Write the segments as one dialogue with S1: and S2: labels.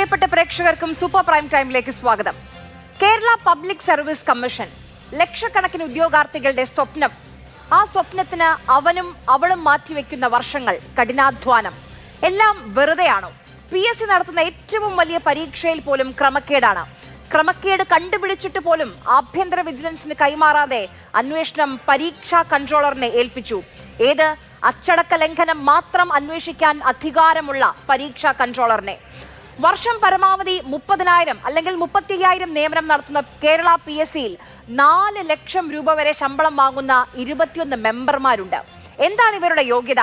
S1: പ്രിയപ്പെട്ട പ്രേക്ഷകർക്കും super prime ടൈമിലേക്ക് സ്വാഗതം. കേരള പബ്ലിക് സർവീസ് കമ്മീഷൻ ലക്ഷക്കണക്കിന് ഉദ്യോഗാർത്ഥികളുടെ സ്വപ്നം. ആ സ്വപ്നത്തിന് അവനും അവളും മാറ്റിവെക്കുന്ന വർഷങ്ങൾ, കഠിനാധ്വാനം എല്ലാം വെറുതെയാണോ? PSC നടത്തുന്ന ഏറ്റവും വലിയ പരീക്ഷയിൽ പോലും ക്രമക്കേടാണ്. ക്രമക്കേട് കണ്ടുപിടിച്ചിട്ട് പോലും ആഭ്യന്തര വിജിലൻസിന് കൈമാറാതെ അന്വേഷണം പരീക്ഷാ കൺട്രോളറിനെ ഏൽപ്പിച്ചു. ഏത്? അച്ചടക്ക ലംഘനം മാത്രം അന്വേഷിക്കാൻ അധികാരമുള്ള പരീക്ഷാ കൺട്രോളറിനെ. വർഷം പരമാവധി 30,000 അല്ലെങ്കിൽ 35,000 നിയമനം നടത്തുന്ന കേരള PSCയിൽ 4 ലക്ഷം രൂപ വരെ ശമ്പളം വാങ്ങുന്ന 21 മെമ്പർമാരുണ്ട്. എന്താണ് ഇവരുടെ യോഗ്യത?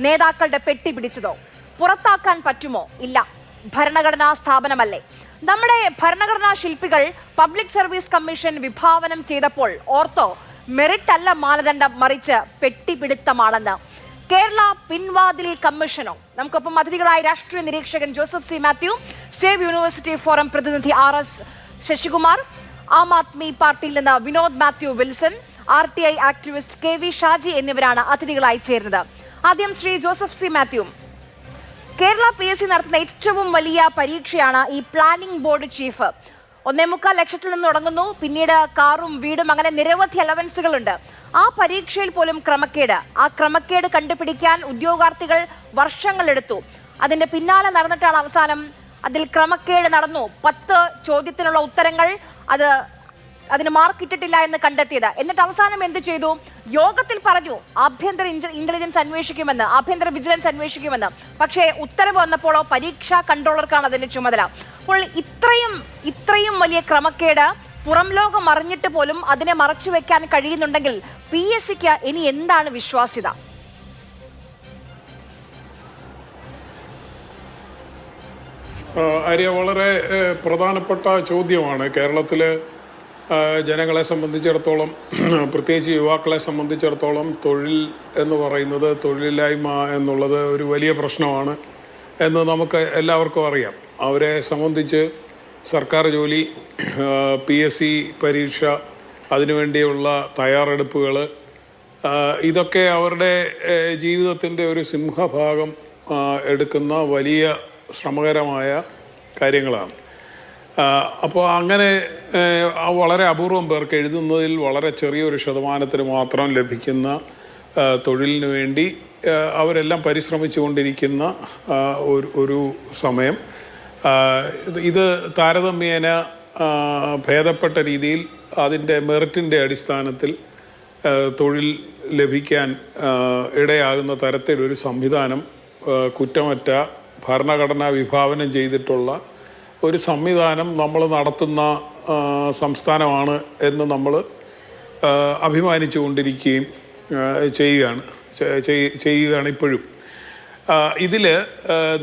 S1: നേതാക്കളുടെ പെട്ടി പിടിച്ചതോ? പുറത്താക്കാൻ പറ്റുമോ? ഇല്ല. ഭരണഘടനാ സ്ഥാപനമല്ലേ. നമ്മുടെ ഭരണഘടനാ ശില്പികൾ പബ്ലിക് സർവീസ് കമ്മീഷൻ വിഭാവനം ചെയ്തപ്പോൾ ഓർത്തോ, മെറിറ്റ് അല്ല മാനദണ്ഡം, മറിച്ച് പെട്ടിപിടുത്തമാണെന്ന്. കേരള പിൻവാതിൽ കമ്മീഷനോ? നമുക്കൊപ്പം അതിഥികളായ രാഷ്ട്രീയ നിരീക്ഷകൻ Joseph C Mathew, save university forum പ്രതിനിധി RS ശശികുമാർ, ആം ആദ്മി പാർട്ടിയിൽ നിന്ന് Vinod Mathew Wilson, RTI activist KV Shaji എന്നിവരാണ് അതിഥികളായി ചേരുന്നത്. ആദ്യം Shri Joseph C Mathew, Kerala PSC നടത്തുന്ന ഏറ്റവും വലിയ പരീക്ഷയാണ് ഈ പ്ലാനിംഗ് ബോർഡ് ചീഫ്. 1.25 ലക്ഷത്തിൽ നിന്ന് തുടങ്ങുന്നു, പിന്നീട് കാറും വീടും, അങ്ങനെ നിരവധി അലവൻസുകളുണ്ട്. ആ പരീക്ഷയിൽ പോലും ക്രമക്കേട്. ആ ക്രമക്കേട് കണ്ടുപിടിക്കാൻ ഉദ്യോഗാർത്ഥികൾ വർഷങ്ങളെടുത്തു. അതിന്റെ പിന്നാലെ നടന്നിട്ടാണ് അവസാനം അതിൽ ക്രമക്കേട് നടന്നു. 10 ചോദ്യത്തിനുള്ള ഉത്തരങ്ങൾ അതിന് മാർക്ക് ഇട്ടിട്ടില്ല എന്ന് കണ്ടെത്തിയത്. എന്നിട്ട് അവസാനം എന്ത് ചെയ്തു? യോഗത്തിൽ പറഞ്ഞു ആഭ്യന്തര ഇന്റലിജൻസ് അന്വേഷിക്കുമെന്ന്, ആഭ്യന്തര വിജിലൻസ് അന്വേഷിക്കുമെന്ന്. പക്ഷേ ഉത്തരവ് വന്നപ്പോഴോ പരീക്ഷാ കൺട്രോളർക്കാണ് അതിന്റെ ചുമതല. അപ്പോൾ ഇത്രയും വലിയ ക്രമക്കേട് പുറം ലോകം അറിഞ്ഞിട്ട് പോലും അതിനെ മറച്ചു വെക്കാൻ കഴിയുന്നുണ്ടെങ്കിൽ PSCക്ക് ഇനി എന്താണ് വിശ്വാസ്യത?
S2: ആര്യ, വളരെ പ്രധാനപ്പെട്ട ചോദ്യമാണ്. കേരളത്തിലെ ജനങ്ങളെ സംബന്ധിച്ചിടത്തോളം, പ്രത്യേകിച്ച് യുവാക്കളെ സംബന്ധിച്ചിടത്തോളം തൊഴിൽ എന്ന് പറയുന്നത്, തൊഴിലില്ലായ്മ എന്നുള്ളത് ഒരു വലിയ പ്രശ്നമാണ് എന്ന് നമുക്ക് എല്ലാവർക്കും അറിയാം. അവരെ സംബന്ധിച്ച് സർക്കാർ ജോലി, PSC പരീക്ഷ, അതിനുവേണ്ടിയുള്ള തയ്യാറെടുപ്പുകൾ, ഇതൊക്കെ അവരുടെ ജീവിതത്തിൻ്റെ ഒരു സിംഹഭാഗം എടുക്കുന്ന വലിയ ശ്രമകരമായ കാര്യങ്ങളാണ്. അപ്പോൾ അങ്ങനെ വളരെ അപൂർവം പേർക്ക്, എഴുതുന്നതിൽ വളരെ ചെറിയൊരു ശതമാനത്തിന് മാത്രം ലഭിക്കുന്ന തൊഴിലിന് വേണ്ടി അവരെല്ലാം പരിശ്രമിച്ചു കൊണ്ടിരിക്കുന്ന ഒരു സമയം. ഇത് താരതമ്യേന ഭേദപ്പെട്ട രീതിയിൽ അതിൻ്റെ മെറിറ്റിൻ്റെ അടിസ്ഥാനത്തിൽ തൊഴിൽ ലഭിക്കാൻ ഇടയാകുന്ന തരത്തിലൊരു സംവിധാനം, കുറ്റമറ്റ ഭരണഘടന വിഭാവനം ചെയ്തിട്ടുള്ള ഒരു സംവിധാനം നമ്മൾ നടത്തുന്ന സംസ്ഥാനമാണ് എന്ന് നമ്മൾ അഭിമാനിച്ചു കൊണ്ടിരിക്കുകയും ചെയ്യുകയാണ് ഇപ്പോഴും. ഇതിൽ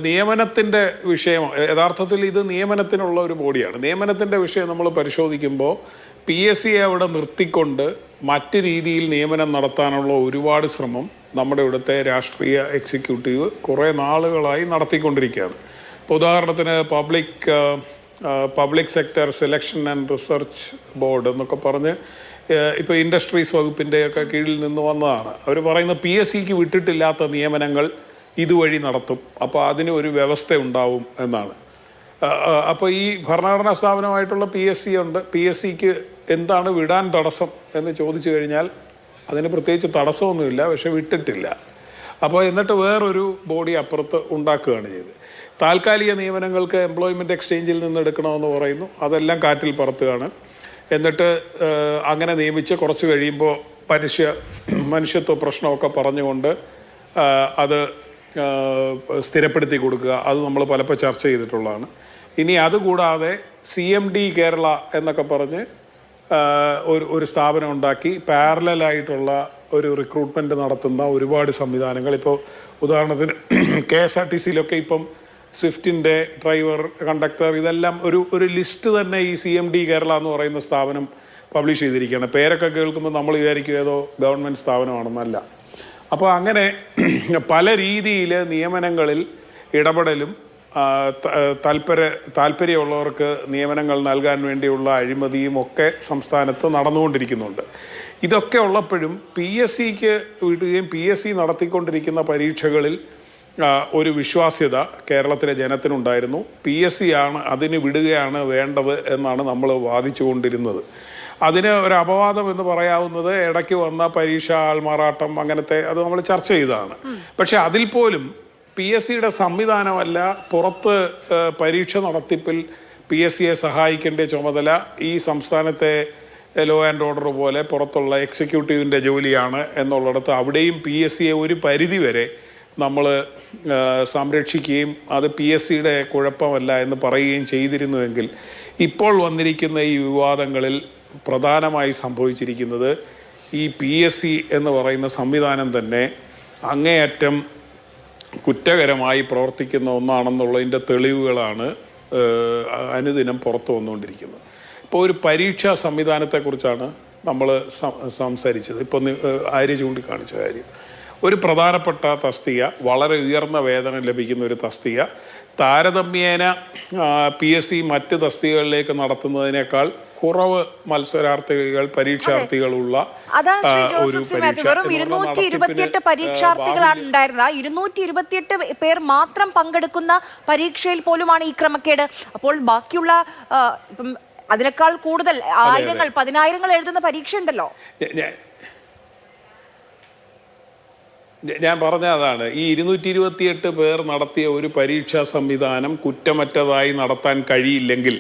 S2: നിയമനത്തിൻ്റെ വിഷയം, യഥാർത്ഥത്തിൽ ഇത് നിയമനത്തിനുള്ള ഒരു ബോഡിയാണ്. നിയമനത്തിൻ്റെ വിഷയം നമ്മൾ പരിശോധിക്കുമ്പോൾ PSCയെ അവിടെ നിർത്തിക്കൊണ്ട് മറ്റ് രീതിയിൽ നിയമനം നടത്താനുള്ള ഒരുപാട് ശ്രമം നമ്മുടെ ഇവിടുത്തെ രാഷ്ട്രീയ എക്സിക്യൂട്ടീവ് കുറേ നാളുകളായി നടത്തിക്കൊണ്ടിരിക്കുകയാണ്. ഇപ്പോൾ ഉദാഹരണത്തിന് public sector selection and research board എന്നൊക്കെ പറഞ്ഞ് ഇപ്പോൾ ഇൻഡസ്ട്രീസ് വകുപ്പിൻ്റെയൊക്കെ കീഴിൽ നിന്ന് വന്നതാണ്. അവർ പറയുന്ന PSCക്ക് വിട്ടിട്ടില്ലാത്ത നിയമനങ്ങൾ ഇതുവഴി നടത്തും, അപ്പോൾ അതിന് ഒരു വ്യവസ്ഥ ഉണ്ടാവും എന്നാണ്. അപ്പോൾ ഈ ഭരണഘടനാ സ്ഥാപനമായിട്ടുള്ള PSC ഉണ്ട്. PSCക്ക് എന്താണ് വിടാൻ തടസ്സം എന്ന് ചോദിച്ചു കഴിഞ്ഞാൽ അതിന് പ്രത്യേകിച്ച് തടസ്സമൊന്നുമില്ല, പക്ഷെ വിട്ടിട്ടില്ല. അപ്പോൾ എന്നിട്ട് വേറൊരു ബോഡി അപ്പുറത്ത് ഉണ്ടാക്കുകയാണ് ചെയ്തത്. താൽക്കാലിക നിയമനങ്ങൾക്ക് എംപ്ലോയ്മെൻറ്റ് എക്സ്ചേഞ്ചിൽ നിന്ന് എടുക്കണമെന്ന് പറയുന്നു, അതെല്ലാം കാറ്റിൽ പറത്തുകയാണ്. എന്നിട്ട് അങ്ങനെ നിയമിച്ച് കുറച്ച് കഴിയുമ്പോൾ മനുഷ്യത്വ പ്രശ്നമൊക്കെ പറഞ്ഞുകൊണ്ട് അത് സ്ഥിരപ്പെടുത്തി കൊടുക്കുക. അത് നമ്മൾ പലപ്പോൾ ചർച്ച ചെയ്തിട്ടുള്ളതാണ്. ഇനി അതുകൂടാതെ CMD കേരള എന്നൊക്കെ പറഞ്ഞ് ഒരു സ്ഥാപനം ഉണ്ടാക്കി പാരലലായിട്ടുള്ള ഒരു റിക്രൂട്ട്മെൻറ്റ് നടത്തുന്ന ഒരുപാട് സംവിധാനങ്ങൾ. ഇപ്പോൾ ഉദാഹരണത്തിന് KSRTCയിലൊക്കെ ഇപ്പം സ്വിഫ്റ്റിൻ്റെ ഡ്രൈവർ, കണ്ടക്ടർ, ഇതെല്ലാം ഒരു ലിസ്റ്റ് തന്നെ ഈ CMD കേരള എന്ന് പറയുന്ന സ്ഥാപനം പബ്ലിഷ് ചെയ്തിരിക്കുകയാണ്. പേരൊക്കെ കേൾക്കുമ്പോൾ നമ്മൾ വിചാരിക്കും ഏതോ ഗവൺമെൻറ് സ്ഥാപനമാണെന്നല്ല. അപ്പോൾ അങ്ങനെ പല രീതിയിൽ നിയമനങ്ങളിൽ ഇടപെടലും താല്പര്യമുള്ളവർക്ക് നിയമനങ്ങൾ നൽകാൻ വേണ്ടിയുള്ള അഴിമതിയും ഒക്കെ സംസ്ഥാനത്ത് നടന്നുകൊണ്ടിരിക്കുന്നുണ്ട്. ഇതൊക്കെ ഉള്ളപ്പോഴും PSCക്ക് വിടുകയും PSC നടത്തിക്കൊണ്ടിരിക്കുന്ന പരീക്ഷകളിൽ ഒരു വിശ്വാസ്യത കേരളത്തിലെ ജനത്തിനുണ്ടായിരുന്നു. PSC ആണ് അതിന് വിടുകയാണ് വേണ്ടത് എന്നാണ് നമ്മൾ വാദിച്ചുകൊണ്ടിരുന്നത്. അതിന് ഒരു അപവാദം എന്ന് പറയാവുന്നത് ഇടയ്ക്ക് വന്ന പരീക്ഷ ആൾമാറാട്ടം അങ്ങനത്തെ അത് നമ്മൾ ചർച്ച ചെയ്തതാണ്. പക്ഷെ അതിൽ പോലും PSCയുടെ സംവിധാനമല്ല, പുറത്ത് പരീക്ഷ നടത്തിപ്പിൽ PSCയെ സഹായിക്കേണ്ട ചുമതല ഈ സംസ്ഥാനത്തെ ലോ ആൻഡ് ഓർഡർ പോലെ പുറത്തുള്ള എക്സിക്യൂട്ടീവിൻ്റെ ജോലിയാണ് എന്നുള്ളിടത്ത് അവിടെയും PSCയെ ഒരു പരിധി വരെ നമ്മൾ സംരക്ഷിക്കുകയും അത് PSCയുടെ കുഴപ്പമല്ല എന്ന് പറയുകയും ചെയ്തിരുന്നുവെങ്കിൽ ഇപ്പോൾ വന്നിരിക്കുന്ന ഈ വിവാദങ്ങളിൽ പ്രധാനമായി സംഭവിച്ചിരിക്കുന്നത് ഈ PSC എന്ന് പറയുന്ന സംവിധാനം തന്നെ അങ്ങേയറ്റം കുറ്റകരമായി പ്രവർത്തിക്കുന്ന ഒന്നാണെന്നുള്ളതിൻ്റെ തെളിവുകളാണ് അനുദിനം പുറത്തു വന്നുകൊണ്ടിരിക്കുന്നത്. ഇപ്പോൾ ഒരു പരീക്ഷാ സംവിധാനത്തെക്കുറിച്ചാണ് നമ്മൾ സംസാരിച്ചത്. ഇപ്പോൾ ആര്യ ചൂണ്ടിക്കാണിച്ച കാര്യം, ഒരു പ്രധാനപ്പെട്ട തസ്തിക, വളരെ ഉയർന്ന വേതനം ലഭിക്കുന്ന ഒരു തസ്തിക, താരതമ്യേന PSC മറ്റ് തസ്തികകളിലേക്ക് നടത്തുന്നതിനേക്കാൾ കുറവ് മത്സരാർത്ഥികൾ പരീക്ഷാർത്ഥികളുള്ള ഒരു പരീക്ഷ.
S1: വെറും 228 പരീക്ഷാർത്ഥികളാണ് ഉണ്ടായിരുന്നത്. 228 പേർ മാത്രം പങ്കെടുക്കുന്ന പരീക്ഷയിൽ പോലുമാണ് ഈ ക്രമക്കേട്. അപ്പോൾ ബാക്കിയുള്ള അതിനേക്കാൾ കൂടുതൽ ആയിരങ്ങൾ 10,000 എഴുതുന്ന പരീക്ഷ ഉണ്ടല്ലോ.
S2: ഞാൻ പറഞ്ഞ അതാണ്, ഈ 228 പേർ നടത്തിയ ഒരു പരീക്ഷാ സംവിധാനം കുറ്റമറ്റതായി നടത്താൻ കഴിയില്ലെങ്കിൽ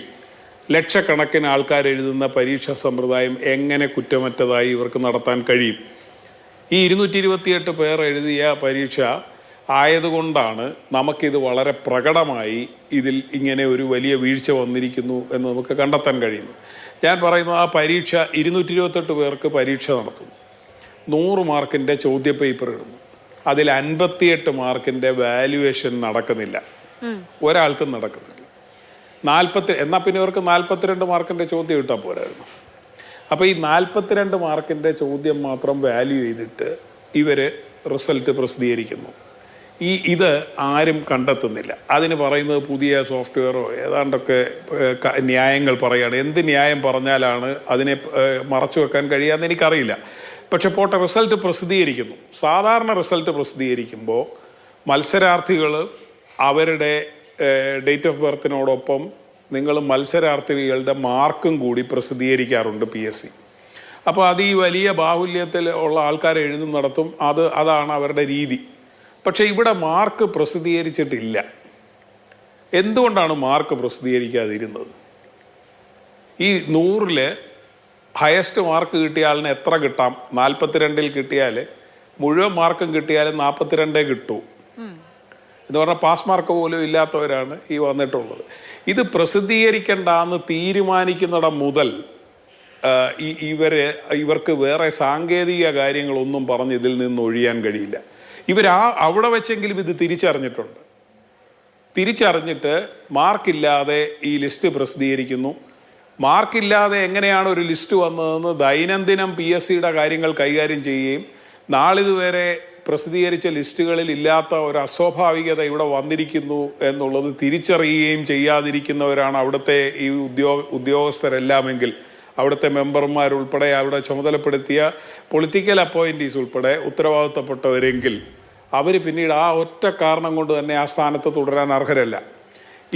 S2: ലക്ഷക്കണക്കിന് ആൾക്കാർ എഴുതുന്ന പരീക്ഷാ സമ്പ്രദായം എങ്ങനെ കുറ്റമറ്റതായി ഇവർക്ക് നടത്താൻ കഴിയും? ഈ 228 പേർ എഴുതിയ പരീക്ഷ ആയതുകൊണ്ടാണ് നമുക്കിത് വളരെ പ്രകടമായി ഇതിൽ ഇങ്ങനെ ഒരു വലിയ വീഴ്ച വന്നിരിക്കുന്നു എന്ന് നമുക്ക് കണ്ടെത്താൻ കഴിയുന്നു. ഞാൻ പറയുന്നത്, ആ പരീക്ഷ 228 പേർക്ക് പരീക്ഷ നടത്തുന്നു, 100 മാർക്കിൻ്റെ ചോദ്യപേപ്പർ ഇടുന്നു, അതിൽ 58 മാർക്കിൻ്റെ വാല്യുവേഷൻ നടക്കുന്നില്ല, ഒരാൾക്കും നടക്കുന്നില്ല. എന്നാൽ പിന്നെ ഇവർക്ക് 42 മാർക്കിൻ്റെ ചോദ്യം ഇട്ടാൽ പോരായിരുന്നു. അപ്പോൾ ഈ 42 മാർക്കിൻ്റെ ചോദ്യം മാത്രം വാല്യൂ ചെയ്തിട്ട് ഇവർ റിസൾട്ട് പ്രസിദ്ധീകരിക്കുന്നു. ഇത് ആരും കണ്ടെത്തുന്നില്ല. അതിന് പറയുന്നത് പുതിയ സോഫ്റ്റ്വെയറോ ഏതാണ്ടൊക്കെ ന്യായങ്ങൾ പറയുകയാണ്. എന്ത് ന്യായം പറഞ്ഞാലാണ് അതിനെ മറച്ചു വെക്കാൻ കഴിയാമെന്ന് എനിക്കറിയില്ല. പക്ഷെ പോട്ടെ, റിസൾട്ട് പ്രസിദ്ധീകരിക്കുന്നു. സാധാരണ റിസൾട്ട് പ്രസിദ്ധീകരിക്കുമ്പോൾ മത്സരാർത്ഥികൾ അവരുടെ ഡേറ്റ് ഓഫ് ബർത്തിനോടൊപ്പം നിങ്ങൾ മത്സരാർത്ഥികളുടെ മാർക്കും കൂടി പ്രസിദ്ധീകരിക്കാറുണ്ട് PSC. അപ്പോൾ അത് ഈ വലിയ ബാഹുല്യത്തിൽ ഉള്ള ആൾക്കാരെ നടത്തും. അതാണ് അവരുടെ രീതി. പക്ഷേ ഇവിടെ മാർക്ക് പ്രസിദ്ധീകരിച്ചിട്ടില്ല. എന്തുകൊണ്ടാണ് മാർക്ക് പ്രസിദ്ധീകരിക്കാതിരുന്നത്? ഈ 100-ൽ ഹയസ്റ്റ് മാർക്ക് കിട്ടിയ ആളിന് എത്ര കിട്ടാം? 42-ൽ കിട്ടിയാൽ മുഴുവൻ മാർക്കും കിട്ടിയാൽ 42 കിട്ടൂ എന്ന് പറഞ്ഞാൽ പാസ് മാർക്ക് പോലും ഇല്ലാത്തവരാണ് ഈ വന്നിട്ടുള്ളത്. ഇത് പ്രസിദ്ധീകരിക്കേണ്ടെന്ന് തീരുമാനിക്കുന്നിടം മുതൽ ഇവർക്ക് വേറെ സാങ്കേതിക കാര്യങ്ങളൊന്നും പറഞ്ഞ് ഇതിൽ നിന്ന് ഒഴിയാൻ കഴിയില്ല. അവിടെ വെച്ചെങ്കിലും ഇത് തിരിച്ചറിഞ്ഞിട്ട് മാർക്കില്ലാതെ ഈ ലിസ്റ്റ് പ്രസിദ്ധീകരിക്കുന്നു. മാർക്കില്ലാതെ എങ്ങനെയാണ് ഒരു ലിസ്റ്റ് വന്നതെന്ന് ദൈനംദിനം PSCയുടെ കാര്യങ്ങൾ കൈകാര്യം ചെയ്യുകയും നാളിതുവരെ പ്രസിദ്ധീകരിച്ച ലിസ്റ്റുകളിൽ ഇല്ലാത്ത ഒരു അസ്വാഭാവികത ഇവിടെ വന്നിരിക്കുന്നു എന്നുള്ളത് തിരിച്ചറിയുകയും ചെയ്യാതിരിക്കുന്നവരാണ് അവിടുത്തെ ഈ ഉദ്യോഗസ്ഥരെല്ലാമെങ്കിൽ, അവിടുത്തെ മെമ്പർമാരുൾപ്പെടെ അവിടെ ചുമതലപ്പെടുത്തിയ പൊളിറ്റിക്കൽ അപ്പോയിൻറ്റീസ് ഉൾപ്പെടെ ഉത്തരവാദിത്തപ്പെട്ടവരെങ്കിൽ അവർ പിന്നീട് ആ ഒറ്റ കാരണം കൊണ്ട് തന്നെ ആ സ്ഥാനത്ത് തുടരാൻ അർഹരല്ല.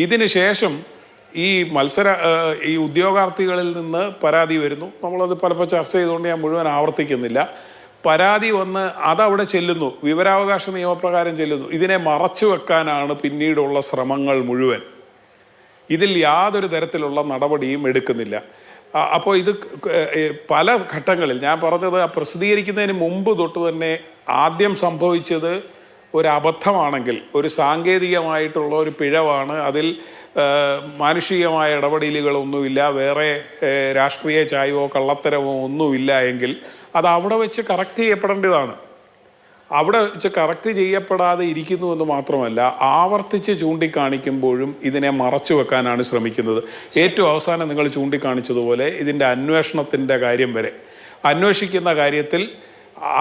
S2: ഇതിന് ശേഷം ഈ ഉദ്യോഗാർത്ഥികളിൽ നിന്ന് പരാതി വരുന്നു. നമ്മളത് പലപ്പോൾ ചർച്ച ചെയ്തുകൊണ്ട് ഞാൻ മുഴുവൻ ആവർത്തിക്കുന്നില്ല. പരാതി വന്ന് അതവിടെ ചെല്ലുന്നു, വിവരാവകാശ നിയമപ്രകാരം ചെല്ലുന്നു. ഇതിനെ മറച്ചു വെക്കാനാണ് പിന്നീടുള്ള ശ്രമങ്ങൾ മുഴുവൻ. ഇതിൽ യാതൊരു തരത്തിലുള്ള നടപടിയും എടുക്കുന്നില്ല. അപ്പോൾ ഇത് പല ഘട്ടങ്ങളിൽ ഞാൻ പറഞ്ഞത്, പ്രസിദ്ധീകരിക്കുന്നതിന് മുമ്പ് തൊട്ട് തന്നെ ആദ്യം സംഭവിച്ചത് ഒരു അബദ്ധമാണെങ്കിൽ, ഒരു സാങ്കേതികമായിട്ടുള്ള ഒരു പിഴവാണ്, അതിൽ മാനുഷികമായ ഇടപെടലുകളൊന്നുമില്ല, വേറെ രാഷ്ട്രീയ ചായവോ കള്ളത്തരമോ ഒന്നുമില്ല എങ്കിൽ അത് അവിടെ വെച്ച് കറക്റ്റ് ചെയ്യപ്പെടേണ്ടതാണ്. അവിടെ വെച്ച് കറക്റ്റ് ചെയ്യപ്പെടാതെ ഇരിക്കുന്നു എന്ന് മാത്രമല്ല, ആവർത്തിച്ച് ചൂണ്ടിക്കാണിക്കുമ്പോഴും ഇതിനെ മറച്ചു വെക്കാനാണ് ശ്രമിക്കുന്നത്. ഏറ്റവും അവസാനം നിങ്ങൾ ചൂണ്ടിക്കാണിച്ചതുപോലെ ഇതിൻ്റെ അന്വേഷണത്തിൻ്റെ കാര്യം വരെ, അന്വേഷിക്കുന്ന കാര്യത്തിൽ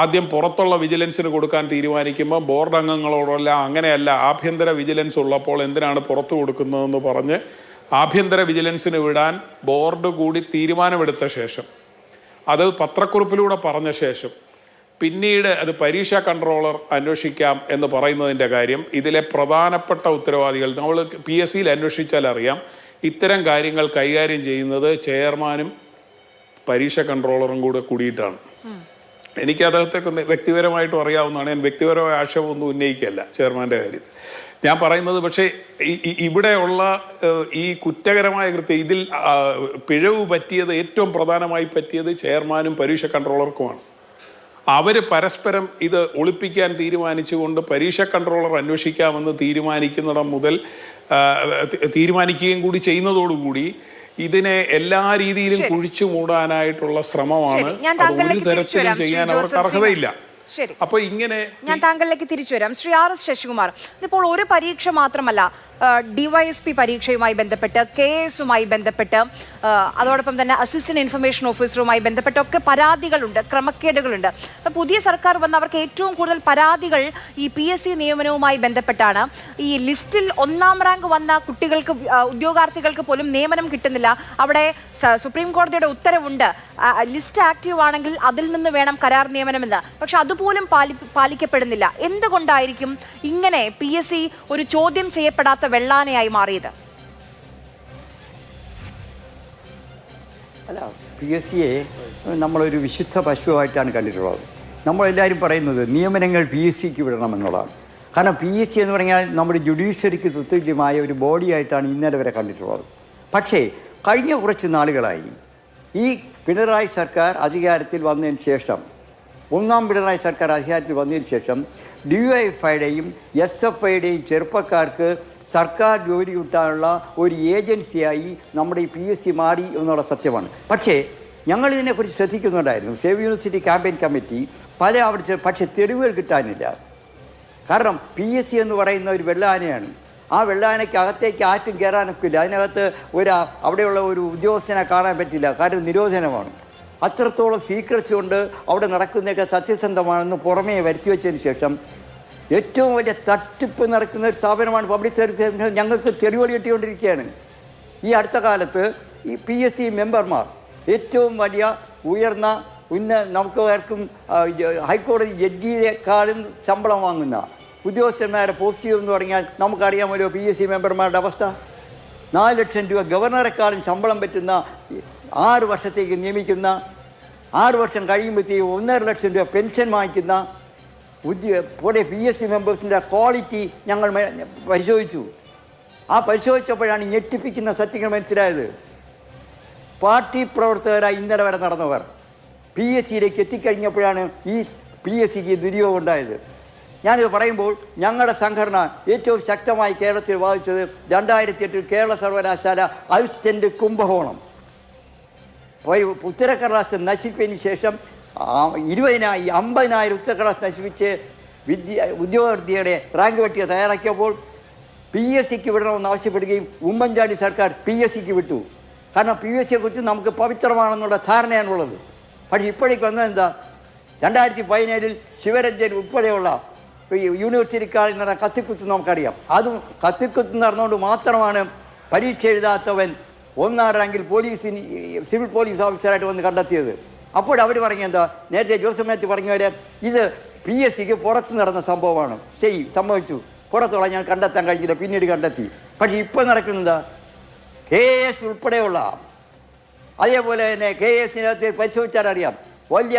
S2: ആദ്യം പുറത്തുള്ള വിജിലൻസിന് കൊടുക്കാൻ തീരുമാനിക്കുമ്പോൾ ബോർഡ് അംഗങ്ങളോടെല്ലാം അങ്ങനെയല്ല, ആഭ്യന്തര വിജിലൻസ് ഉള്ളപ്പോൾ എന്തിനാണ് പുറത്തു കൊടുക്കുന്നതെന്ന് പറഞ്ഞ് ആഭ്യന്തര വിജിലൻസിന് വിടാൻ ബോർഡ് കൂടി തീരുമാനമെടുത്ത ശേഷം, അത് പത്രക്കുറിപ്പിലൂടെ പറഞ്ഞ ശേഷം പിന്നീട് അത് പരീക്ഷാ കൺട്രോളർ അന്വേഷിക്കാം എന്ന് പറയുന്നതിൻ്റെ കാര്യം, ഇതിലെ പ്രധാനപ്പെട്ട ഉത്തരവാദികൾ നമ്മൾ PSCയിൽ അന്വേഷിച്ചാൽ അറിയാം, ഇത്തരം കാര്യങ്ങൾ കൈകാര്യം ചെയ്യുന്നത് ചെയർമാനും പരീക്ഷാ കൺട്രോളറും കൂടിയിട്ടാണ്. എനിക്ക് അദ്ദേഹത്തെ വ്യക്തിപരമായിട്ടും അറിയാവുന്നതാണ്. ഞാൻ വ്യക്തിപരമായ ആക്ഷേപമൊന്നും ഉന്നയിക്കുകയല്ല ചെയർമാൻ്റെ കാര്യത്തിൽ. ഞാൻ പറയുന്നത് പക്ഷേ ഇവിടെയുള്ള ഈ കുറ്റകരമായ കൃത്യം, ഇതിൽ പിഴവ് പറ്റിയത്, ഏറ്റവും പ്രധാനമായി പറ്റിയത് ചെയർമാനും പരീക്ഷ കൺട്രോളർക്കുമാണ്. അവർ പരസ്പരം ഇത് ഒളിപ്പിക്കാൻ തീരുമാനിച്ചുകൊണ്ട് പരീക്ഷ കൺട്രോളർ അന്വേഷിക്കാമെന്ന് തീരുമാനിക്കുന്നിടം മുതൽ തീരുമാനിക്കുകയും കൂടി ചെയ്യുന്നതോടുകൂടി ഇതിനെ എല്ലാ രീതിയിലും കുഴിച്ചു മൂടാനായിട്ടുള്ള ശ്രമമാണ്. അത് ഒരു തരത്തിലും ചെയ്യാൻ അവർക്ക് അർഹതയില്ല.
S1: ശരി,
S2: അപ്പൊ ഇങ്ങനെ
S1: ഞാൻ താങ്കളിലേക്ക് തിരിച്ചു വരാം. ശ്രീ RS ശശികുമാർ, ഇതിപ്പോൾ ഒരു പരീക്ഷ മാത്രമല്ല, DYSP പരീക്ഷയുമായി ബന്ധപ്പെട്ട്, KS ബന്ധപ്പെട്ട്, അതോടൊപ്പം തന്നെ അസിസ്റ്റന്റ് ഇൻഫർമേഷൻ ഓഫീസറുമായി ബന്ധപ്പെട്ടൊക്കെ പരാതികളുണ്ട്, ക്രമക്കേടുകളുണ്ട്. അപ്പം പുതിയ സർക്കാർ വന്നവർക്ക് ഏറ്റവും കൂടുതൽ പരാതികൾ ഈ PSC നിയമനവുമായി ബന്ധപ്പെട്ടാണ്. ഈ ലിസ്റ്റിൽ 1ാം റാങ്ക് വന്ന കുട്ടികൾക്ക്, ഉദ്യോഗാർത്ഥികൾക്ക് പോലും നിയമനം കിട്ടുന്നില്ല. അവിടെ സുപ്രീം കോടതിയുടെ ഉത്തരവുണ്ട്, ലിസ്റ്റ് ആക്റ്റീവ് ആണെങ്കിൽ അതിൽ നിന്ന് വേണം കരാർ നിയമനമെന്ന്. പക്ഷെ അതുപോലും പാലിക്കപ്പെടുന്നില്ല. എന്തുകൊണ്ടായിരിക്കും ഇങ്ങനെ PSC ഒരു ചോദ്യം ചെയ്യപ്പെടാത്ത വെള്ളാനയായി മാറിയത്?
S3: അല്ല, PSCയെ നമ്മളൊരു വിശുദ്ധ പശുവായിട്ടാണ് കണ്ടിട്ടുള്ളത്. നമ്മളെല്ലാവരും പറയുന്നത് നിയമനങ്ങൾ PSCക്ക് വിടണമെന്നുള്ളതാണ്. കാരണം PSC എന്ന് പറഞ്ഞാൽ നമ്മുടെ ജുഡീഷ്യറിക്ക് തുല്യമായ ഒരു ബോഡിയായിട്ടാണ് ഇന്നലെ വരെ കണ്ടിട്ടുള്ളത്. പക്ഷേ കഴിഞ്ഞ കുറച്ച് നാളുകളായി ഈ പിണറായി സർക്കാർ അധികാരത്തിൽ വന്നതിന് ശേഷം, 1ാം പിണറായി സർക്കാർ അധികാരത്തിൽ വന്നതിന് ശേഷം DYFIയുടെയും SFIയുടെയും ചെറുപ്പക്കാർക്ക് സർക്കാർ ജോലി കിട്ടാനുള്ള ഒരു ഏജൻസിയായി നമ്മുടെ ഈ PSC മാറി എന്നുള്ള സത്യമാണ്. പക്ഷേ ഞങ്ങളിതിനെക്കുറിച്ച് ശ്രദ്ധിക്കുന്നുണ്ടായിരുന്നു. സേവ് യൂണിവേഴ്സിറ്റി ക്യാമ്പയിൻ കമ്മിറ്റി പല അവിടെ, പക്ഷേ തെളിവുകൾ കിട്ടാനില്ല. കാരണം PSC എന്ന് പറയുന്ന ഒരു വെള്ളാനയാണ്. ആ വെള്ളാനയ്ക്ക് അകത്തേക്ക് ആറ്റും കയറാനൊക്കില്ല. അതിനകത്ത് അവിടെയുള്ള ഒരു ഉദ്യോഗസ്ഥനെ കാണാൻ പറ്റില്ല, കാരണം നിരോധനമാണ്. അത്രത്തോളം സീക്രറ്റ്സ് കൊണ്ട് അവിടെ നടക്കുന്നതൊക്കെ സത്യസന്ധമാണെന്ന് പുറമേ വരുത്തി വെച്ചതിന് ശേഷം ഏറ്റവും വലിയ തട്ടിപ്പ് നടക്കുന്ന ഒരു സ്ഥാപനമാണ് പബ്ലിക് സർവീസ്. ഞങ്ങൾക്ക് തെളിവുകൾ കിട്ടിക്കൊണ്ടിരിക്കുകയാണ്. ഈ അടുത്ത കാലത്ത് ഈ PSC മെമ്പർമാർ ഏറ്റവും വലിയ ഉയർന്ന നമുക്ക് ആർക്കും ഹൈക്കോടതി ജഡ്ജിയേക്കാളും ശമ്പളം വാങ്ങുന്ന ഉദ്യോഗസ്ഥന്മാരെ പോസ്റ്റ് എന്ന് പറഞ്ഞാൽ നമുക്കറിയാമല്ലോ PSC മെമ്പർമാരുടെ അവസ്ഥ. 4 ലക്ഷം രൂപ ഗവർണറെക്കാളും ശമ്പളം പറ്റുന്ന 6 വർഷത്തേക്ക് നിയമിക്കുന്ന, 6 വർഷം കഴിയുമ്പോഴത്തേക്ക് 1.5 ലക്ഷം രൂപ പെൻഷൻ വാങ്ങിക്കുന്ന പുതിയ PSC മെമ്പേഴ്സിൻ്റെ ക്വാളിറ്റി ഞങ്ങൾ പരിശോധിച്ചു. ആ പരിശോധിച്ചപ്പോഴാണ് ഞെട്ടിപ്പിക്കുന്ന സത്യങ്ങൾ മനസ്സിലായത്. പാർട്ടി പ്രവർത്തകരായി ഇന്നലെ വരെ നടന്നവർ PSCയിലേക്ക് എത്തിക്കഴിഞ്ഞപ്പോഴാണ് ഈ PSCക്ക് ദുര്യോഗം ഉണ്ടായത്. ഞാനിത് പറയുമ്പോൾ ഞങ്ങളുടെ സംഘടന ഏറ്റവും ശക്തമായി കേരളത്തിൽ വാദിച്ചത് 2008 കേരള സർവകലാശാല ഔസ്റ്റൻഡ് കുംഭകോണം ഉത്തരക്കടലാസ് നശിപ്പിച്ചതിന് ശേഷം 50,000 ഉത്തരക്കടലാസ് നശിപ്പിച്ച് ഉദ്യോഗാർത്ഥിയുടെ റാങ്ക് പട്ടിക തയ്യാറാക്കിയപ്പോൾ PSCക്ക് വിടണമെന്ന് ആവശ്യപ്പെടുകയും ഉമ്മൻചാണ്ടി സർക്കാർ PSCക്ക് വിട്ടു. കാരണം PSCയെക്കുറിച്ച് നമുക്ക് പവിത്രമാണെന്നുള്ള ധാരണയാണുള്ളത്. പക്ഷേ ഇപ്പോഴേക്ക് വന്നതെന്താ? 2017 ശിവരഞ്ജൻ ഉൾപ്പെടെയുള്ള യൂണിവേഴ്സിറ്റിക്കാരിൽ നടന്ന കത്തിക്കുത്ത് നമുക്കറിയാം. അതും കത്തിക്കുത്ത് നടന്നുകൊണ്ട് മാത്രമാണ് പരീക്ഷ എഴുതാത്തവൻ 1ാം റാങ്കിൽ സിവിൽ പോലീസ് ഓഫീസറായിട്ട് വന്ന് കണ്ടെത്തിയത്. അപ്പോൾ അവർ പറഞ്ഞെന്താ, നേരത്തെ ജോസഫ് മാത്യു പറഞ്ഞവരെ ഇത് PSCക്ക് പുറത്ത് നടന്ന സംഭവമാണ്. ശരി, സംഭവിച്ചു, പുറത്തുള്ള ഞാൻ കണ്ടെത്താൻ കഴിഞ്ഞില്ല, പിന്നീട് കണ്ടെത്തി. പക്ഷേ ഇപ്പോൾ നടക്കുന്നത് KS ഉൾപ്പെടെയുള്ള, അതേപോലെ തന്നെ KSനകത്ത് പരിശോധിച്ചാൽ അറിയാം, വലിയ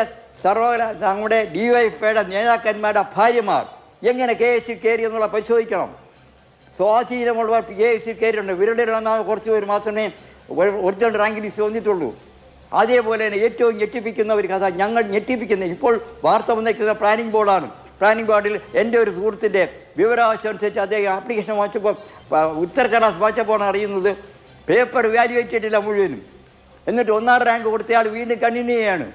S3: നമ്മുടെ DYFIയുടെ നേതാക്കന്മാരുടെ ഭാര്യമാർ എങ്ങനെ KSൽ കയറി എന്നുള്ള പരിശോധിക്കണം. സ്വാധീനമുള്ളവർ KSൽ കയറിയിട്ടുണ്ട്. ഇവരുടെ കുറച്ച് പേര് മാത്രമേ ഒറിജിനൽ റാങ്ക് ലിസ്റ്റ് വന്നിട്ടുള്ളൂ. അതേപോലെ തന്നെ ഏറ്റവും ഞെട്ടിപ്പിക്കുന്ന ഒരു കഥ, ഞങ്ങൾ ഞെട്ടിപ്പിക്കുന്ന ഇപ്പോൾ വാർത്ത വന്നിരിക്കുന്ന പ്ലാനിംഗ് ബോർഡാണ്. പ്ലാനിംഗ് ബോർഡിൽ എൻ്റെ ഒരു സുഹൃത്തിൻ്റെ വിവരാവശ്യം അനുസരിച്ച് അദ്ദേഹം ആപ്ലിക്കേഷൻ വാങ്ങിച്ചപ്പോൾ ഉത്തരക്കടലാസ് വായിച്ചപ്പോഴാണ് അറിയുന്നത് പേപ്പർ വാല്യുവേറ്റ് ചെയ്തിട്ടില്ല മുഴുവനും. എന്നിട്ട് 1ാം റാങ്ക് കൊടുത്തയാൾ വീണ്ടും കണ്ടിന്യൂ ചെയ്യാണ്.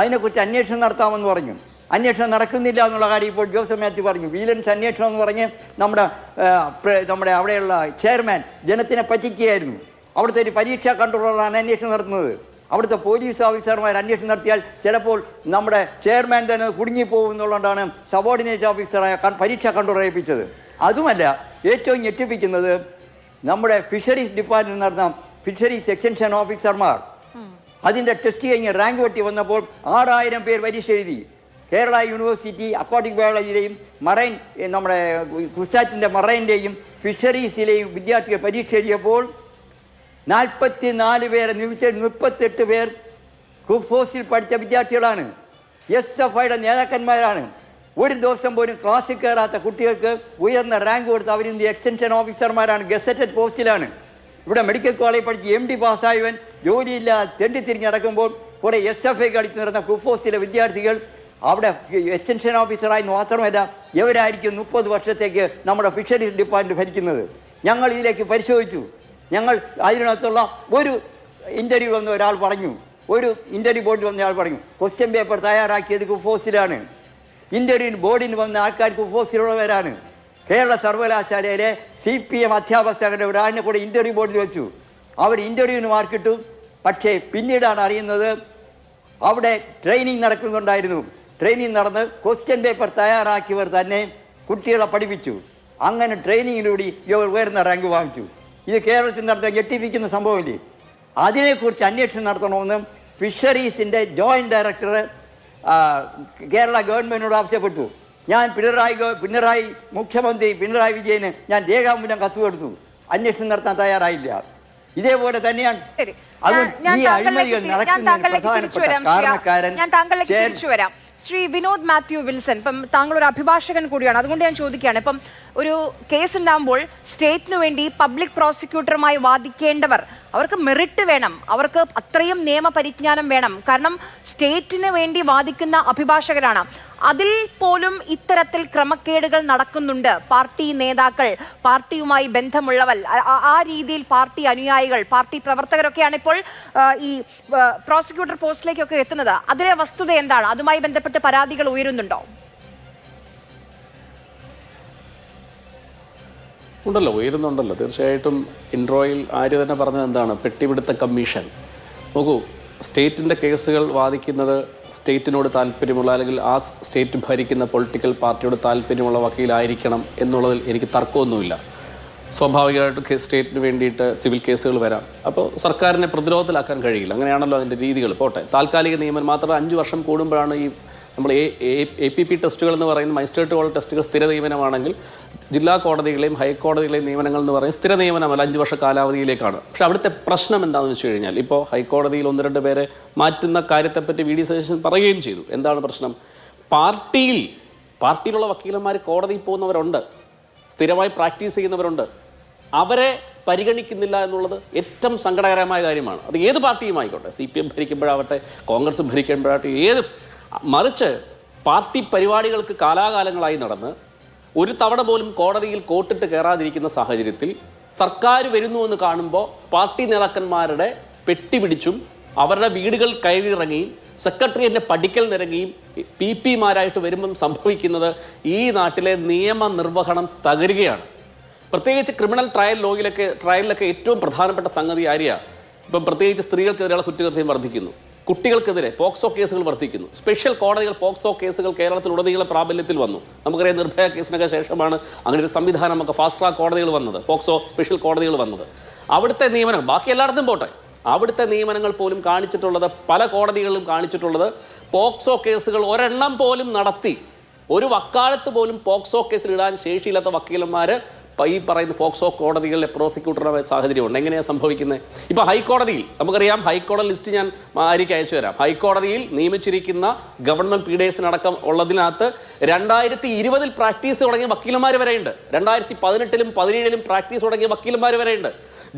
S3: അതിനെക്കുറിച്ച് അന്വേഷണം നടത്താമെന്ന് പറഞ്ഞു. അന്വേഷണം നടക്കുന്നില്ല എന്നുള്ള കാര്യം ഇപ്പോൾ ജോസഫ് മാത്യു പറഞ്ഞു. വിജിലൻസ് അന്വേഷണം എന്ന് പറഞ്ഞ് നമ്മുടെ അവിടെയുള്ള ചെയർമാൻ ജനത്തിനെ പറ്റിക്കുകയായിരുന്നു. അവിടുത്തെ ഒരു പരീക്ഷാ കൺട്രോളറാണ് അന്വേഷണം നടത്തുന്നത്. അവിടുത്തെ പോലീസ് ഓഫീസർമാർ അന്വേഷണം നടത്തിയാൽ ചിലപ്പോൾ നമ്മുടെ ചെയർമാൻ തന്നെ കുടുങ്ങിപ്പോകും എന്നുള്ളതുകൊണ്ടാണ് സബോർഡിനേറ്റ് ഓഫീസറായ പരീക്ഷാ കൺട്രോളർ ഏൽപ്പിച്ചത്. അതുമല്ല, ഏറ്റവും ഞെട്ടിപ്പിക്കുന്നത് നമ്മുടെ ഫിഷറീസ് ഡിപ്പാർട്ട്മെൻറ്റ് നടന്ന ഫിഷറീസ് എക്സ്റ്റൻഷൻ ഓഫീസർമാർ അതിൻ്റെ ടെസ്റ്റ് കഴിഞ്ഞ് റാങ്ക് വെട്ടി വന്നപ്പോൾ 6000 പേർ പരീക്ഷ എഴുതി. കേരള യൂണിവേഴ്സിറ്റി അക്വാട്ടിക് ബയോളജിയിലെയും മറൈൻ നമ്മുടെ കുസാറ്റിൻ്റെ മറൈൻ്റെയും ഫിഷറീസിലെയും വിദ്യാർത്ഥികൾ പരീക്ഷ എഴുതിയപ്പോൾ 44 പേരെ നിയമിച്ച 38 പേർ കുഫോസിൽ പഠിച്ച വിദ്യാർത്ഥികളാണ്. SFIയുടെ നേതാക്കന്മാരാണ്. ഒരു ദിവസം പോലും ക്ലാസ്സിൽ കയറാത്ത കുട്ടികൾക്ക് ഉയർന്ന റാങ്ക് കൊടുത്ത് അവരിന്ന് എക്സ്റ്റൻഷൻ ഓഫീസർമാരാണ്, ഗസറ്റഡ് പോസ്റ്റിലാണ്. ഇവിടെ മെഡിക്കൽ കോളേജ് പഠിച്ച് MD പാസ്സായവൻ ജോലിയില്ലാതെ തെണ്ടിത്തിരിഞ്ഞ് നടക്കുമ്പോൾ കുറേ SFI കളിച്ച് നടന്ന കുഫോസിലെ വിദ്യാർത്ഥികൾ അവിടെ എക്സ്റ്റൻഷൻ ഓഫീസറായി മാത്രമല്ല ഇവരായിരിക്കും 30 വർഷത്തേക്ക് നമ്മുടെ ഫിഷറീസ് ഡിപ്പാർട്ട്മെൻറ്റ് ഭരിക്കുന്നത്. ഞങ്ങൾ ഇതിലേക്ക് പരിശോധിച്ചു. ഞങ്ങൾ അതിനകത്തുള്ള ഒരു ഇൻ്റർവ്യൂ വന്ന ഒരാൾ പറഞ്ഞു, ഒരു ഇൻ്റർവ്യൂ ബോർഡിൽ വന്ന ആൾ പറഞ്ഞു ക്വസ്റ്റ്യൻ പേപ്പർ തയ്യാറാക്കിയത് കുഫോസിലാണ്. ഇൻ്റർവ്യൂ ബോർഡിന് വന്ന ആൾക്കാർ കുഫോസിലുള്ളവരാണ്. കേരള സർവകലാശാലയിലെ CPM അധ്യാപക സംഘടന ഒരാളിനെ കൂടെ ഇൻ്റർവ്യൂ ബോർഡിൽ വെച്ചു. അവർ ഇൻ്റർവ്യൂവിന് മാർക്കിട്ടു. പക്ഷേ പിന്നീടാണ് അറിയുന്നത് അവിടെ ട്രെയിനിങ് നടക്കുന്നുണ്ടായിരുന്നു. ട്രെയിനിങ് നടന്ന് ക്വസ്റ്റ്യൻ പേപ്പർ തയ്യാറാക്കിയവർ തന്നെ കുട്ടികളെ പഠിപ്പിച്ചു. അങ്ങനെ ട്രെയിനിങ്ങിലൂടെ ഇവർ ഉയർന്ന റാങ്ക് വാങ്ങിച്ചു. ഇത് കേരളത്തിൽ നടന്ന ഞെട്ടിപ്പിക്കുന്ന സംഭവമില്ലേ? അതിനെക്കുറിച്ച് അന്വേഷണം നടത്തണമെന്ന് ഫിഷറീസിൻ്റെ ജോയിൻറ്റ് ഡയറക്ടർ കേരള ഗവൺമെൻറ്റിനോട് ആവശ്യപ്പെട്ടു. ഞാൻ പിണറായി മുഖ്യമന്ത്രി പിണറായി വിജയന് ഞാൻ രേഖാമൂലം കത്ത് കൊടുത്തു. അന്വേഷണം നടത്താൻ തയ്യാറായില്ല. ഇതേപോലെ തന്നെയാണ് ഈ അഴിമതികൾ നടക്കുന്നതിന് പ്രധാനപ്പെട്ട കാരണക്കാരൻ.
S1: ഞാൻ താങ്കളിലേക്ക് തിരിച്ചു വരാം. ശ്രീ വിനോദ് മാത്യു വിൽസൺ, ഇപ്പം താങ്കൾ ഒരു അഭിഭാഷകൻ കൂടിയാണ്, അതുകൊണ്ട് ഞാൻ ചോദിക്കുകയാണ്, ഇപ്പം ഒരു കേസ് ഉണ്ടാകുമ്പോൾ സ്റ്റേറ്റിനു വേണ്ടി പബ്ലിക് പ്രോസിക്യൂട്ടറുമായി വാദിക്കേണ്ടവർ അവർക്ക് മെറിറ്റ് വേണം, അവർക്ക് അത്രയും നിയമപരിജ്ഞാനം വേണം. കാരണം സ്റ്റേറ്റിന് വേണ്ടി വാദിക്കുന്ന അഭിഭാഷകരാണ്. അതിൽ പോലും ഇത്തരത്തിൽ ക്രമക്കേടുകൾ നടക്കുന്നുണ്ട്. പാർട്ടി നേതാക്കൾ, പാർട്ടിയുമായി ബന്ധമുള്ളവർ, ആ രീതിയിൽ പാർട്ടി അനുയായികൾ, പാർട്ടി പ്രവർത്തകരൊക്കെയാണ് ഇപ്പോൾ ഈ പ്രോസിക്യൂട്ടർ പോസ്റ്റിലേക്കൊക്കെ എത്തുന്നത്. അതിലെ വസ്തുത എന്താണ്? അതുമായി ബന്ധപ്പെട്ട് പരാതികൾ ഉയരുന്നുണ്ടോ?
S4: ഉണ്ടല്ലോ, ഉയരുന്നുണ്ടല്ലോ. തീർച്ചയായിട്ടും ഇൻട്രോയിൽ ആര്യ തന്നെ പറഞ്ഞത് എന്താണ്? പെട്ടിപിടുത്ത കമ്മീഷൻ. നോക്കൂ, സ്റ്റേറ്റിൻ്റെ കേസുകൾ വാദിക്കുന്നത് സ്റ്റേറ്റിനോട് താല്പര്യമുള്ള അല്ലെങ്കിൽ ആ സ്റ്റേറ്റ് ഭരിക്കുന്ന പൊളിറ്റിക്കൽ പാർട്ടിയോട് താല്പര്യമുള്ള വക്കീലായിരിക്കണം എന്നുള്ളതിൽ എനിക്ക് തർക്കമൊന്നുമില്ല. സ്വാഭാവികമായിട്ട് സ്റ്റേറ്റിന് വേണ്ടിയിട്ട് സിവിൽ കേസുകൾ വരാം. അപ്പോൾ സർക്കാരിനെ പ്രതിരോധത്തിലാക്കാൻ കഴിയില്ല. അങ്ങനെയാണല്ലോ അതിൻ്റെ രീതികൾ. പോട്ടെ, താൽക്കാലിക നിയമനം മാത്രമല്ല 5 വർഷം കൂടുമ്പോഴാണ് ഈ നമ്മൾ APP ടെസ്റ്റുകൾ എന്ന് പറയുന്ന മജിസ്ട്രേറ്റ് കോടതി ടെസ്റ്റുകൾ സ്ഥിര നിയമനമാണെങ്കിൽ ജില്ലാ കോടതികളെയും ഹൈക്കോടതികളെയും നിയമനങ്ങൾ എന്ന് പറയുന്നത് സ്ഥിര നിയമനമല്ല, 5 വർഷ കാലാവധിയിലേക്കാണ്. പക്ഷേ അവിടുത്തെ പ്രശ്നം എന്താണെന്ന് വെച്ച് കഴിഞ്ഞാൽ ഇപ്പോൾ ഹൈക്കോടതിയിൽ 1-2 പേരെ മാറ്റുന്ന കാര്യത്തെപ്പറ്റി VD സതീശൻ പറയുകയും ചെയ്തു. എന്താണ് പ്രശ്നം? പാർട്ടിയിലുള്ള വക്കീലന്മാർ കോടതിയിൽ പോകുന്നവരുണ്ട്, സ്ഥിരമായി പ്രാക്ടീസ് ചെയ്യുന്നവരുണ്ട്. അവരെ പരിഗണിക്കുന്നില്ല എന്നുള്ളത് ഏറ്റവും സങ്കടകരമായ കാര്യമാണ്. അത് ഏത് പാർട്ടിയുമായിക്കോട്ടെ, CPM ഭരിക്കുമ്പോഴാവട്ടെ, കോൺഗ്രസ് ഭരിക്കുമ്പോഴാവട്ടെ, മറിച്ച് പാർട്ടി പരിപാടികൾക്ക് കാലാകാലങ്ങളായി നടന്ന് ഒരു തവണ പോലും കോടതിയിൽ കോട്ടിട്ട് കയറാതിരിക്കുന്ന സാഹചര്യത്തിൽ സർക്കാർ വരുന്നു എന്ന് കാണുമ്പോൾ പാർട്ടി നേതാക്കന്മാരുടെ പെട്ടിപിടിച്ചും അവരുടെ വീടുകൾ കയറിയിറങ്ങിയും സെക്രട്ടേറിയറ്റിൻ്റെ പടിക്കൽ നിരങ്ങിയും PP-മാരായിട്ട് വരുമ്പം സംഭവിക്കുന്നത് ഈ നാട്ടിലെ നിയമനിർവഹണം തകരുകയാണ്. പ്രത്യേകിച്ച് ക്രിമിനൽ ട്രയലിലൊക്കെ ഏറ്റവും പ്രധാനപ്പെട്ട സംഗതി ആര്യ, ഇപ്പം പ്രത്യേകിച്ച് സ്ത്രീകൾക്കെതിരെയുള്ള കുറ്റകൃത്യം വർദ്ധിക്കുന്നു, കുട്ടികൾക്കെതിരെ പോക്സോ കേസുകൾ വർദ്ധിക്കുന്നു. സ്പെഷ്യൽ കോടതികൾ പോക്സോ കേസുകൾ കേരളത്തിലുടനീളം പ്രാബല്യത്തിൽ വന്നു. നമുക്കറിയാം, നിർഭയ കേസിനൊക്കെ ശേഷമാണ് അങ്ങനെ ഒരു സംവിധാനം, നമുക്ക് ഫാസ്റ്റ് ട്രാക്ക് കോടതികൾ വന്നത്, പോക്സോ സ്പെഷ്യൽ കോടതികൾ വന്നത്. അവിടുത്തെ നിയമനം ബാക്കി എല്ലായിടത്തും പോട്ടെ, അവിടുത്തെ നിയമനങ്ങൾ പോലും കാണിച്ചിട്ടുള്ളത്, പല കോടതികളിലും കാണിച്ചിട്ടുള്ളത്, പോക്സോ കേസുകൾ ഒരെണ്ണം പോലും നടത്തി ഒരു വക്കാലത്ത് പോലും പോക്സോ കേസിൽ ഇടാൻ ശേഷിയില്ലാത്ത വക്കീലന്മാർ ഈ പറയുന്ന പോക്സോ കോടതികളിലെ പ്രോസിക്യൂട്ടറുടെ സാഹചര്യമുണ്ട്. എങ്ങനെയാണ് സംഭവിക്കുന്നത്? ഇപ്പോൾ ഹൈക്കോടതിയിൽ നമുക്കറിയാം, ഹൈക്കോടതി ലിസ്റ്റ് ഞാൻ ആര്യയ്ക്ക് അയച്ചു തരാം. ഹൈക്കോടതിയിൽ നിയമിച്ചിരിക്കുന്ന ഗവൺമെൻറ് പീഡേഴ്സിനടക്കം ഉള്ളതിനകത്ത് 2020 പ്രാക്ടീസ് തുടങ്ങിയ വക്കീലന്മാർ വരെയുണ്ട്. 2018-ലും 2017-ലും പ്രാക്ടീസ് തുടങ്ങിയ വക്കീലന്മാർ വരെയുണ്ട്.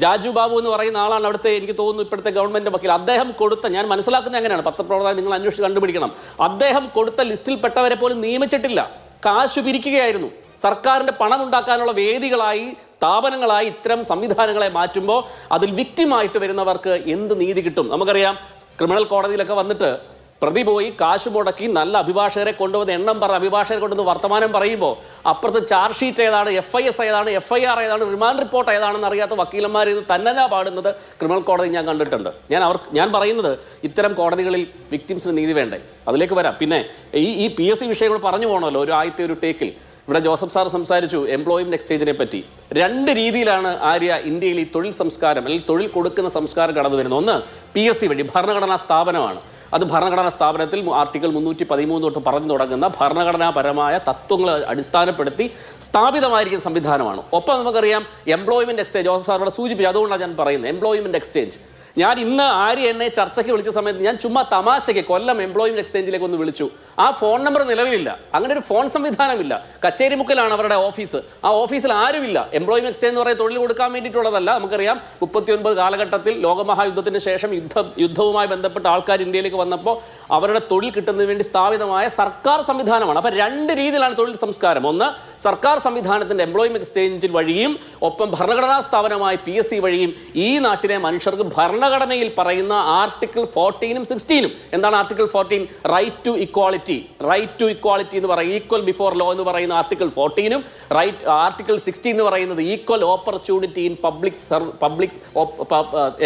S4: ജാജു ബാബു എന്ന് പറയുന്ന ആളാണ് അവിടുത്തെ, എനിക്ക് തോന്നുന്നു ഇപ്പോഴത്തെ ഗവൺമെൻറ് വക്കീൽ. അദ്ദേഹം കൊടുത്ത, ഞാൻ മനസ്സിലാക്കുന്നത് എങ്ങനെയാണ്, പത്രപ്രവർത്തകർ നിങ്ങൾ അന്വേഷിച്ച് കണ്ടുപിടിക്കണം, അദ്ദേഹം കൊടുത്ത ലിസ്റ്റിൽപ്പെട്ടവരെ പോലും നിയമിച്ചിട്ടില്ല. കാശ് പിരിക്കുകയായിരുന്നു. സർക്കാരിൻ്റെ പണം ഉണ്ടാക്കാനുള്ള വേദികളായി, സ്ഥാപനങ്ങളായി ഇത്തരം സംവിധാനങ്ങളെ മാറ്റുമ്പോൾ അതിൽ വിക്റ്റിമായിട്ട് വരുന്നവർക്ക് എന്ത് നീതി കിട്ടും? നമുക്കറിയാം, ക്രിമിനൽ കോടതിയിലൊക്കെ വന്നിട്ട് പ്രതി പോയി കാശ് മുടക്കി നല്ല അഭിഭാഷകരെ കൊണ്ടുവന്ന് എണ്ണം പറഞ്ഞ അഭിഭാഷകരെ കൊണ്ടുവന്ന് വർത്തമാനം പറയുമ്പോൾ അപ്പുറത്ത് ചാർജ് ഷീറ്റ് ഏതാണ്, FIS ഏതാണ്, FIR ഏതാണ്, റിമാൻഡ് റിപ്പോർട്ട് ഏതാണെന്ന് അറിയാത്ത വക്കീലന്മാർ ഇത് തന്നെ പാടുന്നത് ക്രിമിനൽ കോടതി ഞാൻ കണ്ടിട്ടുണ്ട്. ഞാൻ പറയുന്നത് ഇത്തരം കോടതികളിൽ വിക്ടിംസിന് നീതി വേണ്ടേ? അതിലേക്ക് വരാം. പിന്നെ ഈ PSC വിഷയങ്ങൾ പറഞ്ഞു പോകണമല്ലോ ഒരു ടേക്കിൽ. ഇവിടെ ജോസഫ് സാർ സംസാരിച്ചു എംപ്ലോയ്മെന്റ് എക്സ്ചേഞ്ചിനെ പറ്റി. 2 രീതിയിലാണ് ആര്യ ഇന്ത്യയിൽ ഈ തൊഴിൽ സംസ്കാരം അല്ലെങ്കിൽ തൊഴിൽ കൊടുക്കുന്ന സംസ്കാരം കടന്നു വരുന്നത്. ഒന്ന് PSC വഴി, ഭരണഘടനാ സ്ഥാപനമാണ്. അത് ഭരണഘടനാ സ്ഥാപനത്തിൽ ആർട്ടിക്കിൾ 313 തൊട്ട് പറഞ്ഞു തുടങ്ങുന്ന ഭരണഘടനാപരമായ തത്വങ്ങൾ അടിസ്ഥാനപ്പെടുത്തി സ്ഥാപിതമായിരിക്കുന്ന സംവിധാനമാണ്. ഒപ്പം നമുക്കറിയാം എംപ്ലോയ്മെന്റ് എക്സ്ചേഞ്ച്, ജോസഫ് സാർ ഇവിടെ സൂചിപ്പിച്ചു, അതുകൊണ്ടാണ് ഞാൻ പറയുന്നത് എംപ്ലോയ്മെന്റ് എക്സ്ചേഞ്ച്. ഞാൻ ഇന്ന് ആര്യ എന്നെ ചർച്ചയ്ക്ക് വിളിച്ച സമയത്ത് ഞാൻ ചുമ്മാ തമാശയ്ക്ക് കൊല്ലം എംപ്ലോയ്മെന്റ് എക്സ്ചേഞ്ചിലേക്ക് ഒന്ന് വിളിച്ചു. ആ ഫോൺ നമ്പർ നിലവിലില്ല, അങ്ങനെ ഒരു ഫോൺ സംവിധാനമില്ല. കച്ചേരിമുക്കിലാണ് അവരുടെ ഓഫീസ്. ആ ഓഫീസിൽ ആരുമില്ല. എംപ്ലോയ്മെന്റ് എക്സ്ചേഞ്ച് എന്ന് പറയുന്നത് തൊഴിൽ കൊടുക്കാൻ വേണ്ടിയിട്ടുള്ളതല്ല. നമുക്കറിയാം 39 കാലഘട്ടത്തിൽ ലോകമഹായുദ്ധത്തിന് ശേഷം യുദ്ധവുമായി ബന്ധപ്പെട്ട ആൾക്കാർ ഇന്ത്യയിലേക്ക് വന്നപ്പോൾ അവരുടെ തൊഴിൽ കിട്ടുന്നതിന് വേണ്ടി സ്ഥാപിതമായ സർക്കാർ സംവിധാനമാണ്. അപ്പം 2 രീതിയിലാണ് തൊഴിൽ സംസ്കാരം. ഒന്ന് സർക്കാർ സംവിധാനത്തിന്റെ എംപ്ലോയ്മെന്റ് എക്സ്ചേഞ്ചിൽ വഴിയും ഒപ്പം ഭരണഘടനാ സ്ഥാപനമായ PSC വഴിയും ഈ നാട്ടിലെ മനുഷ്യർക്ക് ഭരണഘടനയിൽ പറയുന്ന ആർട്ടിക്കിൾ 14ഉം 16ഉം എന്താണ് article 14? Right to equality. Right to equality എന്ന് പറയുന്നത് ഈക്വൽ ബിഫോർ ലോ എന്ന് പറയുന്ന ആർട്ടിക്കിൾ 14ഉം ആർട്ടിക്കിൾ 16 എന്ന് പറയുന്നത് equal opportunity in public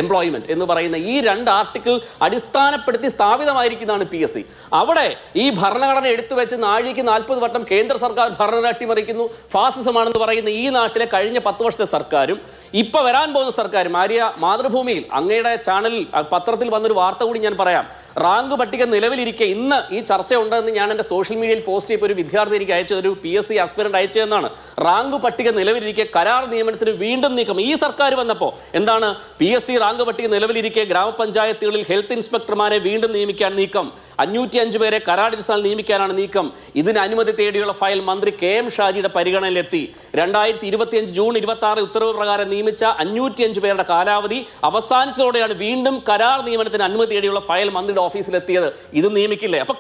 S4: employment എന്ന് പറയുന്ന ഈ 2 ആർട്ടിക്കിൾ അടിസ്ഥാനപ്പെടുത്തി സ്ഥാപിതമായിരിക്കുന്നതാണ് PSC. അവിടെ ഈ ഭരണഘടന എടുത്തു വെച്ച് നാഴിക്ക് 40 വട്ടം കേന്ദ്ര സർക്കാർ ഭരണഘടന അട്ടിമറിക്കുന്നു, ഫാസിസമാണെന്ന് പറയുന്ന ഈ നാട്ടിലെ കഴിഞ്ഞ 10 വർഷത്തെ സർക്കാരും ഇപ്പൊ വരാൻ പോകുന്ന സർക്കാരും. ആര്യ മാതൃഭൂമിയിൽ അങ്ങയുടെ ചാനലിൽ പത്രത്തിൽ വന്നൊരു വാർത്ത കൂടി ഞാൻ പറയാം. റാങ്ക് പട്ടിക നിലവിലിരിക്കെ ഇന്ന് ഈ ചർച്ച ഉണ്ടെന്ന് ഞാൻ എൻ്റെ സോഷ്യൽ മീഡിയയിൽ പോസ്റ്റ് ചെയ്യപ്പോൾ ഒരു വിദ്യാർത്ഥി എനിക്ക് അയച്ചത്, ഒരു PSC ആസ്പിരന്റ് അയച്ചതെന്നാണ്. റാങ്ക് പട്ടിക നിലവിലിരിക്കെ കരാർ നിയമനത്തിന് വീണ്ടും നീക്കം. ഈ സർക്കാർ വന്നപ്പോൾ എന്താണ്? PSC റാങ്ക് പട്ടിക നിലവിലിരിക്കെ ഗ്രാമപഞ്ചായത്തുകളിൽ ഹെൽത്ത് ഇൻസ്പെക്ടർമാരെ വീണ്ടും നിയമിക്കാൻ നീക്കം. 505 പേരെ കരാറടിസ്ഥാനത്തിൽ നിയമിക്കാനാണ് നീക്കം. ഇതിന് അനുമതി തേടിയുള്ള ഫയൽ മന്ത്രി KM ഷാജിയുടെ പരിഗണനയിലെത്തി. 2025 ജൂൺ 26 ഉത്തരവ് പ്രകാരം നിയമിച്ച 505 പേരുടെ കാലാവധി അവസാനിച്ചതോടെയാണ് വീണ്ടും കരാർ നിയമനത്തിന് അനുമതി തേടിയുള്ള ഫയൽ മന്ത്രിയുടെ ഓഫീസിലെത്തിയത്. ഇത് നിയമിക്കില്ലേ? അപ്പൊ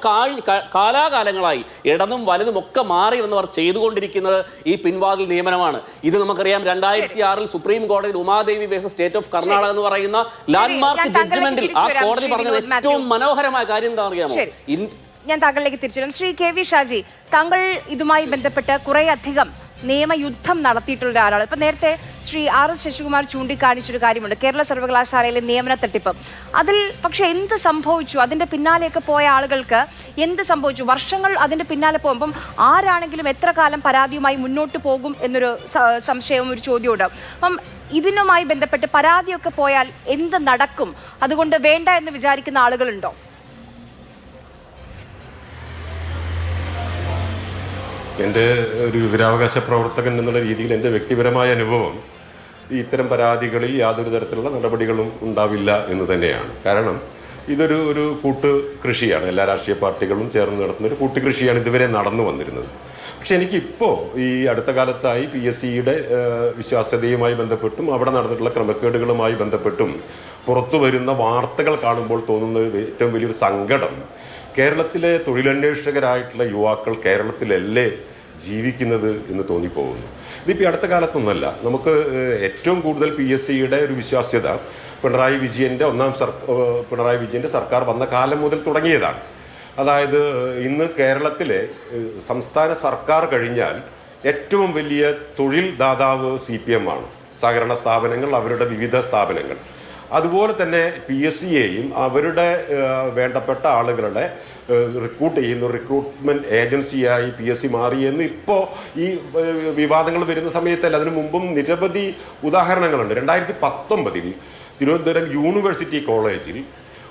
S4: കാലാകാലങ്ങളായി ഇടതും വലതും ഒക്കെ മാറി വന്നവർ ചെയ്തുകൊണ്ടിരിക്കുന്നത് ഈ പിൻവാതിൽ നിയമനമാണ്. ഇത് നമുക്കറിയാം 2006 സുപ്രീം കോടതിയിൽ Umadevi versus state of Karnataka എന്ന് പറയുന്ന ലാൻഡ്മാർക്ക് ജഡ്ജ്മെന്റിൽ ആ കോടതി പറഞ്ഞത് ഏറ്റവും മനോഹരമായ കാര്യം എന്താ അറിയാമോ?
S1: ഞാൻ താങ്കളിലേക്ക് തിരിച്ചു വരാം. ശ്രീ KV ഷാജി, താങ്കൾ ഇതുമായി ബന്ധപ്പെട്ട് കുറെ അധികം നിയമയുദ്ധം നടത്തിയിട്ടുള്ള ഒരാളാണ്. ഇപ്പൊ നേരത്തെ ശ്രീ RS ശശികുമാർ ചൂണ്ടിക്കാണിച്ചൊരു കാര്യമുണ്ട്, കേരള സർവകലാശാലയിലെ നിയമന തട്ടിപ്പ്. അതിൽ പക്ഷെ എന്ത് സംഭവിച്ചു? അതിന്റെ പിന്നാലെയൊക്കെ പോയ ആളുകൾക്ക് എന്ത് സംഭവിച്ചു? വർഷങ്ങൾ അതിന്റെ പിന്നാലെ പോകുമ്പം ആരാണെങ്കിലും എത്ര കാലം പരാതിയുമായി മുന്നോട്ട് പോകും എന്നൊരു സംശയവും ഒരു ചോദ്യമുണ്ട്. അപ്പം ഇതിനുമായി ബന്ധപ്പെട്ട് പരാതിയൊക്കെ പോയാൽ എന്ത് നടക്കും? അതുകൊണ്ട് വേണ്ട എന്ന് വിചാരിക്കുന്ന ആളുകളുണ്ടോ?
S5: എൻ്റെ ഒരു വിവരാവകാശ പ്രവർത്തകൻ എന്നുള്ള രീതിയിൽ എൻ്റെ വ്യക്തിപരമായ അനുഭവം ഇത്തരം പരാതികളിൽ യാതൊരു തരത്തിലുള്ള നടപടികളും ഉണ്ടാവില്ല എന്ന് തന്നെയാണ്. കാരണം ഇതൊരു കൂട്ട് കൃഷിയാണ്. എല്ലാ രാഷ്ട്രീയ പാർട്ടികളും ചേർന്ന് നടത്തുന്ന ഒരു കൂട്ടുകൃഷിയാണ് ഇതുവരെ നടന്നു വന്നിരുന്നത്. പക്ഷെ എനിക്കിപ്പോൾ ഈ അടുത്ത കാലത്തായി PSCയുടെ വിശ്വാസ്യതയുമായി ബന്ധപ്പെട്ടും അവിടെ നടന്നിട്ടുള്ള ക്രമക്കേടുകളുമായി ബന്ധപ്പെട്ടും പുറത്തു വരുന്ന വാർത്തകൾ കാണുമ്പോൾ തോന്നുന്ന ഏറ്റവും വലിയൊരു സങ്കടം, കേരളത്തിലെ തൊഴിലന്വേഷകരായിട്ടുള്ള യുവാക്കൾ കേരളത്തിലല്ലേ ജീവിക്കുന്നത് എന്ന് തോന്നിപ്പോകുന്നു. ഇതിപ്പോൾ അടുത്ത കാലത്തൊന്നുമല്ല. നമുക്ക് ഏറ്റവും കൂടുതൽ PSCയുടെ ഒരു വിശ്വാസ്യത പിണറായി വിജയൻ്റെ സർക്കാർ വന്ന കാലം മുതൽ തുടങ്ങിയതാണ്. അതായത് ഇന്ന് കേരളത്തിലെ സംസ്ഥാന സർക്കാർ കഴിഞ്ഞാൽ ഏറ്റവും വലിയ തൊഴിൽ ദാതാവ് CPM ആണ്. സഹകരണ സ്ഥാപനങ്ങൾ, അവരുടെ വിവിധ സ്ഥാപനങ്ങൾ. അതുപോലെ തന്നെ PSCയെയും അവരുടെ വേണ്ടപ്പെട്ട ആളുകളുടെ റിക്രൂട്ട് ചെയ്യുന്ന റിക്രൂട്ട്മെന്റ് ഏജൻസിയായി PSC മാറിയെന്ന് ഇപ്പോൾ ഈ വിവാദങ്ങൾ വരുന്ന സമയത്തല്ല, അതിനു മുമ്പും നിരവധി ഉദാഹരണങ്ങളുണ്ട്. 2019 തിരുവനന്തപുരം യൂണിവേഴ്സിറ്റി കോളേജിൽ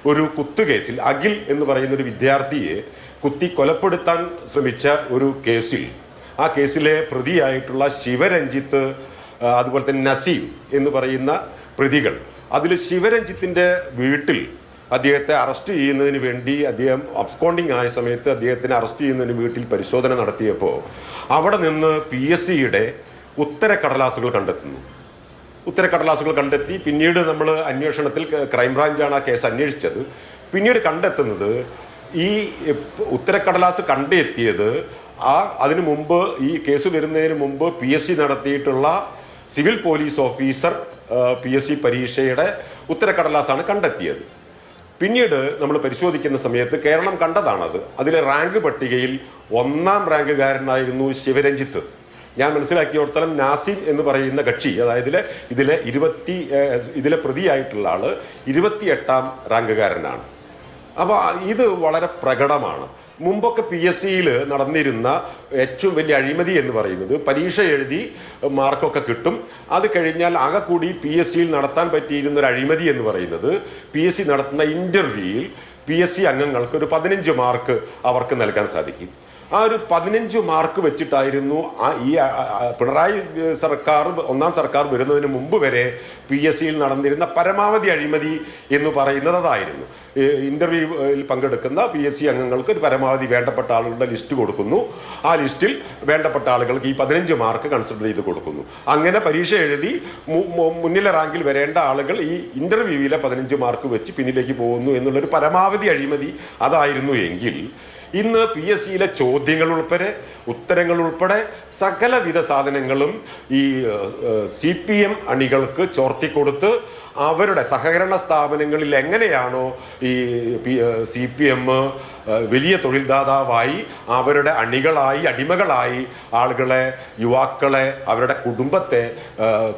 S5: ഒരു കുത്തുകേസിൽ അഖിൽ എന്ന് പറയുന്ന ഒരു വിദ്യാർത്ഥിയെ കുത്തി കൊലപ്പെടുത്താൻ ശ്രമിച്ച ഒരു കേസിൽ, ആ കേസിലെ പ്രതിയായിട്ടുള്ള ശിവരഞ്ജിത്ത്, അതുപോലെ തന്നെ നസീം എന്ന് പറയുന്ന പ്രതികൾ, അതിൽ ശിവരഞ്ജിത്തിൻ്റെ വീട്ടിൽ അദ്ദേഹത്തെ അറസ്റ്റ് ചെയ്യുന്നതിന് വേണ്ടി, അദ്ദേഹം അബ്സ്കോണ്ടിങ് ആയ സമയത്ത് അദ്ദേഹത്തിനെ അറസ്റ്റ് ചെയ്യുന്നതിന് വീട്ടിൽ പരിശോധന നടത്തിയപ്പോൾ അവിടെ നിന്ന് PSCയുടെ ഉത്തരക്കടലാസുകൾ കണ്ടെത്തി. പിന്നീട് നമ്മൾ അന്വേഷണത്തിൽ ക്രൈംബ്രാഞ്ചാണ് ആ കേസ് അന്വേഷിച്ചത്. പിന്നീട് കണ്ടെത്തുന്നത് ഈ ഉത്തരക്കടലാസ് കണ്ടെത്തിയത് അതിനു മുമ്പ്, ഈ കേസ് വരുന്നതിന് മുമ്പ് PSC നടത്തിയിട്ടുള്ള സിവിൽ പോലീസ് ഓഫീസർ PSC പരീക്ഷയുടെ ഉത്തരക്കടലാസാണ് കണ്ടെത്തിയത്. പിന്നീട് നമ്മൾ പരിശോധിക്കുന്ന സമയത്ത് കേരളം കണ്ടതാണത്. അതിലെ റാങ്ക് പട്ടികയിൽ 1ാം റാങ്കുകാരനായിരുന്നു ശിവരഞ്ജിത്ത്. ഞാൻ മനസ്സിലാക്കിയോടത്തോളം നാസിം എന്ന് പറയുന്ന കക്ഷി, അതായത് ഇതിലെ പ്രതിയായിട്ടുള്ള ആള് 28ാം റാങ്കുകാരനാണ്. അപ്പോൾ ഇത് വളരെ പ്രകടമാണ്. മുമ്പൊക്കെ PSCയിൽ നടന്നിരുന്ന ഏറ്റവും വലിയ അഴിമതി എന്ന് പറയുന്നത്, പരീക്ഷ എഴുതി മാർക്കൊക്കെ കിട്ടും, അത് കഴിഞ്ഞാൽ ആകെ കൂടി PSCയിൽ നടത്താൻ പറ്റിയിരുന്ന ഒരു അഴിമതി എന്ന് പറയുന്നത് PSC നടത്തുന്ന ഇൻ്റർവ്യൂയിൽ PSC അംഗങ്ങൾക്ക് ഒരു 15 മാർക്ക് അവർക്ക് നൽകാൻ സാധിക്കും. ആ ഒരു 15 മാർക്ക് വെച്ചിട്ടായിരുന്നു പിണറായി സർക്കാർ, ഒന്നാം സർക്കാർ വരുന്നതിന് മുമ്പ് വരെ PSCയിൽ നടന്നിരുന്ന പരമാവധി അഴിമതി എന്ന് പറയുന്നത് അതായിരുന്നു. ഇന്റർവ്യൂവിൽ പങ്കെടുക്കുന്ന PSC അംഗങ്ങൾക്ക് ഒരു പരമാവധി വേണ്ടപ്പെട്ട ആളുകളുടെ ലിസ്റ്റ് കൊടുക്കുന്നു. ആ ലിസ്റ്റിൽ വേണ്ടപ്പെട്ട ആളുകൾക്ക് ഈ 15 മാർക്ക് കൺസിഡർ ചെയ്ത് കൊടുക്കുന്നു. അങ്ങനെ പരീക്ഷ എഴുതി മുന്നിലെ റാങ്കിൽ വരേണ്ട ആളുകൾ ഈ ഇന്റർവ്യൂവിലെ 15 മാർക്ക് വെച്ച് പിന്നിലേക്ക് പോകുന്നു എന്നുള്ളൊരു പരമാവധി അഴിമതി അതായിരുന്നു എങ്കിൽ ഇന്ന് PSCയിലെ ചോദ്യങ്ങൾ ഉൾപ്പെടെ ഉത്തരങ്ങൾ ഉൾപ്പെടെ സകലവിധ സാധനങ്ങളും ഈ CPM അണികൾക്ക് ചോർത്തിക്കൊടുത്ത് അവരുടെ സഹകരണ സ്ഥാപനങ്ങളിൽ എങ്ങനെയാണോ ഈ CPM വലിയ തൊഴിൽദാതാവായി അവരുടെ അണികളായി അടിമകളായി ആളുകളെ, യുവാക്കളെ, അവരുടെ കുടുംബത്തെ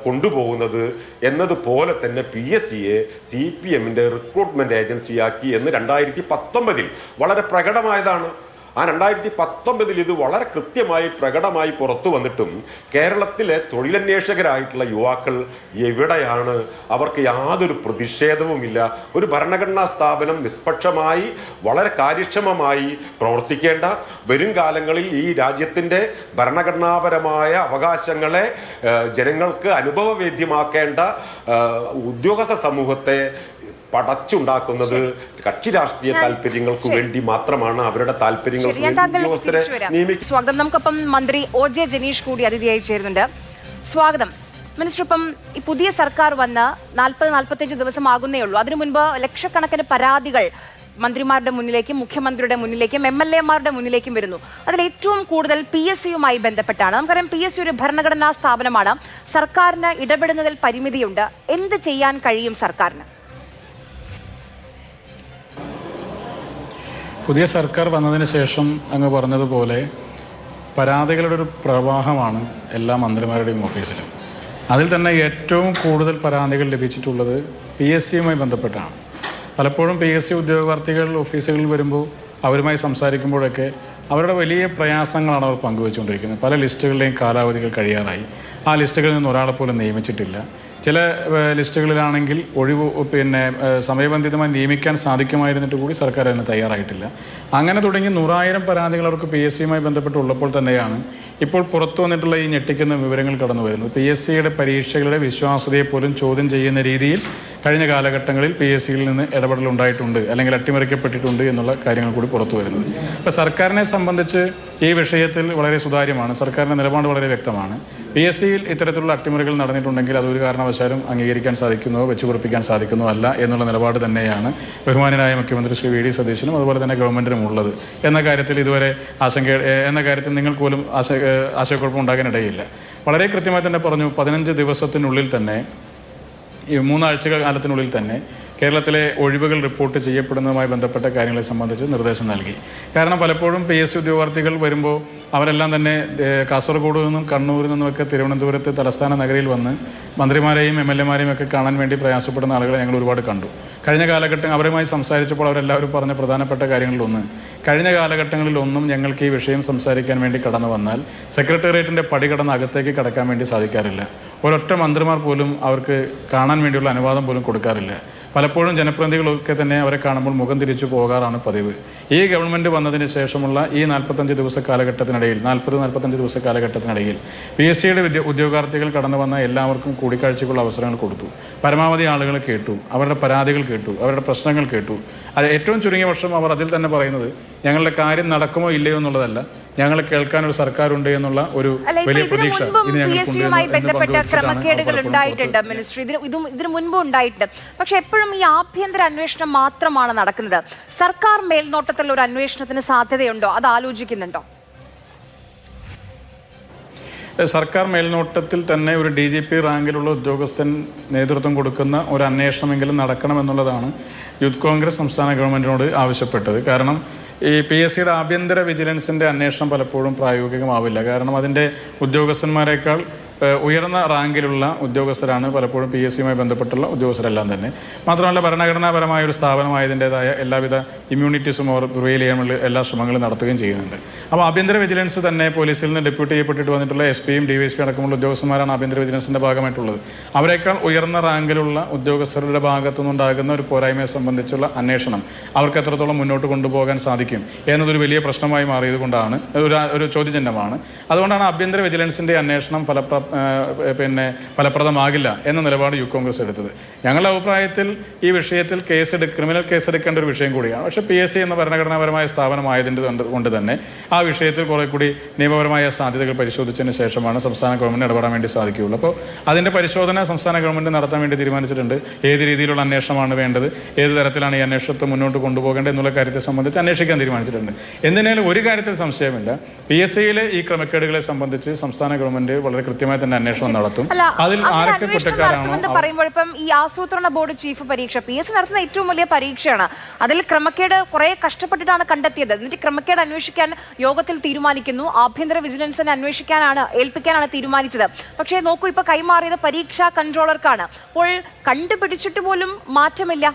S5: കൊണ്ടുപോകുന്നത് എന്നതുപോലെ തന്നെ PSCയെ CPMന്റെ റിക്രൂട്ട്മെന്റ് ഏജൻസിയാക്കി എന്ന് 2019 വളരെ പ്രകടമായതാണ്. ആ 2019 ഇത് വളരെ കൃത്യമായി പ്രകടമായി പുറത്തു വന്നിട്ടും കേരളത്തിലെ തൊഴിലന്വേഷകരായിട്ടുള്ള യുവാക്കൾ എവിടെയാണ്? അവർക്ക് യാതൊരു പ്രതിഷേധവുമില്ല. ഒരു ഭരണഘടനാ സ്ഥാപനം നിഷ്പക്ഷമായി വളരെ കാര്യക്ഷമമായി പ്രവർത്തിക്കേണ്ട, വരും കാലങ്ങളിൽ ഈ രാജ്യത്തിൻ്റെ ഭരണഘടനാപരമായ അവകാശങ്ങളെ ജനങ്ങൾക്ക് അനുഭവവേദ്യമാക്കേണ്ട ഉദ്യോഗസ്ഥ സമൂഹത്തെ പടച്ചുണ്ടാക്കുന്നത് കക്ഷി രാഷ്ട്രീയ താല്പര്യങ്ങൾക്ക് വേണ്ടി മാത്രമാണ്. അവരുടെ താല്പര്യങ്ങൾക്ക് ഉദ്യോഗസ്ഥരെ നിയമിക്കും.
S1: സ്വാഗതം. നമുക്കൊപ്പം മന്ത്രി OJ ജനീഷ് കൂടി അതിഥിയായി ചേരുന്നുണ്ട്. സ്വാഗതം മിനിസ്റ്റർ. ഇപ്പം ഈ പുതിയ സർക്കാർ വന്ന് 40-45 ദിവസം ആകുന്നേ ഉള്ളൂ. അതിനു മുൻപ് ലക്ഷക്കണക്കിന് പരാതികൾ മന്ത്രിമാരുടെ മുന്നിലേക്കും മുഖ്യമന്ത്രിയുടെ മുന്നിലേക്കും MLA-മാരുടെ മുന്നിലേക്കും വരുന്നു. അതിൽ ഏറ്റവും കൂടുതൽ PSCയുമായി ബന്ധപ്പെട്ടാണ്. നമുക്കറിയാം PSC ഒരു ഭരണഘടനാ സ്ഥാപനമാണ്. സർക്കാരിന് ഇടപെടുന്നതിൽ പരിമിതിയുണ്ട്. എന്ത് ചെയ്യാൻ കഴിയും സർക്കാരിന്?
S6: പുതിയ സർക്കാർ വന്നതിന് ശേഷം അങ്ങ് പറഞ്ഞതുപോലെ പരാതികളുടെ ഒരു പ്രവാഹമാണ് എല്ലാ മന്ത്രിമാരുടെയും ഓഫീസിലും. അതിൽ തന്നെ ഏറ്റവും കൂടുതൽ പരാതികൾ ലഭിച്ചിട്ടുള്ളത് PSCയുമായി ബന്ധപ്പെട്ടാണ്. പലപ്പോഴും PSC ഉദ്യോഗാർത്ഥികൾ ഓഫീസുകളിൽ വരുമ്പോൾ അവരുമായി സംസാരിക്കുമ്പോഴൊക്കെ അവരുടെ വലിയ പ്രയാസങ്ങളാണ് അവർ പങ്കുവെച്ചുകൊണ്ടിരിക്കുന്നത്. പല ലിസ്റ്റുകളുടെയും കാലാവധികൾ കഴിയാറായി. ആ ലിസ്റ്റുകളിൽ നിന്ന് ഒരാളെ പോലും നിയമിച്ചിട്ടില്ല. ചില ലിസ്റ്റുകളിലാണെങ്കിൽ സമയബന്ധിതമായി നിയമിക്കാൻ സാധിക്കുമായിരുന്നിട്ട് കൂടി സർക്കാർ അതിന് തയ്യാറായിട്ടില്ല. അങ്ങനെ തുടങ്ങി 100,000 പരാതികൾ അവർക്ക് PSCയുമായി ബന്ധപ്പെട്ടുള്ളപ്പോൾ തന്നെയാണ് ഇപ്പോൾ പുറത്തു വന്നിട്ടുള്ള ഈ ഞെട്ടിക്കുന്ന വിവരങ്ങൾ കടന്നു വരുന്നത്. PSCയുടെ പരീക്ഷകളുടെ വിശ്വാസ്യതയെ പോലും ചോദ്യം ചെയ്യുന്ന രീതിയിൽ കഴിഞ്ഞ കാലഘട്ടങ്ങളിൽ PSCയിൽ നിന്ന് ഇടപെടൽ ഉണ്ടായിട്ടുണ്ട്, അല്ലെങ്കിൽ അട്ടിമറിക്കപ്പെട്ടിട്ടുണ്ട് എന്നുള്ള കാര്യങ്ങൾ കൂടി പുറത്തു വരുന്നത്. അപ്പോൾ സർക്കാരിനെ സംബന്ധിച്ച് ഈ വിഷയത്തിൽ വളരെ സുതാര്യമാണ്. സർക്കാരിൻ്റെ നിലപാട് വളരെ വ്യക്തമാണ്. PSCയിൽ ഇത്തരത്തിലുള്ള അട്ടിമറികൾ നടന്നിട്ടുണ്ടെങ്കിൽ അതൊരു കാരണവശാലും അംഗീകരിക്കാൻ സാധിക്കുന്നതോ വെച്ചുപുറപ്പിക്കാൻ സാധിക്കുന്നതോ അല്ല എന്നുള്ള നിലപാട് തന്നെയാണ് ബഹുമാന്യനായ മുഖ്യമന്ത്രി ശ്രീ VD സതീശനും അതുപോലെ തന്നെ ഗവൺമെൻറ്റിനും ഉള്ളത് എന്ന കാര്യത്തിൽ ഇതുവരെ നിങ്ങൾക്ക് പോലും ആശയക്കുഴപ്പം ഉണ്ടാകാനിടയില്ല. വളരെ കൃത്യമായി തന്നെ പറഞ്ഞു. 15 ദിവസത്തിനുള്ളിൽ തന്നെ, ഈ 3 ആഴ്ച കാലത്തിനുള്ളിൽ തന്നെ കേരളത്തിലെ ഒഴിവുകൾ റിപ്പോർട്ട് ചെയ്യപ്പെടുന്നതുമായി ബന്ധപ്പെട്ട കാര്യങ്ങളെ സംബന്ധിച്ച് നിർദ്ദേശം നൽകി. കാരണം പലപ്പോഴും PSC ഉദ്യോഗാർത്ഥികൾ വരുമ്പോൾ അവരെല്ലാം തന്നെ കാസർഗോഡ് നിന്നും കണ്ണൂരിൽ നിന്നുമൊക്കെ തിരുവനന്തപുരത്ത് തലസ്ഥാന നഗരിയിൽ വന്ന് മന്ത്രിമാരെയും MLA-മാരെയും ഒക്കെ കാണാൻ വേണ്ടി പ്രയാസപ്പെടുന്ന ആളുകളെ ഞങ്ങൾ ഒരുപാട് കണ്ടു. കഴിഞ്ഞ കാലഘട്ടം അവരുമായി സംസാരിച്ചപ്പോൾ അവരെല്ലാവരും പറഞ്ഞ പ്രധാനപ്പെട്ട കാര്യങ്ങളിലൊന്ന്, കഴിഞ്ഞ കാലഘട്ടങ്ങളിലൊന്നും ഞങ്ങൾക്ക് ഈ വിഷയം സംസാരിക്കാൻ വേണ്ടി കടന്നു വന്നാൽ സെക്രട്ടേറിയറ്റിൻ്റെ പടി കടന്ന് അകത്തേക്ക് കടക്കാൻ വേണ്ടി സാധിക്കാറില്ല. ഒരൊറ്റ മന്ത്രിമാർ പോലും അവർക്ക് കാണാൻ വേണ്ടിയുള്ള അനുവാദം പോലും കൊടുക്കാറില്ല. പലപ്പോഴും ജനപ്രതിനിധികളൊക്കെ തന്നെ അവരെ കാണുമ്പോൾ മുഖം തിരിച്ചു പോകാറാണ് പതിവ്. ഈ ഗവൺമെൻറ് വന്നതിന് ശേഷമുള്ള ഈ 45 ദിവസ കാലഘട്ടത്തിനിടയിൽ 40-45 ദിവസ കാലഘട്ടത്തിനിടയിൽ PSCയുടെ ഉദ്യോഗാർത്ഥികൾ കടന്നു വന്ന എല്ലാവർക്കും കൂടിക്കാഴ്ചയ്ക്കുള്ള അവസരങ്ങൾ കൊടുത്തു. പരമാവധി ആളുകളെ കേട്ടു, അവരുടെ പരാതികൾ കേട്ടു, അവരുടെ പ്രശ്നങ്ങൾ കേട്ടു. ഏറ്റവും ചുരുങ്ങിയ വർഷം അവർ അതിൽ തന്നെ പറയുന്നത് ഞങ്ങളുടെ കാര്യം നടക്കുമോ ഇല്ലയോ എന്നുള്ളതല്ല, ഞങ്ങളെ കേൾക്കാൻ ഒരു സർക്കാരുണ്ട് എന്നുള്ള ഒരു വലിയ പ്രതീക്ഷ
S1: ബന്ധപ്പെട്ട ക്രമക്കേടുകൾ ഉണ്ടായിട്ടുണ്ട് മിനിസ്റ്റർ. ഇതിനു മുൻപ് ഉണ്ടായിട്ടുണ്ട്. പക്ഷെ എപ്പോഴും ഈ ആഭ്യന്തര അന്വേഷണം മാത്രമാണ് നടക്കുന്നത്. സർക്കാർ മേൽനോട്ടത്തിൽ ഒരു അന്വേഷണത്തിന് സാധ്യതയുണ്ടോ? അത് ആലോചിക്കുന്നുണ്ടോ?
S6: സർക്കാർ മേൽനോട്ടത്തിൽ തന്നെ ഒരു DGP റാങ്കിലുള്ള ഉദ്യോഗസ്ഥൻ നേതൃത്വം കൊടുക്കുന്ന ഒരു അന്വേഷണമെങ്കിലും നടക്കണമെന്നുള്ളതാണ് യൂത്ത് കോൺഗ്രസ് സംസ്ഥാന ഗവൺമെൻറ്റിനോട് ആവശ്യപ്പെട്ടത്. കാരണം ഈ PSCയുടെ ആഭ്യന്തര വിജിലൻസിൻ്റെ അന്വേഷണം പലപ്പോഴും പ്രായോഗികമാവില്ല. കാരണം അതിൻ്റെ ഉദ്യോഗസ്ഥന്മാരെക്കാൾ ഉയർന്ന റാങ്കിലുള്ള ഉദ്യോഗസ്ഥരാണ് പലപ്പോഴും PSCയുമായി ബന്ധപ്പെട്ടുള്ള ഉദ്യോഗസ്ഥരെല്ലാം തന്നെ. മാത്രമല്ല ഭരണഘടനാപരമായ ഒരു സ്ഥാപനമായതിൻ്റെതായ എല്ലാവിധ ഇമ്മ്യൂണിറ്റീസും അവർ പ്രിവെയിൽ ചെയ്യാനുള്ള എല്ലാ ശ്രമങ്ങളും നടത്തുകയും ചെയ്യുന്നുണ്ട്. അപ്പോൾ ആഭ്യന്തര വിജിലൻസ് തന്നെ പോലീസിൽ നിന്ന് ഡെപ്യൂട്ടി ചെയ്യപ്പെട്ടിട്ട് വന്നിട്ടുള്ള SP-യും DYSP അടക്കമുള്ള ഉദ്യോഗസ്ഥന്മാരാണ് ആഭ്യന്തര വിജിലൻസിൻ്റെ ഭാഗമായിട്ടുള്ളത്. അവരെക്കാൾ ഉയർന്ന റാങ്കിലുള്ള ഉദ്യോഗസ്ഥരുടെ ഭാഗത്തുനിന്നുണ്ടാകുന്ന ഒരു പോരായ്മയെ സംബന്ധിച്ചുള്ള അന്വേഷണം അവർക്ക് എത്രത്തോളം മുന്നോട്ട് കൊണ്ടുപോകാൻ സാധിക്കും എന്നതൊരു വലിയ പ്രശ്നമായി മാറിയത് കൊണ്ടാണ് ഒരു ചോദ്യചിഹ്നമാണ്. അതുകൊണ്ടാണ് ആഭ്യന്തര വിജിലൻസിൻ്റെ അന്വേഷണം ഫലപ്രദമാകില്ല എന്ന നിലപാട് യൂത്ത് കോൺഗ്രസ് എടുത്തത്. ഞങ്ങളുടെ അഭിപ്രായത്തിൽ ഈ വിഷയത്തിൽ ക്രിമിനൽ കേസെടുക്കേണ്ട ഒരു വിഷയം കൂടിയാണ്. പക്ഷേ PSC എന്ന ഭരണഘടനാപരമായ സ്ഥാപനമായതിൻ്റെ കൊണ്ട് തന്നെ ആ വിഷയത്തിൽ കുറെ കൂടി നിയമപരമായ സാധ്യതകൾ പരിശോധിച്ചതിന് ശേഷമാണ് സംസ്ഥാന ഗവൺമെൻറ് ഇടപെടാൻ വേണ്ടി സാധിക്കുകയുള്ളൂ. അപ്പോൾ അതിൻ്റെ പരിശോധന സംസ്ഥാന ഗവൺമെൻറ് നടത്താൻ വേണ്ടി തീരുമാനിച്ചിട്ടുണ്ട്. ഏത് രീതിയിലുള്ള അന്വേഷണമാണ് വേണ്ടത്, ഏത് തരത്തിലാണ് ഈ അന്വേഷണത്തെ മുന്നോട്ട് കൊണ്ടുപോകേണ്ടത് എന്നുള്ള കാര്യത്തെ സംബന്ധിച്ച് അന്വേഷിക്കാൻ തീരുമാനിച്ചിട്ടുണ്ട്. എന്തിനാലും ഒരു കാര്യത്തിൽ സംശയമില്ല, PSCയിലെ ഈ ക്രമക്കേടുകളെ സംബന്ധിച്ച് സംസ്ഥാന ഗവൺമെന്റ് വളരെ കൃത്യമായി തന്നെ അന്വേഷണം നടത്തും. അതിൽ ആരൊക്കെ കുറ്റക്കാരാണോ
S1: പറയുമ്പോൾ ഇപ്പം ഈ ആസൂത്രണ ബോർഡ് ചീഫ് പരീക്ഷ PSC നടത്തുന്ന ഏറ്റവും വലിയ പരീക്ഷയാണ്. അതിൽ ക്രമക്കേട് കുറെ കഷ്ടപ്പെട്ടിട്ടാണ് കണ്ടെത്തിയത്. എന്നിട്ട് ക്രമക്കേട് അന്വേഷിക്കാൻ യോഗത്തിൽ തീരുമാനിക്കുന്നു. ആഭ്യന്തര വിജിലൻസിനെ ഏൽപ്പിക്കാനാണ് തീരുമാനിച്ചത്. പക്ഷേ നോക്കൂ, ഇപ്പൊ കൈമാറിയത് പരീക്ഷാ കൺട്രോളർക്കാണ്. അപ്പോൾ കണ്ടുപിടിച്ചിട്ട് പോലും മാറ്റമില്ല.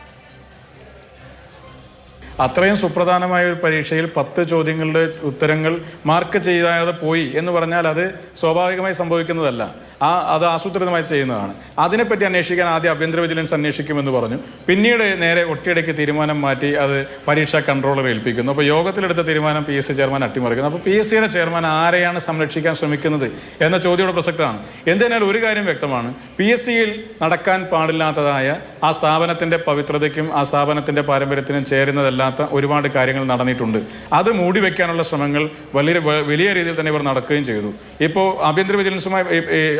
S6: അത്രയും സുപ്രധാനമായ ഒരു പരീക്ഷയിൽ 10 ചോദ്യങ്ങളുടെ ഉത്തരങ്ങൾ മാർക്ക് ചെയ്യാതെ പോയി എന്ന് പറഞ്ഞാൽ അത് സ്വാഭാവികമായി സംഭവിക്കുന്നതല്ല. അത് ആസൂത്രിതമായി ചെയ്യുന്നതാണ്. അതിനെപ്പറ്റി അന്വേഷിക്കാൻ ആദ്യം ആഭ്യന്തര വിജിലൻസ് അന്വേഷിക്കുമെന്ന് പറഞ്ഞു. പിന്നീട് നേരെ ഒറ്റയടിക്ക് തീരുമാനം മാറ്റി അത് പരീക്ഷാ കൺട്രോളർ ഏൽപ്പിക്കുന്നു. അപ്പോൾ യോഗത്തിലെടുത്ത തീരുമാനം PSC ചെയർമാൻ അട്ടിമറിക്കുന്നു. അപ്പോൾ PSCയുടെ ചെയർമാൻ ആരെയാണ് സംരക്ഷിക്കാൻ ശ്രമിക്കുന്നത് എന്ന ചോദ്യത്തോട് പ്രസക്തമാണ്. എന്തിനാലും ഒരു കാര്യം വ്യക്തമാണ്, PSCയിൽ നടക്കാൻ പാടില്ലാത്തതായ ആ സ്ഥാപനത്തിൻ്റെ പവിത്രതയ്ക്കും ആ സ്ഥാപനത്തിൻ്റെ പാരമ്പര്യത്തിനും ചേരുന്നതല്ലാത്ത ഒരുപാട് കാര്യങ്ങൾ നടന്നിട്ടുണ്ട്. അത് മൂടി വയ്ക്കാനുള്ള ശ്രമങ്ങൾ വലിയ രീതിയിൽ തന്നെ ഇവർ നടക്കുകയും ചെയ്തു. ഇപ്പോൾ ആഭ്യന്തര വിജിലൻസുമായി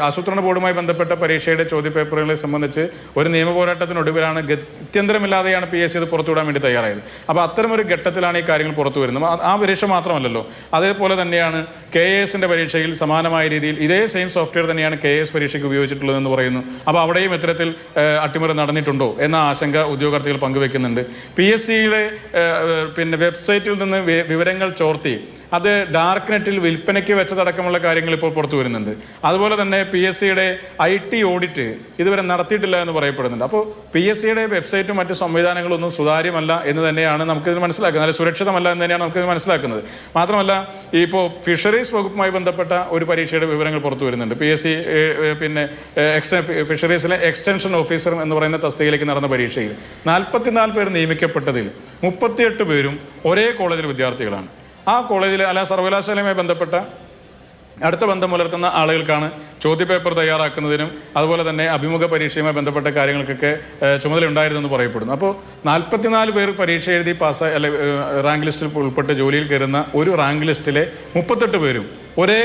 S6: ആസൂത്രണ ബോർഡുമായി ബന്ധപ്പെട്ട പരീക്ഷയുടെ ചോദ്യപേപ്പറുകളെ സംബന്ധിച്ച് ഒരു നിയമ പോരാട്ടത്തിനൊടുവിലാണ് ഗത്യന്തരമില്ലാതെയാണ് PSC ഇത് പുറത്തുവിടാൻ വേണ്ടി തയ്യാറായത്. അപ്പോൾ അത്തരമൊരു ഘട്ടത്തിലാണ് ഈ കാര്യങ്ങൾ പുറത്തു വരുന്നത്. ആ പരീക്ഷ മാത്രമല്ലല്ലോ, അതേപോലെ തന്നെയാണ് KAS-ന്റെ പരീക്ഷയിൽ സമാനമായ രീതിയിൽ ഇതേ സെയിം സോഫ്റ്റ്വെയർ തന്നെയാണ് KAS പരീക്ഷയ്ക്ക് ഉപയോഗിച്ചിട്ടുള്ളതെന്ന് പറയുന്നു. അപ്പോൾ അവിടെയും ഇത്തരത്തിൽ അട്ടിമറി നടന്നിട്ടുണ്ടോ എന്ന ആശങ്ക ഉദ്യോഗാർത്ഥികൾ പങ്കുവെക്കുന്നുണ്ട്. PSCയുടെ വെബ്സൈറ്റിൽ നിന്ന് വിവരങ്ങൾ ചോർത്തി അത് ഡാർക്ക് നെറ്റിൽ വിൽപ്പനയ്ക്ക് വെച്ചതടക്കമുള്ള കാര്യങ്ങൾ ഇപ്പോൾ പുറത്തു വരുന്നുണ്ട്. അതുപോലെ തന്നെ PSCയുടെ IT ഓഡിറ്റ് ഇതുവരെ നടത്തിയിട്ടില്ല എന്ന് പറയപ്പെടുന്നുണ്ട്. അപ്പോൾ PSCയുടെ വെബ്സൈറ്റും മറ്റ് സംവിധാനങ്ങളൊന്നും സുതാര്യമല്ല എന്ന് തന്നെയാണ് നമുക്കിത് മനസ്സിലാക്കുന്നത്. അല്ല, സുരക്ഷിതമല്ല എന്ന് തന്നെയാണ് നമുക്കിത് മനസ്സിലാക്കുന്നത്. മാത്രമല്ല ഇപ്പോൾ ഫിഷറീസ് വകുപ്പുമായി ബന്ധപ്പെട്ട ഒരു പരീക്ഷയുടെ വിവരങ്ങൾ പുറത്തു വരുന്നുണ്ട്. PSC ഫിഷറീസിലെ എക്സ്റ്റൻഷൻ ഓഫീസർ എന്ന് പറയുന്ന തസ്തികയിലേക്ക് നടന്ന പരീക്ഷയിൽ 44 പേർ നിയമിക്കപ്പെട്ടതിൽ 38 പേരും ഒരേ കോളേജിലെ വിദ്യാർത്ഥികളാണ്. ആ കോളേജിൽ സർവകലാശാലയുമായി ബന്ധപ്പെട്ട അടുത്ത ബന്ധം പുലർത്തുന്ന ആളുകൾക്കാണ് ചോദ്യപേപ്പർ തയ്യാറാക്കുന്നതിനും അതുപോലെ തന്നെ അഭിമുഖ പരീക്ഷയുമായി ബന്ധപ്പെട്ട കാര്യങ്ങൾക്കൊക്കെ ചുമതല ഉണ്ടായിരുന്നെന്ന് പറയപ്പെടുന്നു. അപ്പോൾ 44 പേർ പരീക്ഷ എഴുതി പാസ്സായി റാങ്ക് ലിസ്റ്റിൽ ഉൾപ്പെട്ട് ജോലിയിൽ കയറുന്ന ഒരു റാങ്ക് ലിസ്റ്റിലെ 38 പേരും ഒരേ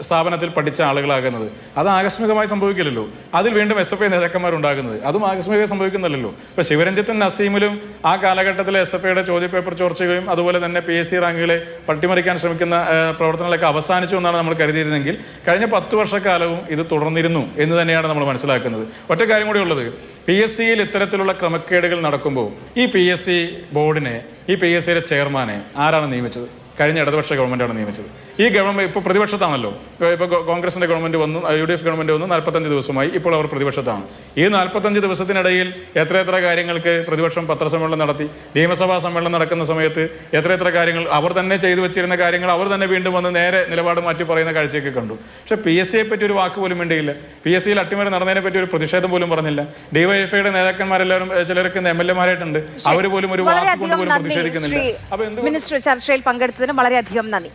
S6: സ്ഥാപനത്തിൽ പഠിച്ച ആളുകളാകുന്നത് അത് ആകസ്മികമായി സംഭവിക്കില്ലല്ലോ. അതിൽ വീണ്ടും SFI നേതാക്കന്മാരുണ്ടാകുന്നത് അതും ആകസ്മികമായി സംഭവിക്കുന്നില്ലല്ലോ. ഇപ്പോൾ ശിവരഞ്ജിത്തും നസീമിലും ആ കാലഘട്ടത്തിലെ SFIയുടെ ചോദ്യപേപ്പർ ചോർച്ചയും അതുപോലെ തന്നെ PSC റാങ്കുകളെ പട്ടിമറിക്കാൻ ശ്രമിക്കുന്ന പ്രവർത്തനങ്ങളൊക്കെ അവസാനിച്ചു എന്നാണ് നമ്മൾ കരുതിയിരുന്നെങ്കിൽ കഴിഞ്ഞ 10 വർഷക്കാലവും ഇത് തുടർന്നിരുന്നു എന്ന് തന്നെയാണ് നമ്മൾ മനസ്സിലാക്കുന്നത്. ഒറ്റ കാര്യം കൂടി ഉള്ളത്, PSCയിൽ ഇത്തരത്തിലുള്ള ക്രമക്കേടുകൾ നടക്കുമ്പോൾ ഈ PSC ബോർഡിനെ, ഈ PSCയുടെ ചെയർമാനെ ആരാണ് നിയമിച്ചത്? കഴിഞ്ഞ ഇടതുപക്ഷ ഗവൺമെൻറ്റാണ് നിയമിച്ചത്. ഈ ഗവൺമെൻറ് ഇപ്പോൾ പ്രതിപക്ഷത്താണല്ലോ. ഇപ്പോൾ കോൺഗ്രസിൻ്റെ ഗവൺമെൻറ് വന്നു, UDF ഗവൺമെൻറ് വന്നു, 45 ദിവസമായി. ഇപ്പോൾ അവർ പ്രതിപക്ഷത്താണ്. ഈ 45 ദിവസത്തിനിടയിൽ എത്ര കാര്യങ്ങൾക്ക് പ്രതിപക്ഷം പത്രസമ്മേളനം നടത്തി. നിയമസഭാ സമ്മേളനം നടക്കുന്ന സമയത്ത് എത്ര കാര്യങ്ങൾ അവർ തന്നെ ചെയ്തു വെച്ചിരുന്ന കാര്യങ്ങൾ അവർ തന്നെ വീണ്ടും വന്ന് നേരെ നിലപാട് മാറ്റി പറയുന്ന കാഴ്ചയൊക്കെ കണ്ടു. പക്ഷേ PSCയെ പറ്റി ഒരു വാക്ക് പോലും വേണ്ടിയില്ല. PSCയിൽ അട്ടിമറി നടന്നതിനെ പറ്റി ഒരു പ്രതിഷേധം പോലും പറഞ്ഞില്ല. DYFIയുടെ നേതാക്കന്മാരെല്ലാവരും ചിലർക്ക് MLA-മാരായിട്ടുണ്ട്, അവർ പോലും ഒരു വാക്ക് കൊണ്ട് പോലും പ്രതിഷേധിക്കുന്നില്ല. അപ്പോൾ
S1: മിനിസ്റ്റർ ചർച്ചയിൽ പങ്കെടുത്തതിന് വളരെയധികം നന്ദി.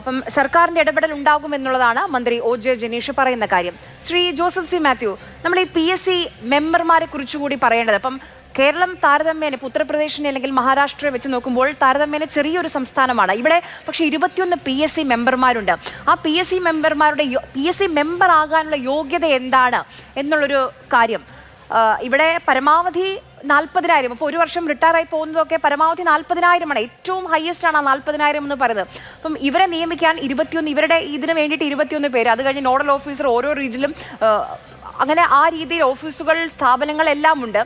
S1: അപ്പം സർക്കാരിന്റെ ഇടപെടൽ ഉണ്ടാകുമെന്നുള്ളതാണ് മന്ത്രി OJ ജനീഷ് പറയുന്ന കാര്യം. ശ്രീ ജോസഫ് സി മാത്യു, നമ്മൾ ഈ PSC മെമ്പർമാരെ കുറിച്ചുകൂടി പറയേണ്ടത്. അപ്പം കേരളം താരതമ്യേന ഉത്തർപ്രദേശിനെ അല്ലെങ്കിൽ മഹാരാഷ്ട്രയെ വെച്ച് നോക്കുമ്പോൾ താരതമ്യേന ചെറിയൊരു സംസ്ഥാനമാണ്. ഇവിടെ പക്ഷേ 21 PSC മെമ്പർമാരുണ്ട്. ആ PSC മെമ്പർമാരുടെ PSC മെമ്പർ ആകാനുള്ള യോഗ്യത എന്താണ് എന്നുള്ളൊരു കാര്യം ഇവിടെ പരമാവധി 40,000. ഇപ്പോൾ ഒരു വർഷം റിട്ടയർ ആയി പോകുന്നതൊക്കെ പരമാവധി 40,000 ഏറ്റവും ഹയസ്റ്റ് ആണ് 40,000 എന്ന് പറയുന്നത്. അപ്പം ഇവരെ നിയമിക്കാൻ 21, ഇവരുടെ ഇതിന് വേണ്ടിയിട്ട് 21 പേര്, അത് കഴിഞ്ഞ് നോഡൽ ഓഫീസർ ഓരോ റീജിയനിലും, അങ്ങനെ ആ രീതിയിൽ ഓഫീസുകൾ, സ്ഥാപനങ്ങളെല്ലാം ഉണ്ട്.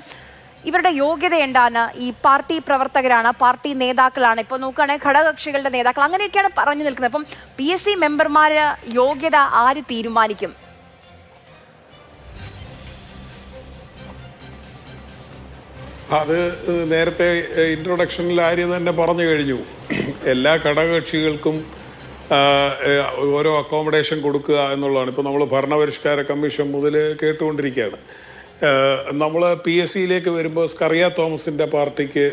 S1: ഇവരുടെ യോഗ്യത എന്താണ്? ഈ പാർട്ടി പ്രവർത്തകരാണ്, പാർട്ടി നേതാക്കളാണ്, ഇപ്പോൾ നോക്കുകയാണെങ്കിൽ ഘടകകക്ഷികളുടെ നേതാക്കൾ, അങ്ങനെയൊക്കെയാണ് പറഞ്ഞു നിൽക്കുന്നത്. അപ്പം PSC മെമ്പർമാര് യോഗ്യത ആര് തീരുമാനിക്കും?
S2: അത് നേരത്തെ ഇൻട്രൊഡക്ഷനിൽ ആര്യ തന്നെ പറഞ്ഞു കഴിഞ്ഞു. എല്ലാ ഘടകകക്ഷികൾക്കും ഓരോ അക്കോമഡേഷൻ കൊടുക്കുക എന്നുള്ളതാണ്. ഇപ്പോൾ നമ്മൾ ഭരണപരിഷ്കാര കമ്മീഷൻ മുതൽ കേട്ടുകൊണ്ടിരിക്കുകയാണ്. നമ്മൾ PSCയിലേക്ക് വരുമ്പോൾ സ്കറിയ തോമസിൻ്റെ പാർട്ടിക്ക്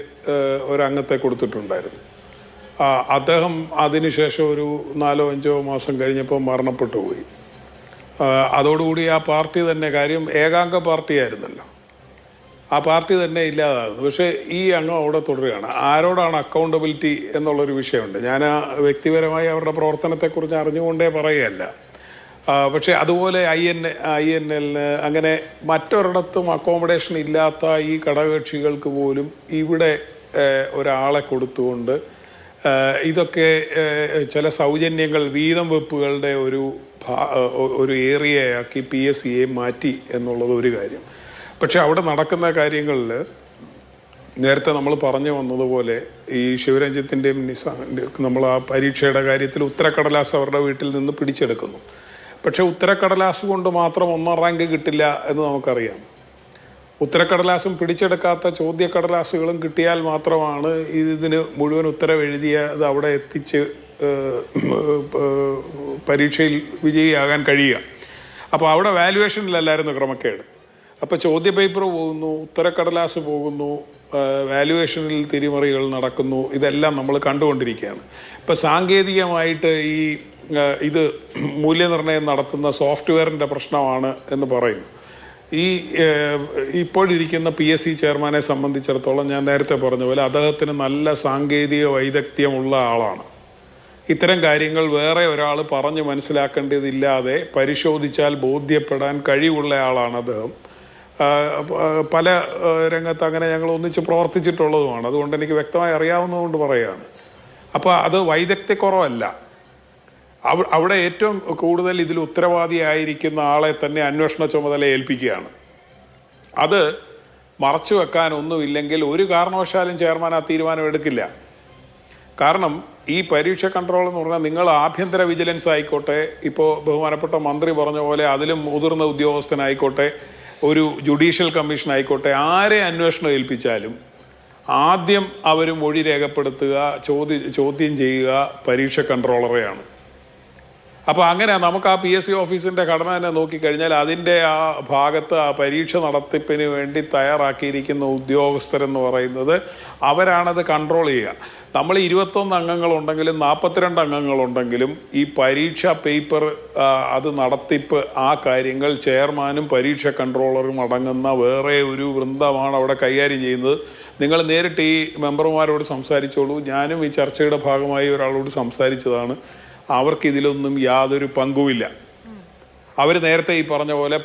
S2: ഒരംഗത്തെ കൊടുത്തിട്ടുണ്ടായിരുന്നു. അദ്ദേഹം അതിനുശേഷം ഒരു 4-5 മാസം കഴിഞ്ഞപ്പോൾ മരണപ്പെട്ടു പോയി. അതോടുകൂടി ആ പാർട്ടി തന്നെ, കാര്യം ഏകാംഗ പാർട്ടിയായിരുന്നല്ലോ, ആ പാർട്ടി തന്നെ ഇല്ലാതാകുന്നു. പക്ഷേ ഈ അംഗം അവിടെ തുടരുകയാണ്. ആരോടാണ് അക്കൗണ്ടബിലിറ്റി എന്നുള്ളൊരു വിഷയമുണ്ട്. ഞാൻ വ്യക്തിപരമായി അവരുടെ പ്രവർത്തനത്തെക്കുറിച്ച് അറിഞ്ഞുകൊണ്ടേ പറയുകയല്ല. പക്ഷേ അതുപോലെ INL അങ്ങനെ മറ്റൊരിടത്തും അക്കോമഡേഷൻ ഇല്ലാത്ത ഈ ഘടകകക്ഷികൾക്ക് പോലും ഇവിടെ ഒരാളെ കൊടുത്തുകൊണ്ട് ഇതൊക്കെ ചില സൗജന്യങ്ങൾ, വീതം വെപ്പുകളുടെ ഒരു ഏരിയയാക്കി PSCയെ മാറ്റി എന്നുള്ളത് ഒരു കാര്യം. പക്ഷെ അവിടെ നടക്കുന്ന കാര്യങ്ങളിൽ നേരത്തെ നമ്മൾ പറഞ്ഞു വന്നതുപോലെ ഈ ശിവരഞ്ജിത്തിൻ്റെയും നമ്മൾ ആ പരീക്ഷയുടെ കാര്യത്തിൽ ഉത്തരക്കടലാസ് അവരുടെ വീട്ടിൽ നിന്ന് പിടിച്ചെടുക്കുന്നു. പക്ഷെ ഉത്തരക്കടലാസ് കൊണ്ട് മാത്രം 1ാം റാങ്ക് കിട്ടില്ല എന്ന് നമുക്കറിയാം. ഉത്തരക്കടലാസും പിടിച്ചെടുക്കാത്ത ചോദ്യക്കടലാസുകളും കിട്ടിയാൽ മാത്രമാണ് ഇതിന് മുഴുവൻ ഉത്തരവെഴുതിയത് അവിടെ എത്തിച്ച് പരീക്ഷയിൽ വിജയിയാകാൻ കഴിയുക. അപ്പോൾ അവിടെ വാല്യുവേഷനിലല്ലായിരുന്നു ക്രമക്കേട്. അപ്പോൾ ചോദ്യ പേപ്പർ പോകുന്നു, ഉത്തരക്കടലാസ് പോകുന്നു, വാല്യുവേഷനിൽ തിരിമറികൾ നടക്കുന്നു. ഇതെല്ലാം നമ്മൾ കണ്ടുകൊണ്ടിരിക്കുകയാണ്. ഇപ്പോൾ സാങ്കേതികമായിട്ട് ഇത് മൂല്യനിർണ്ണയം നടത്തുന്ന സോഫ്റ്റ്വെയറിൻ്റെ പ്രശ്നമാണ് എന്ന് പറയുന്നു. ഇപ്പോഴിരിക്കുന്ന PSC ചെയർമാനെ സംബന്ധിച്ചിടത്തോളം ഞാൻ നേരത്തെ പറഞ്ഞ പോലെ അദ്ദേഹത്തിന് നല്ല സാങ്കേതിക വൈദഗ്ധ്യമുള്ള ആളാണ്. ഇത്തരം കാര്യങ്ങൾ വേറെ ഒരാൾ പറഞ്ഞ് മനസ്സിലാക്കേണ്ടതില്ലാതെ പരിശോധിച്ചാൽ ബോധ്യപ്പെടാൻ കഴിവുള്ള ആളാണ് അദ്ദേഹം. പല രംഗത്ത് അങ്ങനെ ഞങ്ങൾ ഒന്നിച്ച് പ്രവർത്തിച്ചിട്ടുള്ളതുമാണ്. അതുകൊണ്ട് എനിക്ക് വ്യക്തമായി അറിയാവുന്നതുകൊണ്ട് പറയുകയാണ്. അപ്പോൾ അത് വൈദഗ്ധ്യക്കുറവല്ല. അവിടെ ഏറ്റവും കൂടുതൽ ഇതിൽ ഉത്തരവാദിയായിരിക്കുന്ന ആളെ തന്നെ അന്വേഷണ ചുമതല ഏൽപ്പിക്കുകയാണ്. അത് മറച്ചു വെക്കാനൊന്നുമില്ലെങ്കിൽ ഒരു കാരണവശാലും ചെയർമാൻ ആ തീരുമാനം എടുക്കില്ല. കാരണം ഈ പരീക്ഷ കൺട്രോൾ എന്ന് പറഞ്ഞാൽ നിങ്ങൾ ആഭ്യന്തര വിജിലൻസ് ആയിക്കോട്ടെ, ഇപ്പോൾ ബഹുമാനപ്പെട്ട മന്ത്രി പറഞ്ഞ പോലെ അതിലും മുതിർന്ന ഉദ്യോഗസ്ഥനായിക്കോട്ടെ, ഒരു ജുഡീഷ്യൽ കമ്മീഷൻ ആയിക്കോട്ടെ, ആരെ അന്വേഷണം ഏൽപ്പിച്ചാലും ആദ്യം അവർ മൊഴി രേഖപ്പെടുത്തുക, ചോദ്യം ചെയ്യുക പരീക്ഷ കൺട്രോളറെയാണ്. അപ്പോൾ അങ്ങനെ നമുക്ക് ആ PSC ഓഫീസിൻ്റെ ഘടന തന്നെ നോക്കിക്കഴിഞ്ഞാൽ അതിൻ്റെ ആ ഭാഗത്ത് ആ പരീക്ഷ നടത്തിപ്പിന് വേണ്ടി തയ്യാറാക്കിയിരിക്കുന്ന ഉദ്യോഗസ്ഥരെന്ന് പറയുന്നത് അവരാണത് കൺട്രോൾ ചെയ്യുക. നമ്മൾ 21 അംഗങ്ങളുണ്ടെങ്കിലും 42 അംഗങ്ങളുണ്ടെങ്കിലും ഈ പരീക്ഷ പേപ്പർ അത് നടത്തിപ്പ് ആ കാര്യങ്ങൾ ചെയർമാനും പരീക്ഷ കൺട്രോളറും അടങ്ങുന്ന വേറെ ഒരു വൃന്ദമാണ് അവിടെ കൈകാര്യം ചെയ്യുന്നത്. നിങ്ങൾ നേരിട്ട് ഈ മെമ്പർമാരോട് സംസാരിച്ചോളൂ. ഞാനും ഈ ചർച്ചയുടെ ഭാഗമായി ഒരാളോട് സംസാരിച്ചതാണ്. അവർക്കിതിലൊന്നും യാതൊരു പങ്കുമില്ല. അവർ നേരത്തെ ഈ പറഞ്ഞ പോലെ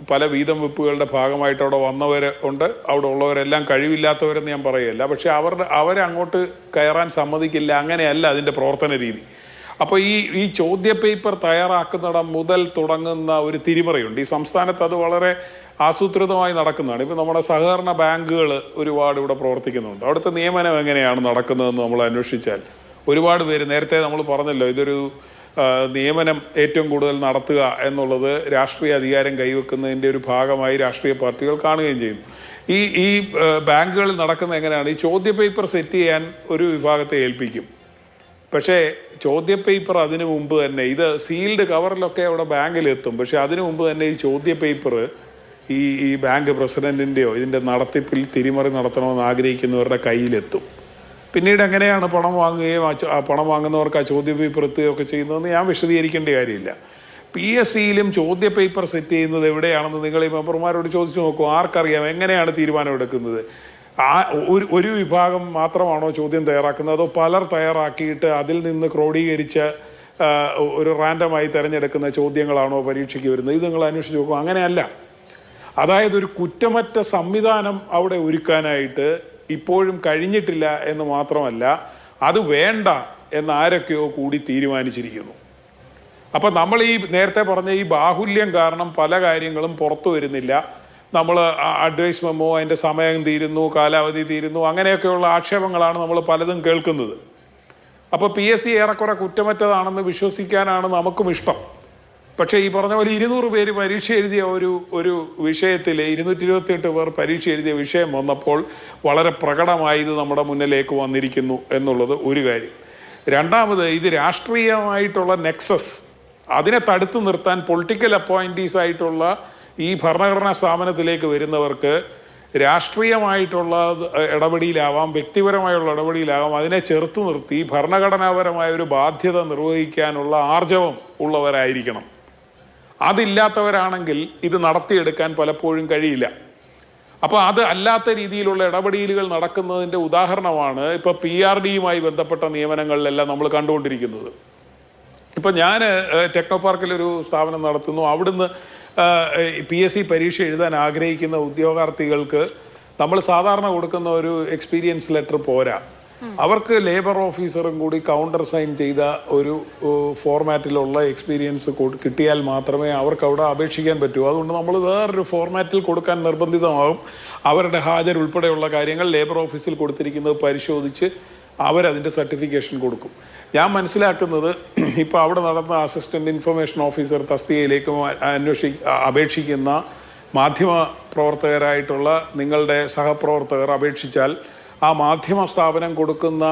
S2: പല വീതം വെപ്പുകളുടെ ഭാഗമായിട്ട് അവിടെ വന്നവരുണ്ട്. അവിടെ ഉള്ളവരെല്ലാം കഴിവില്ലാത്തവരെന്ന് ഞാൻ പറയുകയല്ല. പക്ഷെ അവരെ അങ്ങോട്ട് കയറാൻ സമ്മതിക്കില്ല. അങ്ങനെയല്ല അതിൻ്റെ പ്രവർത്തന രീതി. അപ്പോൾ ഈ ചോദ്യ പേപ്പർ തയ്യാറാക്കുന്നിടം മുതൽ തുടങ്ങുന്ന ഒരു തിരിമറിയുണ്ട്. ഈ സംസ്ഥാനത്ത് അത് വളരെ ആസൂത്രിതമായി നടക്കുന്നതാണ്. ഇപ്പോൾ നമ്മുടെ സഹകരണ ബാങ്കുകൾ ഒരുപാട് ഇവിടെ പ്രവർത്തിക്കുന്നുണ്ട്. അവിടുത്തെ നിയമനം എങ്ങനെയാണ് നടക്കുന്നതെന്ന് നമ്മൾ അന്വേഷിച്ചാൽ ഒരുപാട് പേര്, നേരത്തെ നമ്മൾ പറഞ്ഞല്ലോ, ഇതൊരു നിയമനം ഏറ്റവും കൂടുതൽ നടത്തുക എന്നുള്ളത് രാഷ്ട്രീയ അധികാരം കൈവെക്കുന്നതിൻ്റെ ഒരു ഭാഗമായി രാഷ്ട്രീയ പാർട്ടികൾ കാണുകയും ചെയ്യുന്നു. ഈ ബാങ്കുകളിൽ നടക്കുന്ന എങ്ങനെയാണ്, ഈ ചോദ്യ പേപ്പർ സെറ്റ് ചെയ്യാൻ ഒരു വിഭാഗത്തെ ഏൽപ്പിക്കും. പക്ഷേ ചോദ്യ പേപ്പർ അതിനു മുമ്പ് തന്നെ, ഇത് സീൽഡ് കവറിലൊക്കെ അവിടെ ബാങ്കിലെത്തും. പക്ഷെ അതിനു മുമ്പ് തന്നെ ഈ ചോദ്യ പേപ്പർ ഈ ബാങ്ക് പ്രസിഡന്റിൻ്റെയോ ഇതിൻ്റെ നടത്തിപ്പിൽ തിരിമറി നടത്തണമെന്ന് ആഗ്രഹിക്കുന്നവരുടെ കയ്യിലെത്തും. പിന്നീട് എങ്ങനെയാണ് പണം വാങ്ങുകയും പണം വാങ്ങുന്നവർക്ക് ആ ചോദ്യ പേപ്പർ എത്തുകയൊക്കെ ചെയ്യുന്നതെന്ന് ഞാൻ വിശദീകരിക്കേണ്ട കാര്യമില്ല. PSCയിലും ചോദ്യ പേപ്പർ സെറ്റ് ചെയ്യുന്നത് എവിടെയാണെന്ന് നിങ്ങൾ ഈ മെമ്പർമാരോട് ചോദിച്ചു നോക്കൂ. ആർക്കറിയാം എങ്ങനെയാണ് തീരുമാനം എടുക്കുന്നത്? ഒരു വിഭാഗം മാത്രമാണോ ചോദ്യം തയ്യാറാക്കുന്നത്, അതോ പലർ തയ്യാറാക്കിയിട്ട് അതിൽ നിന്ന് ക്രോഡീകരിച്ച ഒരു റാൻഡമായി തിരഞ്ഞെടുക്കുന്ന ചോദ്യങ്ങളാണോ പരീക്ഷയ്ക്ക് വരുന്നത്? ഇത് നിങ്ങൾ അന്വേഷിച്ച് നോക്കും. അങ്ങനെയല്ല. അതായത് ഒരു കുറ്റമറ്റ സംവിധാനം അവിടെ ഒരുക്കാനായിട്ട് ഇപ്പോഴും കഴിഞ്ഞിട്ടില്ല എന്ന് മാത്രമല്ല, അത് വേണ്ട എന്ന് ആരൊക്കെയോ കൂടി തീരുമാനിച്ചിരിക്കുന്നു. അപ്പം നമ്മൾ ഈ നേരത്തെ പറഞ്ഞ ഈ ബാഹുല്യം കാരണം പല കാര്യങ്ങളും പുറത്തു വരുന്നില്ല. നമ്മൾ അഡ്വൈസ് മെമ്മോ, അതിൻ്റെ സമയം തീരുന്നു, കാലാവധി തീരുന്നു, അങ്ങനെയൊക്കെയുള്ള ആക്ഷേപങ്ങളാണ് നമ്മൾ പലതും കേൾക്കുന്നത്. അപ്പോൾ PSC ഏറെക്കുറെ കുറ്റമറ്റതാണെന്ന് വിശ്വസിക്കാനാണ് നമുക്കും ഇഷ്ടം. പക്ഷേ ഈ പറഞ്ഞ പോലെ 200 പേര് പരീക്ഷ എഴുതിയ ഒരു വിഷയത്തിൽ 228 പേർ പരീക്ഷ എഴുതിയ വിഷയം വന്നപ്പോൾ വളരെ പ്രകടമായി ഇത് നമ്മുടെ മുന്നിലേക്ക് വന്നിരിക്കുന്നു എന്നുള്ളത് ഒരു കാര്യം. രണ്ടാമത്, ഇത് രാഷ്ട്രീയമായിട്ടുള്ള നെക്സസ്, അതിനെ തടുത്തു നിർത്താൻ പൊളിറ്റിക്കൽ അപ്പോയിൻറ്റീസ് ആയിട്ടുള്ള ഈ ഭരണഘടനാ സ്ഥാപനത്തിലേക്ക് വരുന്നവർക്ക് രാഷ്ട്രീയമായിട്ടുള്ള ഇടപെടിയിലാവാം, വ്യക്തിപരമായുള്ള ഇടപെടിയിലാവാം, അതിനെ ചെറുത്തു നിർത്തി ഭരണഘടനാപരമായ ഒരു ബാധ്യത നിർവഹിക്കാനുള്ള ആർജവം ഉള്ളവരായിരിക്കണം. അതില്ലാത്തവരാണെങ്കിൽ ഇത് നടത്തിയെടുക്കാൻ പലപ്പോഴും കഴിയില്ല. അപ്പോൾ അത് അല്ലാത്ത രീതിയിലുള്ള ഇടപെടലുകൾ നടക്കുന്നതിൻ്റെ ഉദാഹരണമാണ് ഇപ്പോൾ PRDയുമായി ബന്ധപ്പെട്ട നിയമനങ്ങളിലെല്ലാം നമ്മൾ കണ്ടുകൊണ്ടിരിക്കുന്നത്. ഇപ്പം ഞാൻ ടെക്നോ പാർക്കിലൊരു സ്ഥാപനം നടത്തുന്നു. അവിടുന്ന് PSC പരീക്ഷ എഴുതാൻ ആഗ്രഹിക്കുന്ന ഉദ്യോഗാർത്ഥികൾക്ക് നമ്മൾ സാധാരണ കൊടുക്കുന്ന ഒരു എക്സ്പീരിയൻസ് ലെറ്റർ പോരാ. അവർക്ക് ലേബർ ഓഫീസറും കൂടി കൗണ്ടർ സൈൻ ചെയ്ത ഒരു ഫോർമാറ്റിലുള്ള എക്സ്പീരിയൻസ് കിട്ടിയാൽ മാത്രമേ അവർക്ക് അവിടെ അപേക്ഷിക്കാൻ പറ്റൂ. അതുകൊണ്ട് നമ്മൾ വേറൊരു ഫോർമാറ്റിൽ കൊടുക്കാൻ നിർബന്ധിതമാകും. അവരുടെ ഹാജർ ഉൾപ്പെടെയുള്ള കാര്യങ്ങൾ ലേബർ ഓഫീസിൽ കൊടുത്തിരിക്കുന്നത് പരിശോധിച്ച് അവരതിൻ്റെ സർട്ടിഫിക്കേഷൻ കൊടുക്കും. ഞാൻ മനസ്സിലാക്കുന്നത് ഇപ്പോൾ അവിടെ നടന്ന അസിസ്റ്റൻ്റ് ഇൻഫർമേഷൻ ഓഫീസർ തസ്തികയിലേക്ക് അപേക്ഷിക്കുന്ന മാധ്യമ പ്രവർത്തകരായിട്ടുള്ള നിങ്ങളുടെ സഹപ്രവർത്തകർ അപേക്ഷിച്ചാൽ ആ മാധ്യമ സ്ഥാപനം കൊടുക്കുന്ന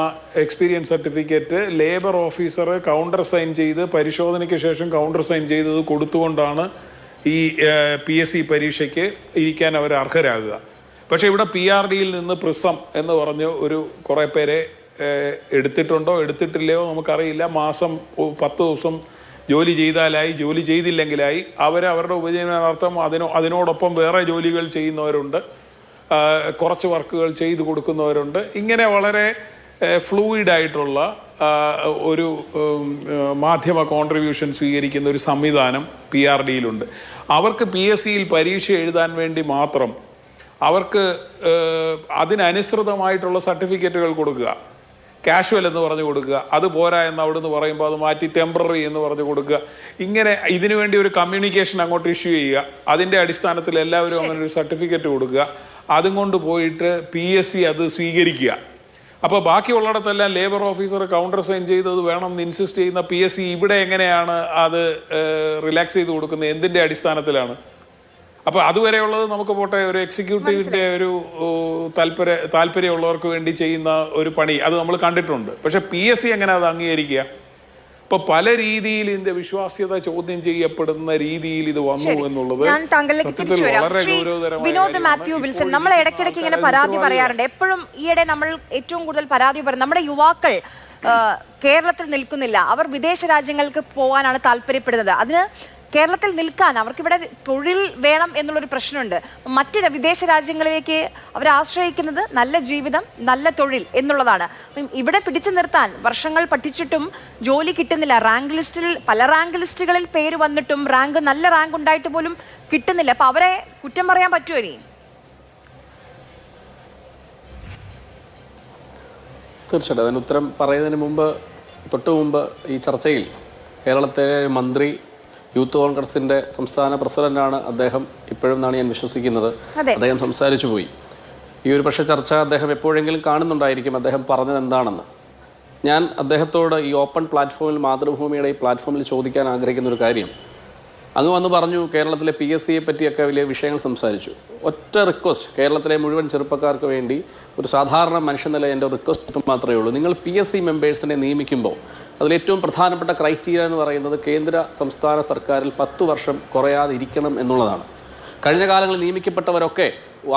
S2: experience certificate labour officer counter sign ചെയ്ത് പരിശോധനയ്ക്ക് ശേഷം കൗണ്ടർ സൈൻ ചെയ്തത് കൊടുത്തുകൊണ്ടാണ് ഈ PSC പരീക്ഷയ്ക്ക് ഇരിക്കാൻ അവർ അർഹരാകുക. പക്ഷേ ഇവിടെ PRDയിൽ നിന്ന് പ്രിസം എന്ന് പറഞ്ഞ് കുറേ പേരെ എടുത്തിട്ടുണ്ടോ എടുത്തിട്ടില്ലയോ നമുക്കറിയില്ല. മാസം 10 ദിവസം ജോലി ചെയ്താലായി, ജോലി ചെയ്തില്ലെങ്കിലായി. അവരുടെ ഉപജീവനാർത്ഥം അതിനോടൊപ്പം വേറെ ജോലികൾ ചെയ്യുന്നവരുണ്ട്, കുറച്ച് വർക്കുകൾ ചെയ്തു കൊടുക്കുന്നവരുണ്ട്. ഇങ്ങനെ വളരെ ഫ്ലൂയിഡായിട്ടുള്ള ഒരു മാധ്യമ കോൺട്രിബ്യൂഷൻ സ്വീകരിക്കുന്ന ഒരു സംവിധാനം PRDയിലുണ്ട്. അവർക്ക് PSCയിൽ പരീക്ഷ എഴുതാൻ വേണ്ടി മാത്രം അവർക്ക് അതിനനുസൃതമായിട്ടുള്ള സർട്ടിഫിക്കറ്റുകൾ കൊടുക്കുക. കാഷ്വൽ എന്ന് പറഞ്ഞു കൊടുക്കുക, അത് പോരാ എന്ന് അവിടുന്ന് പറയുമ്പോൾ അത് മാറ്റി ടെമ്പററി എന്ന് പറഞ്ഞു കൊടുക്കുക. ഇങ്ങനെ ഇതിനു വേണ്ടി ഒരു കമ്മ്യൂണിക്കേഷൻ അങ്ങോട്ട് ഇഷ്യൂ ചെയ്യുക. അതിൻ്റെ അടിസ്ഥാനത്തിൽ എല്ലാവരും അങ്ങനെ ഒരു സർട്ടിഫിക്കറ്റ് കൊടുക്കുക. അതും കൊണ്ട് പോയിട്ട് PSC അത് സ്വീകരിക്കുക. അപ്പോൾ ബാക്കിയുള്ളിടത്തെല്ലാം ലേബർ ഓഫീസർ കൗണ്ടർ സൈൻ ചെയ്തത് വേണം എന്ന് ഇൻസിസ്റ്റ് ചെയ്യുന്ന PSC ഇവിടെ എങ്ങനെയാണ് അത് റിലാക്സ് ചെയ്ത് കൊടുക്കുന്നത്? എന്തിൻ്റെ അടിസ്ഥാനത്തിലാണ്? അപ്പോൾ അതുവരെയുള്ളത് നമുക്ക് പോട്ടെ, ഒരു എക്സിക്യൂട്ടീവിൻ്റെ ഒരു താല്പര്യമുള്ളവർക്ക് വേണ്ടി ചെയ്യുന്ന ഒരു പണി അത് നമ്മൾ കണ്ടിട്ടുണ്ട്. പക്ഷെ PSC എങ്ങനെ അത് അംഗീകരിക്കുക? ഇപ്പൊ പല രീതിയിൽ ഇതിന്റെ വിശ്വാസ്യത ചോദ്യം ചെയ്യപ്പെടുന്ന രീതിയിൽ ഇത് വന്നു എന്നുള്ളത് വളരെ ഗൗരവതരമായ.
S1: വിനോദ് മാത്യു വിൽസൺ, നമ്മൾ ഇടയ്ക്കിടയ്ക്ക് ഇങ്ങനെ പരാതി പറയാറുണ്ട്. എപ്പോഴും ഈയിടെ നമ്മൾ ഏറ്റവും കൂടുതൽ പരാതി പറയുന്നത് നമ്മുടെ യുവാക്കൾ കേരളത്തിൽ നിൽക്കുന്നില്ല, അവർ വിദേശ രാജ്യങ്ങൾക്ക് പോകാനാണ് താല്പര്യപ്പെടുന്നത്. അതിന് കേരളത്തിൽ നിൽക്കാൻ അവർക്കിവിടെ തൊഴിൽ വേണം എന്നുള്ളൊരു പ്രശ്നമുണ്ട്. മറ്റ് വിദേശ രാജ്യങ്ങളിലേക്ക് അവരെ ആശ്രയിക്കുന്നത് നല്ല ജീവിതം, നല്ല തൊഴിൽ എന്നുള്ളതാണ്. ഇവിടെ പിടിച്ചു നിർത്താൻ വർഷങ്ങൾ പഠിച്ചിട്ടും ജോലി കിട്ടുന്നില്ല. പല റാങ്ക് ലിസ്റ്റുകളിൽ പേര് വന്നിട്ടും നല്ല റാങ്ക് ഉണ്ടായിട്ട് പോലും കിട്ടുന്നില്ല. അപ്പൊ അവരെ കുറ്റം പറയാൻ പറ്റുമോ? ഇനി
S4: തീർച്ചയായിട്ടും അതിന് ഉത്തരം പറയുന്നതിന് തൊട്ട് മുമ്പ് ഈ ചർച്ചയിൽ കേരളത്തിലെ മന്ത്രി, യൂത്ത് കോൺഗ്രസിൻ്റെ സംസ്ഥാന പ്രസിഡന്റാണ് അദ്ദേഹം, ഇപ്പോഴും എന്നാണ് ഞാൻ വിശ്വസിക്കുന്നത്. അദ്ദേഹം സംസാരിച്ചു പോയി. ഈ ഒരു പക്ഷേ ചർച്ച അദ്ദേഹം എപ്പോഴെങ്കിലും കാണുന്നുണ്ടായിരിക്കും അദ്ദേഹം പറഞ്ഞത് എന്താണെന്ന്. ഞാൻ അദ്ദേഹത്തോട് ഈ ഓപ്പൺ പ്ലാറ്റ്ഫോമിൽ, മാതൃഭൂമിയുടെ ഈ പ്ലാറ്റ്ഫോമിൽ ചോദിക്കാൻ ആഗ്രഹിക്കുന്ന ഒരു കാര്യം, അങ്ങ് വന്ന് പറഞ്ഞു കേരളത്തിലെ PSCയെ പറ്റിയൊക്കെ വലിയ വിഷയങ്ങൾ സംസാരിച്ചു. ഒറ്റ റിക്വസ്റ്റ് കേരളത്തിലെ മുഴുവൻ ചെറുപ്പക്കാർക്ക് വേണ്ടി, ഒരു സാധാരണ മനുഷ്യ നില എൻ്റെ റിക്വസ്റ്റ് മാത്രമേ ഉള്ളൂ. നിങ്ങൾ PSC മെമ്പേഴ്സിനെ നിയമിക്കുമ്പോൾ അതിലേറ്റവും പ്രധാനപ്പെട്ട ക്രൈറ്റീരിയ എന്ന് പറയുന്നത് കേന്ദ്ര സംസ്ഥാന സർക്കാരിൽ 10 വർഷം കുറയാതിരിക്കണം എന്നുള്ളതാണ്. കഴിഞ്ഞ കാലങ്ങളിൽ നിയമിക്കപ്പെട്ടവരൊക്കെ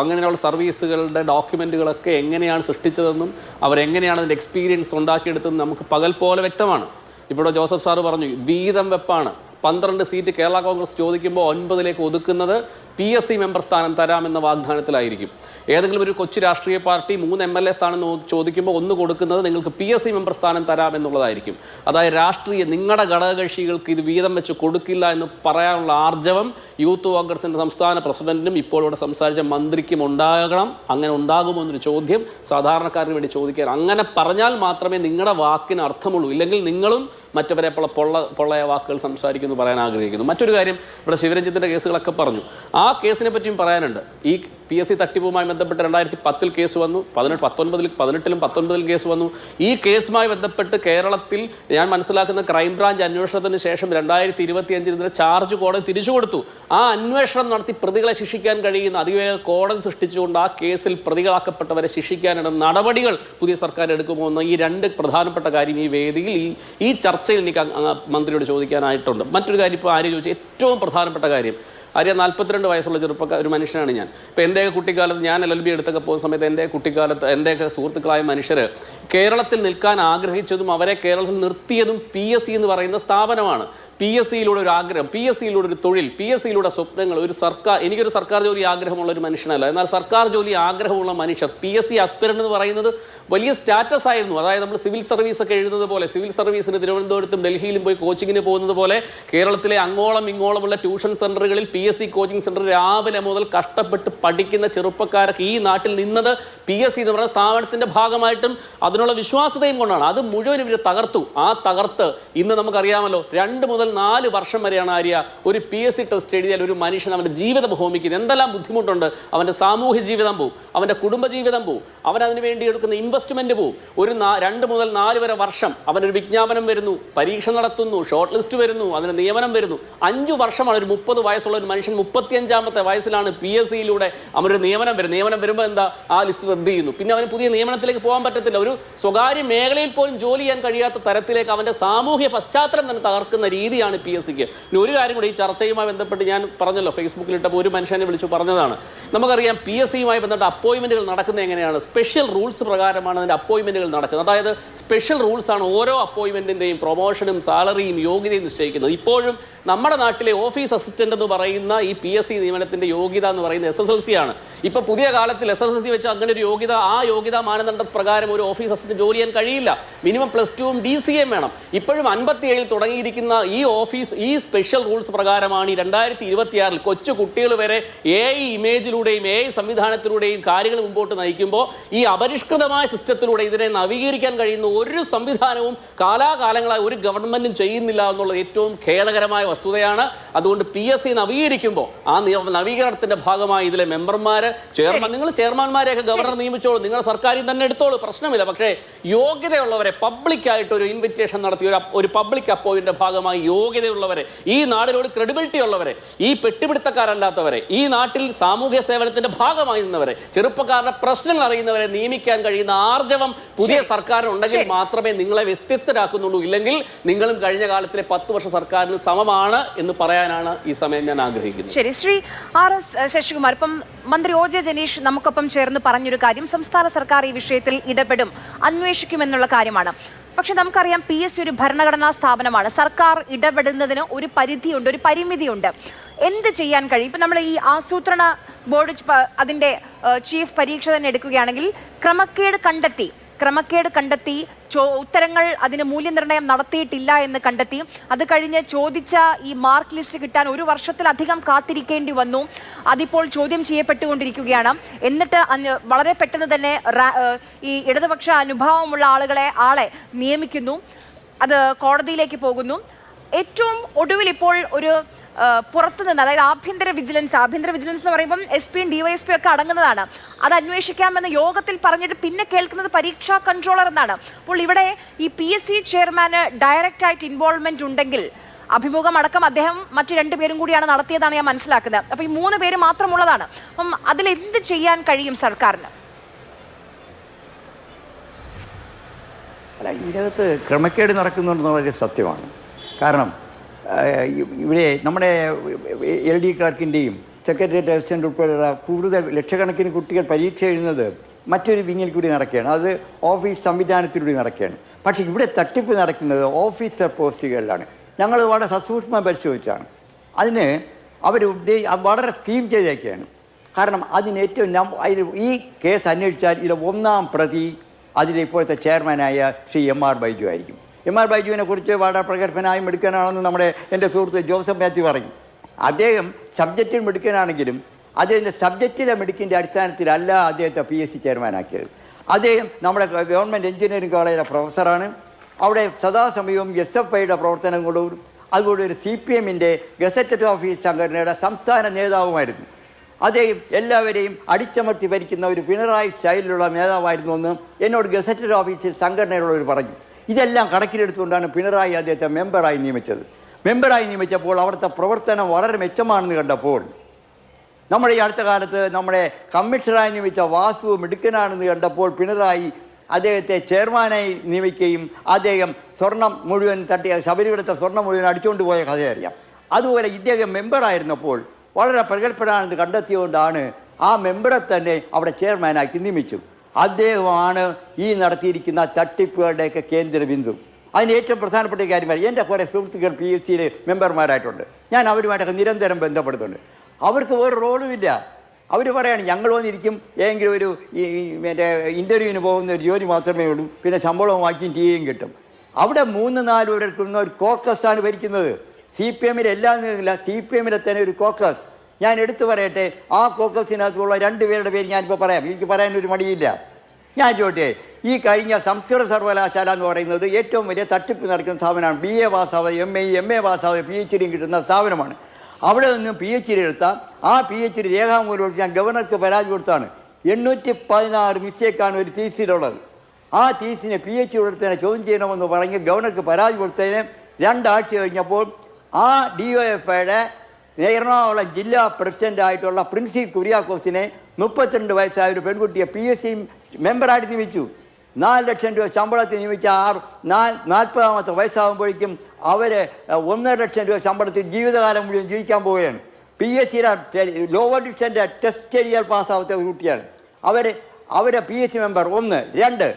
S4: അങ്ങനെയുള്ള സർവീസുകളുടെ ഡോക്യുമെൻറ്റുകളൊക്കെ എങ്ങനെയാണ് സൃഷ്ടിച്ചതെന്നും അവരെങ്ങനെയാണ് അതിൻ്റെ എക്സ്പീരിയൻസ് ഉണ്ടാക്കിയെടുത്തതെന്നും നമുക്ക് പകൽ പോലെ വ്യക്തമാണ്. ഇവിടെ ജോസഫ് സാറ് പറഞ്ഞു വീതം വെപ്പാണ്. 12 സീറ്റ് കേരള കോൺഗ്രസ് ചോദിക്കുമ്പോൾ 9ലേക്ക് ഒതുക്കുന്നത് PSC മെമ്പർ സ്ഥാനം തരാമെന്ന വാഗ്ദാനത്തിലായിരിക്കും. ഏതെങ്കിലും ഒരു കൊച്ചു രാഷ്ട്രീയ പാർട്ടി 3 MLA സ്ഥാനം ചോദിക്കുമ്പോൾ 1 കൊടുക്കുന്നത് നിങ്ങൾക്ക് PSC മെമ്പർ സ്ഥാനം തരാമെന്നുള്ളതായിരിക്കും. അതായത് നിങ്ങളുടെ ഘടകകക്ഷികൾക്ക് ഇത് വീതം വെച്ച് കൊടുക്കില്ല എന്ന് പറയാനുള്ള ആർജവം യൂത്ത് കോൺഗ്രസിൻ്റെ സംസ്ഥാന പ്രസിഡന്റിനും ഇപ്പോൾ ഇവിടെ സംസാരിച്ച മന്ത്രിക്കും ഉണ്ടാകണം. അങ്ങനെ ഉണ്ടാകുമോ എന്നൊരു ചോദ്യം സാധാരണക്കാരന് വേണ്ടി ചോദിക്കാൻ. അങ്ങനെ പറഞ്ഞാൽ മാത്രമേ നിങ്ങളുടെ വാക്കിന് അർത്ഥമുള്ളൂ. ഇല്ലെങ്കിൽ നിങ്ങളും മറ്റവരെ പൊള്ളയ വാക്കുകൾ സംസാരിക്കുമെന്ന് പറയാൻ ആഗ്രഹിക്കുന്നു. മറ്റൊരു കാര്യം, ഇവിടെ ശിവരഞ്ജിത്തിൻ്റെ കേസുകളൊക്കെ പറഞ്ഞു. ആ കേസിനെ പറ്റിയും പറയാനുണ്ട്. ഈ PSC തട്ടിപ്പുമായി ബന്ധപ്പെട്ട് 2010 കേസ് വന്നു, 2019 18 19 കേസ് വന്നു. ഈ കേസുമായി ബന്ധപ്പെട്ട് കേരളത്തിൽ ഞാൻ മനസ്സിലാക്കുന്ന ക്രൈംബ്രാഞ്ച് അന്വേഷണത്തിന് ശേഷം 2025 ചാർജ് കോടതി തിരിച്ചു കൊടുത്തു. ആ അന്വേഷണം നടത്തി പ്രതികളെ ശിക്ഷിക്കാൻ കഴിയുന്ന അതിവേഗ കോടതി സൃഷ്ടിച്ചുകൊണ്ട് ആ കേസിൽ പ്രതികളാക്കപ്പെട്ടവരെ ശിക്ഷിക്കാനുള്ള നടപടികൾ പുതിയ സർക്കാർ എടുക്കുമോ എന്ന ഈ രണ്ട് പ്രധാനപ്പെട്ട കാര്യം ഈ വേദിയിൽ ഈ ചർച്ചയിൽ എനിക്ക് മന്ത്രിയോട് ചോദിക്കാനായിട്ടുണ്ട്. മറ്റൊരു കാര്യം ഇപ്പോൾ ആര്യ ചോദിച്ചാൽ ഏറ്റവും പ്രധാനപ്പെട്ട കാര്യം, ആര്യ 42 വയസ്സുള്ള ഒരു മനുഷ്യനാണ് ഞാൻ. ഇപ്പോൾ എൻ്റെയൊക്കെ കുട്ടിക്കാലത്ത് ഞാൻ LLB എടുത്തൊക്കെ പോകുന്ന സമയത്ത് എൻ്റെ കുട്ടിക്കാലത്ത് എൻ്റെയൊക്കെ സുഹൃത്തുക്കളായ മനുഷ്യർ കേരളത്തിൽ നിൽക്കാൻ ആഗ്രഹിച്ചതും അവരെ കേരളത്തിൽ നിർത്തിയതും PSC എന്ന് പറയുന്ന സ്ഥാപനമാണ്. PSCയിലൂടെ ഒരു ആഗ്രഹം, PSCയിലൂടെ ഒരു തൊഴിൽ, PSCയിലൂടെ സ്വപ്നങ്ങൾ. എനിക്കൊരു സർക്കാർ ജോലി ആഗ്രഹമുള്ള ഒരു മനുഷ്യനല്ല, എന്നാൽ സർക്കാർ ജോലി ആഗ്രഹമുള്ള മനുഷ്യർ. PSC ആസ്പിരൻ്റ് എന്ന് പറയുന്നത് വലിയ സ്റ്റാറ്റസ് ആയിരുന്നു. അതായത് നമ്മൾ സിവിൽ സർവീസ് ഒക്കെ എഴുതുന്നത് പോലെ, സിവിൽ സർവീസിന് തിരുവനന്തപുരത്തും ഡൽഹിയിലും പോയി കോച്ചിങ്ങിന് പോകുന്നത് പോലെ കേരളത്തിലെ അങ്ങോളം ഇങ്ങോളമുള്ള ട്യൂഷൻ സെൻ്ററുകളിൽ PSC കോച്ചിങ് സെൻ്റർ രാവിലെ മുതൽ കഷ്ടപ്പെട്ട് പഠിക്കുന്ന ചെറുപ്പക്കാരൊക്കെ ഈ നാട്ടിൽ നിന്നത് PSC എന്ന് പറയുന്ന സ്ഥാപനത്തിൻ്റെ ഭാഗമായിട്ടും അതിനുള്ള വിശ്വാസ്യതയും കൊണ്ടാണ്. അത് മുഴുവൻ ഇവർ തകർത്തു. ആ തകർത്ത് ഇന്ന് നമുക്കറിയാമല്ലോ 2 മുതൽ 4 വർഷം വരെയാണ് ആര്യ ഒരു PSC ടെസ്റ്റ് എഴുതിയാൽ ഒരു മനുഷ്യൻ അവൻ്റെ ജീവിതം ഹോമിക്കുന്നത്. എന്തെല്ലാം ബുദ്ധിമുട്ടുണ്ട്. അവൻ്റെ സാമൂഹ്യ ജീവിതം പോവും, അവൻ്റെ കുടുംബജീവിതം പോവും, അവൻ അതിനു വേണ്ടി എടുക്കുന്ന ഇൻവെസ്റ്റ്മെൻറ്റ് പോവും. ഒരു 2 മുതൽ 4 വരെ വർഷം അവനൊരു വിജ്ഞാപനം വരുന്നു, പരീക്ഷ നടത്തുന്നു, ഷോർട്ട് ലിസ്റ്റ് വരുന്നു, അതിന് നിയമനം വരുന്നു. 5 വർഷമാണ് ഒരു 30 വയസ്സുള്ള ഒരു മനുഷ്യൻ 35ാമത്തെ വയസ്സിലാണ് PSCയിലൂടെ അവനൊരു നിയമനം വരും. നിയമനം വരുമ്പോൾ എന്താ, ആ ലിസ്റ്റ് റദ്ദ് ചെയ്യുന്നു. പിന്നെ അവന് പുതിയ നിയമനത്തിലേക്ക് പോകാൻ പറ്റത്തില്ല. ഒരു സ്വകാര്യ മേഖലയിൽ പോലും ജോലി ചെയ്യാൻ കഴിയാത്ത തരത്തിലേക്ക് അവൻ്റെ സാമൂഹ്യ പശ്ചാത്തലം തന്നെ തകർക്കുന്ന രീതിയാണ് PSCക്ക്. ഇനി ഒരു കാര്യം കൂടി ഈ ചർച്ചയുമായി ബന്ധപ്പെട്ട് ഞാൻ പറഞ്ഞല്ലോ, ഫേസ്ബുക്കിലിട്ടപ്പോൾ ഒരു മനുഷ്യനെ വിളിച്ചു പറഞ്ഞതാണ്. നമുക്കറിയാം PSCയുമായി ബന്ധപ്പെട്ട് അപ്പോയിൻമെൻറ്റുകൾ നടക്കുന്നത് എങ്ങനെയാണ്. സ്പെഷ്യൽ റൂൾസ് പ്രകാരമാണ് അതിൻ്റെ അപ്പോയിൻമെൻറ്റുകൾ നടക്കുന്നത്. അതായത് സ്പെഷ്യൽ റൂൾസാണ് ഓരോ അപ്പോയിൻമെൻറ്റിൻ്റെയും പ്രൊമോഷനും സാലറിയും യോഗ്യതയും നിശ്ചയിക്കുന്നത്. ഇപ്പോഴും നമ്മുടെ നാട്ടിലെ ഓഫീസ് അസിസ്റ്റൻ്റ് എന്ന് പറയുന്ന ഈ PSC നിയമനത്തിൻ്റെ യോഗ്യത എന്ന് പറയുന്നത് SSLC ആണ്. ഇപ്പോൾ പുതിയ കാലത്തിൽ SSLC വെച്ച് അങ്ങനെ ഒരു യോഗ്യത, ആ യോഗ്യതാ മാനദണ്ഡ പ്രകാരം ഒരു ഓഫീസ് അസിസ്റ്റന്റ് ജോലി ചെയ്യാൻ കഴിയില്ല. മിനിമം +2 DCM വേണം. ഇപ്പോഴും 57 തുടങ്ങിയിരിക്കുന്ന ഈ സ്പെഷ്യൽ റൂൾസ് പ്രകാരമാണ് ഈ 2026 കൊച്ചു കുട്ടികൾ വരെ AI ഇമേജിലൂടെയും AI സംവിധാനത്തിലൂടെയും കാര്യങ്ങൾ മുമ്പോട്ട് നയിക്കുമ്പോൾ ഈ അപരിഷ്കൃതമായ സിസ്റ്റത്തിലൂടെ ഇതിനെ നവീകരിക്കാൻ കഴിയുന്ന ഒരു സംവിധാനവും കാലാകാലങ്ങളായി ഒരു ഗവൺമെന്റും ചെയ്യുന്നില്ല എന്നുള്ളത് ഏറ്റവും ഖേദകരമായ വസ്തുതയാണ്. അതുകൊണ്ട് PSC നവീകരിക്കുമ്പോൾ ആ നവീകരണത്തിന്റെ ഭാഗമായി ഇതിലെ മെമ്പർമാർ, ചെയർമാൻ, നിങ്ങൾ ചെയർമാൻമാരെയൊക്കെ ഗവർണർ നിയമിച്ചോളൂ, നിങ്ങളുടെ സർക്കാരിൽ തന്നെ എടുത്തോളൂ, പ്രശ്നമില്ല. പക്ഷേ യോഗ്യതയുള്ളവരെ പബ്ലിക്കായിട്ട് ഒരു ഇൻവിറ്റേഷൻ നടത്തി ഒരു പബ്ലിക് അപ്പോയിന്റിന്റെ ഭാഗമായി യോഗ്യതയുള്ളവരെ, ഈ നാടിനോട് ക്രെഡിബിലിറ്റി ഉള്ളവരെ, ഈ പെട്ടുപിടുത്തക്കാരല്ലാത്തവരെ, ഈ നാട്ടിൽ സാമൂഹ്യ സേവനത്തിന്റെ ഭാഗമായി നിന്നവരെ, ചെറുപ്പക്കാരുടെ പ്രശ്നങ്ങൾ അറിയുന്നവരെ നിയമിക്കാൻ കഴിയുന്ന ആർജവം പുതിയ സർക്കാരിനുണ്ടെങ്കിൽ മാത്രമേ നിങ്ങളെ വ്യത്യസ്തരാക്കുന്നുള്ളൂ. ഇല്ലെങ്കിൽ നിങ്ങളും കഴിഞ്ഞ കാലത്തിലെ 10 വർഷ സർക്കാരിന് സമമാണ് എന്ന് പറയാനാണ് ഈ സമയം ഞാൻ ആഗ്രഹിക്കുന്നത്.
S1: ശരി, ശ്രീ RS ശശികുമാർ, ഇപ്പം മന്ത്രി OJ ജനീഷ് നമുക്കൊപ്പം ചേർന്ന് പറഞ്ഞൊരു കാര്യം, സംസ്ഥാന സർക്കാർ ഈ വിഷയത്തിൽ ഇടപെടും, അന്വേഷിക്കുമെന്നുള്ള കാര്യമാണ്. പക്ഷെ നമുക്കറിയാം PSC ഒരു ഭരണഘടനാ സ്ഥാപനമാണ്. സർക്കാർ ഇടപെടുന്നതിന് ഒരു പരിധിയുണ്ട്, ഒരു പരിമിതിയുണ്ട്. എന്ത് ചെയ്യാൻ കഴിയും? ഇപ്പം നമ്മൾ ഈ ആസൂത്രണ ബോർഡ് അതിൻ്റെ ചീഫ് പരീക്ഷ തന്നെ എടുക്കുകയാണെങ്കിൽ ക്രമക്കേട് കണ്ടെത്തി ഉത്തരങ്ങൾ അതിന് മൂല്യനിർണ്ണയം നടത്തിയിട്ടില്ല എന്ന് കണ്ടെത്തി. അത് കഴിഞ്ഞ് ചോദിച്ച ഈ മാർക്ക് ലിസ്റ്റ് കിട്ടാൻ 1 വർഷത്തിലധികം കാത്തിരിക്കേണ്ടി വന്നു. അതിപ്പോൾ ചോദ്യം ചെയ്യപ്പെട്ടുകൊണ്ടിരിക്കുകയാണ്. എന്നിട്ട് വളരെ പെട്ടെന്ന് തന്നെ ഈ ഇടതുപക്ഷ അനുഭാവമുള്ള ആളെ നിയമിക്കുന്നു. അത് കോടതിയിലേക്ക് പോകുന്നു. ഏറ്റവും ഒടുവിൽ ഇപ്പോൾ ഒരു പുറത്തുനിന്ന്, അതായത് ആഭ്യന്തര വിജിലൻസ് എന്ന് പറയുമ്പം SP-യും DYSP ഒക്കെ അടങ്ങുന്നതാണ്. അത് അന്വേഷിക്കാമെന്ന് യോഗത്തിൽ പറഞ്ഞിട്ട് പിന്നെ കേൾക്കുന്നത് പരീക്ഷാ കൺട്രോളർ എന്നാണ്. അപ്പോൾ ഇവിടെ ഈ PSC ചെയർമാന് ഡയറക്റ്റ് ആയിട്ട് ഇൻവോൾവ്മെന്റ് ഉണ്ടെങ്കിൽ, അഭിമുഖം അടക്കം അദ്ദേഹം മറ്റു 2 പേരും കൂടിയാണ് നടത്തിയതാണ് ഞാൻ മനസ്സിലാക്കുന്നത്. അപ്പോൾ ഈ 3 പേര് മാത്രമുള്ളതാണ്. അപ്പം അതിലെന്ത് ചെയ്യാൻ കഴിയും സർക്കാരിന്?
S3: അല്ല, ഇതിനകത്ത് ക്രമക്കേട് നടക്കുന്നുണ്ടെന്ന് വളരെ സത്യമാണ്. കാരണം ഇവിടെ നമ്മുടെ LD ക്ലർക്കിൻ്റെയും സെക്രട്ടേറിയറ്റ് അസിസ്റ്റൻ്റ് ഉൾപ്പെടെയുള്ള കൂടുതൽ ലക്ഷക്കണക്കിന് കുട്ടികൾ പരീക്ഷ എഴുതുന്നത് മറ്റൊരു വിങ്ങിൽ കൂടി നടക്കുകയാണ്. അത് ഓഫീസ് സംവിധാനത്തിലൂടെ നടക്കുകയാണ്. പക്ഷേ ഇവിടെ തട്ടിപ്പ് നടക്കുന്നത് ഓഫീസർ പോസ്റ്റുകളിലാണ്. ഞങ്ങൾ വളരെ സസൂക്ഷ്മം പരിശോധിച്ചാണ്. അതിന് അവർ വളരെ സ്കീം ചെയ്തേക്കുകയാണ്. കാരണം അതിന് ഏറ്റവും ഈ കേസ് അന്വേഷിച്ചാൽ ഇതിലെ 1ാം പ്രതി അതിലെ ഇപ്പോഴത്തെ ചെയർമാനായ ശ്രീ MR ബൈജു ആയിരിക്കും. MR ബൈജുവിനെ കുറിച്ച് വളരെ പ്രഗത്ഭനായി മിടുക്കനാണെന്ന് എൻ്റെ സുഹൃത്ത് ജോസഫ് മാത്യു പറയും. അദ്ദേഹം സബ്ജക്റ്റിൽ മിടുക്കനാണെങ്കിലും അദ്ദേഹത്തിൻ്റെ സബ്ജക്റ്റിലെ മിടുക്കിൻ്റെ അടിസ്ഥാനത്തിലല്ല അദ്ദേഹത്തെ PSC ചെയർമാനാക്കിയത്. അദ്ദേഹം നമ്മുടെ ഗവൺമെൻറ് എഞ്ചിനീയറിംഗ് കോളേജിലെ പ്രൊഫസറാണ്. അവിടെ സദാസമയവും SFIയുടെ പ്രവർത്തനങ്ങളും അതുപോലെ ഒരു CPMൻ്റെ ഗസറ്റഡ് ഓഫീസ് സംഘടനയുടെ സംസ്ഥാന നേതാവുമായിരുന്നു. അദ്ദേഹം എല്ലാവരെയും അടിച്ചമർത്തി ഭരിക്കുന്ന ഒരു പിണറായി സ്റ്റൈലിലുള്ള നേതാവായിരുന്നു എന്ന് എന്നോട് ഗസറ്റഡ് ഓഫീസിൽ സംഘടനയുള്ളവർ പറഞ്ഞു. ഇതെല്ലാം കണക്കിലെടുത്തുകൊണ്ടാണ് പിണറായി അദ്ദേഹത്തെ മെമ്പറായി നിയമിച്ചത്. മെമ്പറായി നിയമിച്ചപ്പോൾ അവിടുത്തെ പ്രവർത്തനം വളരെ മെച്ചമാണെന്ന് കണ്ടപ്പോൾ, നമ്മുടെ ഈ അടുത്ത കാലത്ത് നമ്മുടെ കമ്മീഷണറായി നിയമിച്ച വാസു മിടുക്കനാണെന്ന് കണ്ടപ്പോൾ പിണറായി അദ്ദേഹത്തെ ചെയർമാനായി നിയമിക്കുകയും അദ്ദേഹം സ്വർണം മുഴുവൻ തട്ടിയ ശബരിമലത്തെ സ്വർണം മുഴുവൻ അടിച്ചുകൊണ്ട് പോയ കഥയറിയാം. അതുപോലെ ഇദ്ദേഹം മെമ്പറായിരുന്നപ്പോൾ വളരെ പ്രഗത്ഭനാണെന്ന് കണ്ടെത്തിയുകൊണ്ടാണ് ആ മെമ്പറെ തന്നെ അവിടെ ചെയർമാനാക്കി നിയമിച്ചു. അദ്ദേഹമാണ് ഈ നടത്തിയിരിക്കുന്ന തട്ടിപ്പുകളുടെയൊക്കെ കേന്ദ്ര ബിന്ദു. അതിന് ഏറ്റവും പ്രധാനപ്പെട്ട കാര്യമായി എൻ്റെ കുറേ സുഹൃത്തുക്കൾ PSCയിൽ മെമ്പർമാരായിട്ടുണ്ട്. ഞാൻ അവരുമായിട്ടൊക്കെ നിരന്തരം ബന്ധപ്പെടുന്നുണ്ട്. അവർക്ക് വേറെ റോളുമില്ല. അവർ പറയാണ് ഞങ്ങൾ വന്നിരിക്കും, ഏതെങ്കിലും ഒരു മറ്റേ ഇൻ്റർവ്യൂവിന് പോകുന്ന ഒരു ജോലി മാത്രമേ ഉള്ളൂ, പിന്നെ ശമ്പളവും വാക്കിയും ടീയും കിട്ടും. അവിടെ 3-4 പേർക്കുന്ന ഒരു കോക്കസാണ് ഭരിക്കുന്നത്. CPM എല്ലാം നിന്നില്ല, CPM തന്നെ ഒരു കോക്കസ്. ഞാൻ എടുത്തു പറയട്ടെ, ആ കോക്കസിനകത്തുള്ള 2 പേരുടെ പേര് ഞാനിപ്പോൾ പറയാം, എനിക്ക് പറയാനൊരു മടിയില്ല. ഞാൻ ചോദിട്ടെ, ഈ കഴിഞ്ഞ സംസ്കൃത സർവകലാശാല എന്ന് പറയുന്നത് ഏറ്റവും വലിയ തട്ടിപ്പ് നടക്കുന്ന സ്ഥാപനമാണ്. BA പാസ്സാവുക, MA പാസ്സാവുക, PhD കിട്ടുന്ന സ്ഥാപനമാണ്. അവിടെ നിന്നും PhD എടുത്ത ആ PhD രേഖാമൂലം ഞാൻ ഗവർണർക്ക് പരാതി കൊടുത്താണ്. 816 മിസ്റ്റേക്കാണ് ഒരു തീസിലുള്ളത്. ആ തീസിനെ PhD കൊടുത്തതിനെ ചോദ്യം ചെയ്യണമെന്ന് പറഞ്ഞ് ഗവർണർക്ക് പരാതി കൊടുത്തതിന് 2 ആഴ്ച കഴിഞ്ഞപ്പോൾ ആ DOFയുടെ എറണാകുളം ജില്ലാ പ്രസിഡൻ്റായിട്ടുള്ള പ്രിൻസി കുര്യാക്കോസിനെ 32 വയസ്സായ ഒരു പെൺകുട്ടിയെ PSC മെമ്പറായിട്ട് നിയമിച്ചു. 4 ലക്ഷം രൂപ ശമ്പളത്തിൽ നിയമിച്ച 40ാമത്തെ വയസ്സാകുമ്പോഴേക്കും അവർ 1.5 ലക്ഷം രൂപ ശമ്പളത്തിൽ ജീവിതകാലം മുഴുവൻ ജീവിക്കാൻ പോവുകയാണ്. PSCയുടെ ലോവർ ഡിവിഷൻ്റെ ടെസ്റ്റ് എഴുതിയാൽ പാസ്സാവാത്ത ഒരു കുട്ടിയാണ്. അവരെ PSC മെമ്പർ 1. 2,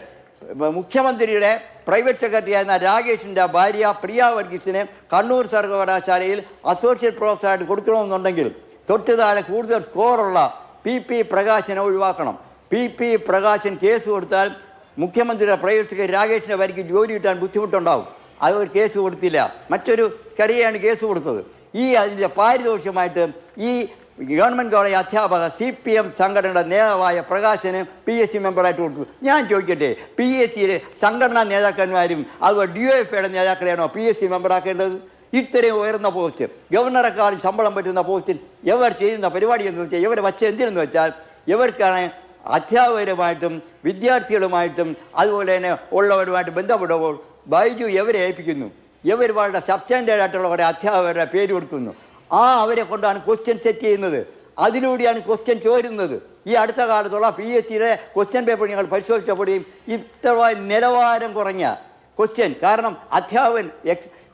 S3: മുഖ്യമന്ത്രിയുടെ പ്രൈവറ്റ് സെക്രട്ടറി ആയിരുന്ന രാകേഷിൻ്റെ ഭാര്യ പ്രിയ വർഗീസിനെ കണ്ണൂർ സർവകലാശാലയിൽ അസോസിയേറ്റ് പ്രൊഫസറായിട്ട് കൊടുക്കണമെന്നുണ്ടെങ്കിൽ തൊട്ട് താഴെ കൂടുതൽ സ്കോറുള്ള PP പ്രകാശനെ ഒഴിവാക്കണം. PP പ്രകാശൻ കേസ് കൊടുത്താൽ മുഖ്യമന്ത്രിയുടെ പ്രൈവറ്റ് സെക്രട്ടറി രാകേഷിൻ്റെ ഭാര്യയ്ക്ക് ജോലി കിട്ടാൻ ബുദ്ധിമുട്ടുണ്ടാവും. അവർ കേസ് കൊടുത്തില്ല. മറ്റൊരു കടിയാണ് കേസ് കൊടുത്തത്. അതിൻ്റെ പാരിതോഷികമായിട്ട് ഈ ഗവൺമെൻറ് കോളേജ് അധ്യാപക CPM സംഘടനയുടെ നേതാവായ പ്രകാശന് PSC മെമ്പറായിട്ട് കൊടുത്തു. ഞാൻ ചോദിക്കട്ടെ, PSCയിലെ സംഘടനാ നേതാക്കന്മാരും അതുപോലെ DOFയുടെ നേതാക്കളെയാണോ PSC മെമ്പറാക്കേണ്ടത്? ഇത്രയും ഉയർന്ന പോസ്റ്റ്, ഗവർണറെക്കാളും ശമ്പളം പറ്റുന്ന പോസ്റ്റിൽ ഇവർ ചെയ്യുന്ന പരിപാടി എന്ന് വെച്ചാൽ ഇവരെ വച്ച് എന്തിനെന്ന് വെച്ചാൽ ഇവർക്കാണ് അധ്യാപകരുമായിട്ടും വിദ്യാർത്ഥികളുമായിട്ടും അതുപോലെ തന്നെ ഉള്ളവരുമായിട്ട് ബന്ധപ്പെടുമ്പോൾ ബൈജു ഇവരെ ഏൽപ്പിക്കുന്നു. ഇവർ വളരെ സബ്സ്റ്റാൻഡേർഡ് ആയിട്ടുള്ള കുറേ അധ്യാപകരുടെ പേര് കൊടുക്കുന്നു. അവരെ കൊണ്ടാണ് ക്വസ്റ്റ്യൻ സെറ്റ് ചെയ്യുന്നത്. അതിലൂടെയാണ് ക്വസ്റ്റ്യൻ ചോരുന്നത്. ഈ അടുത്ത കാലത്തുള്ള PSCയുടെ ക്വസ്റ്റ്യൻ പേപ്പർ ഞങ്ങൾ പരിശോധിച്ചപ്പോഴും ഇത്ര നിലവാരം കുറഞ്ഞ ക്വസ്റ്റ്യൻ. കാരണം അധ്യാപകൻ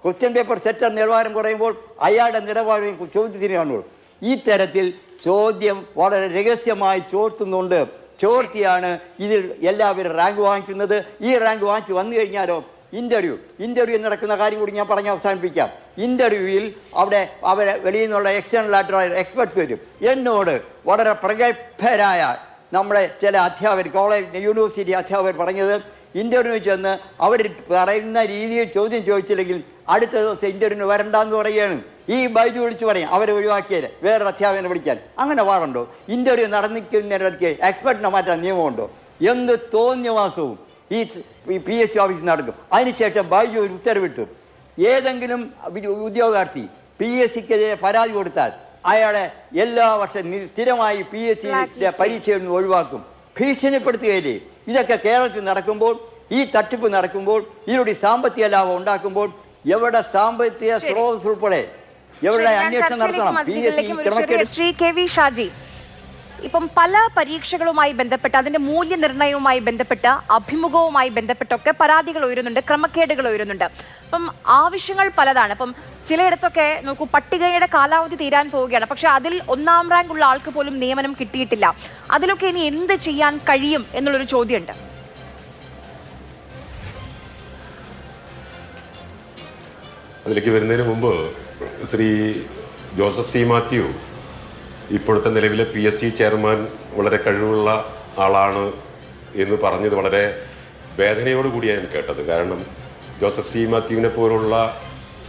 S3: ക്വസ്റ്റ്യൻ പേപ്പർ സെറ്റർ നിലവാരം കുറയുമ്പോൾ അയാളുടെ നിലവാരം ചോദ്യത്തിന് കാണുള്ളൂ. ഈ തരത്തിൽ ചോദ്യം വളരെ രഹസ്യമായി ചോർത്തുന്നുണ്ട്. ചോർത്തിയാണ് ഇതിൽ എല്ലാവരും റാങ്ക് വാങ്ങിക്കുന്നത്. ഈ റാങ്ക് വാങ്ങിച്ച് വന്നു കഴിഞ്ഞാലോ ഇൻ്റർവ്യൂ നടക്കുന്ന കാര്യം കൂടി ഞാൻ പറഞ്ഞ് അവസാനിപ്പിക്കാം. ഇൻ്റർവ്യൂവിൽ അവരെ വെളിയിൽ നിന്നുള്ള എക്സ്റ്റേണൽ ആയിട്ടുള്ള എക്സ്പെർട്സ് വരും. എന്നോട് വളരെ പ്രഗത്ഭരായ നമ്മുടെ ചില അധ്യാപകർ, കോളേജ് യൂണിവേഴ്സിറ്റി അധ്യാപകർ പറഞ്ഞത്, ഇൻ്റർവ്യൂ ചെന്ന് അവർ പറയുന്ന രീതിയിൽ ചോദ്യം ചോദിച്ചില്ലെങ്കിൽ അടുത്ത ദിവസം ഇൻ്റർവ്യൂവിന് വരണ്ടെന്ന് പറയുകയാണ്. ഈ ബൈജു വിളിച്ച് പറയും അവരെ ഒഴിവാക്കിയത് വേറൊരു അധ്യാപകനെ വിളിക്കാൻ. അങ്ങനെ പാടുണ്ടോ? ഇൻ്റർവ്യൂ നടന്നിരിക്കുന്നതിനിടയ്ക്ക് എക്സ്പെർട്ടിനെ മാറ്റാൻ നിയമമുണ്ടോ? എന്ത് തോന്നിയവാസവും ഈ PSC ഓഫീസിൽ നടക്കും. അതിനുശേഷം ബൈജു ഒരു ഉത്തരവിട്ടു, ഏതെങ്കിലും ഉദ്യോഗാർത്ഥി PSCക്കെതിരെ പരാതി കൊടുത്താൽ അയാളെ എല്ലാ വർഷവും സ്ഥിരമായി PSCയുടെ പരീക്ഷയിൽ നിന്ന് ഒഴിവാക്കും. ഭീഷണിപ്പെടുത്തുകയില്ലേ? ഇതൊക്കെ കേരളത്തിൽ നടക്കുമ്പോൾ, ഈ തട്ടിപ്പ് നടക്കുമ്പോൾ, ഇതിലൂടെ സാമ്പത്തിക ലാഭം ഉണ്ടാക്കുമ്പോൾ എവിടെ സാമ്പത്തിക സ്രോതസ് ഉൾപ്പെടെ എവിടെ അന്വേഷണം നടത്തണം?
S1: ശ്രീ KV ഷാജി, ഇപ്പം പല പരീക്ഷകളുമായി ബന്ധപ്പെട്ട് അതിന്റെ മൂല്യനിർണ്ണയവുമായി ബന്ധപ്പെട്ട് അഭിമുഖവുമായി ബന്ധപ്പെട്ടൊക്കെ പരാതികൾ ഉയരുന്നുണ്ട്, ക്രമക്കേടുകൾ ഉയരുന്നുണ്ട്. അപ്പം ആവശ്യങ്ങൾ പലതാണ്. അപ്പം ചിലയിടത്തൊക്കെ നോക്കൂ, പട്ടികയുടെ കാലാവധി തീരാൻ പോവുകയാണ്, പക്ഷെ അതിൽ 1ാം റാങ്ക് ഉള്ള ആൾക്ക് പോലും നിയമനം കിട്ടിയിട്ടില്ല. അതിലൊക്കെ ഇനി എന്ത് ചെയ്യാൻ കഴിയും എന്നുള്ളൊരു ചോദ്യമുണ്ട്.
S5: അതിലേക്ക് വരുന്നതിന് മുമ്പ് ശ്രീ ജോസഫ് സി മാത്യു ഇപ്പോഴത്തെ നിലവിലെ PSC ചെയർമാൻ വളരെ കഴിവുള്ള ആളാണ് എന്ന് പറഞ്ഞത് വളരെ വേദനയോടുകൂടിയാണ് ഞാൻ കേട്ടത്. കാരണം ജോസഫ് സി മാത്യുവിനെ പോലുള്ള